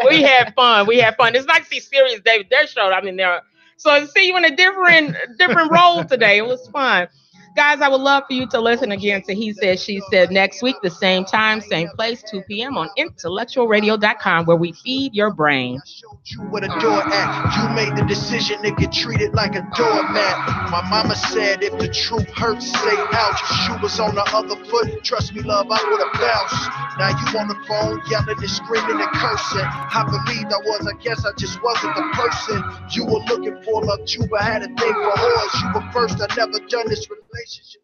Speaker 2: We had fun. It's nice to see Serious David, their show. I mean, so to see you in a different role today. It was fun. Guys, I would love for you to listen again to He Said, She Said next week, the same time, same place, 2 p.m. on IntellectualRadio.com, where we feed your brain.
Speaker 1: I showed you where the door at. You made the decision to get treated like a doormat. My mama said if the truth hurts, say ouch. Shoe was on the other foot. Trust me, love, I would have bounced. Now you on the phone, yelling and screaming and cursing. I believed I was, I guess I just wasn't the person you were looking for. Love, Juba had a thing for whores. You were first, I never done this relationship.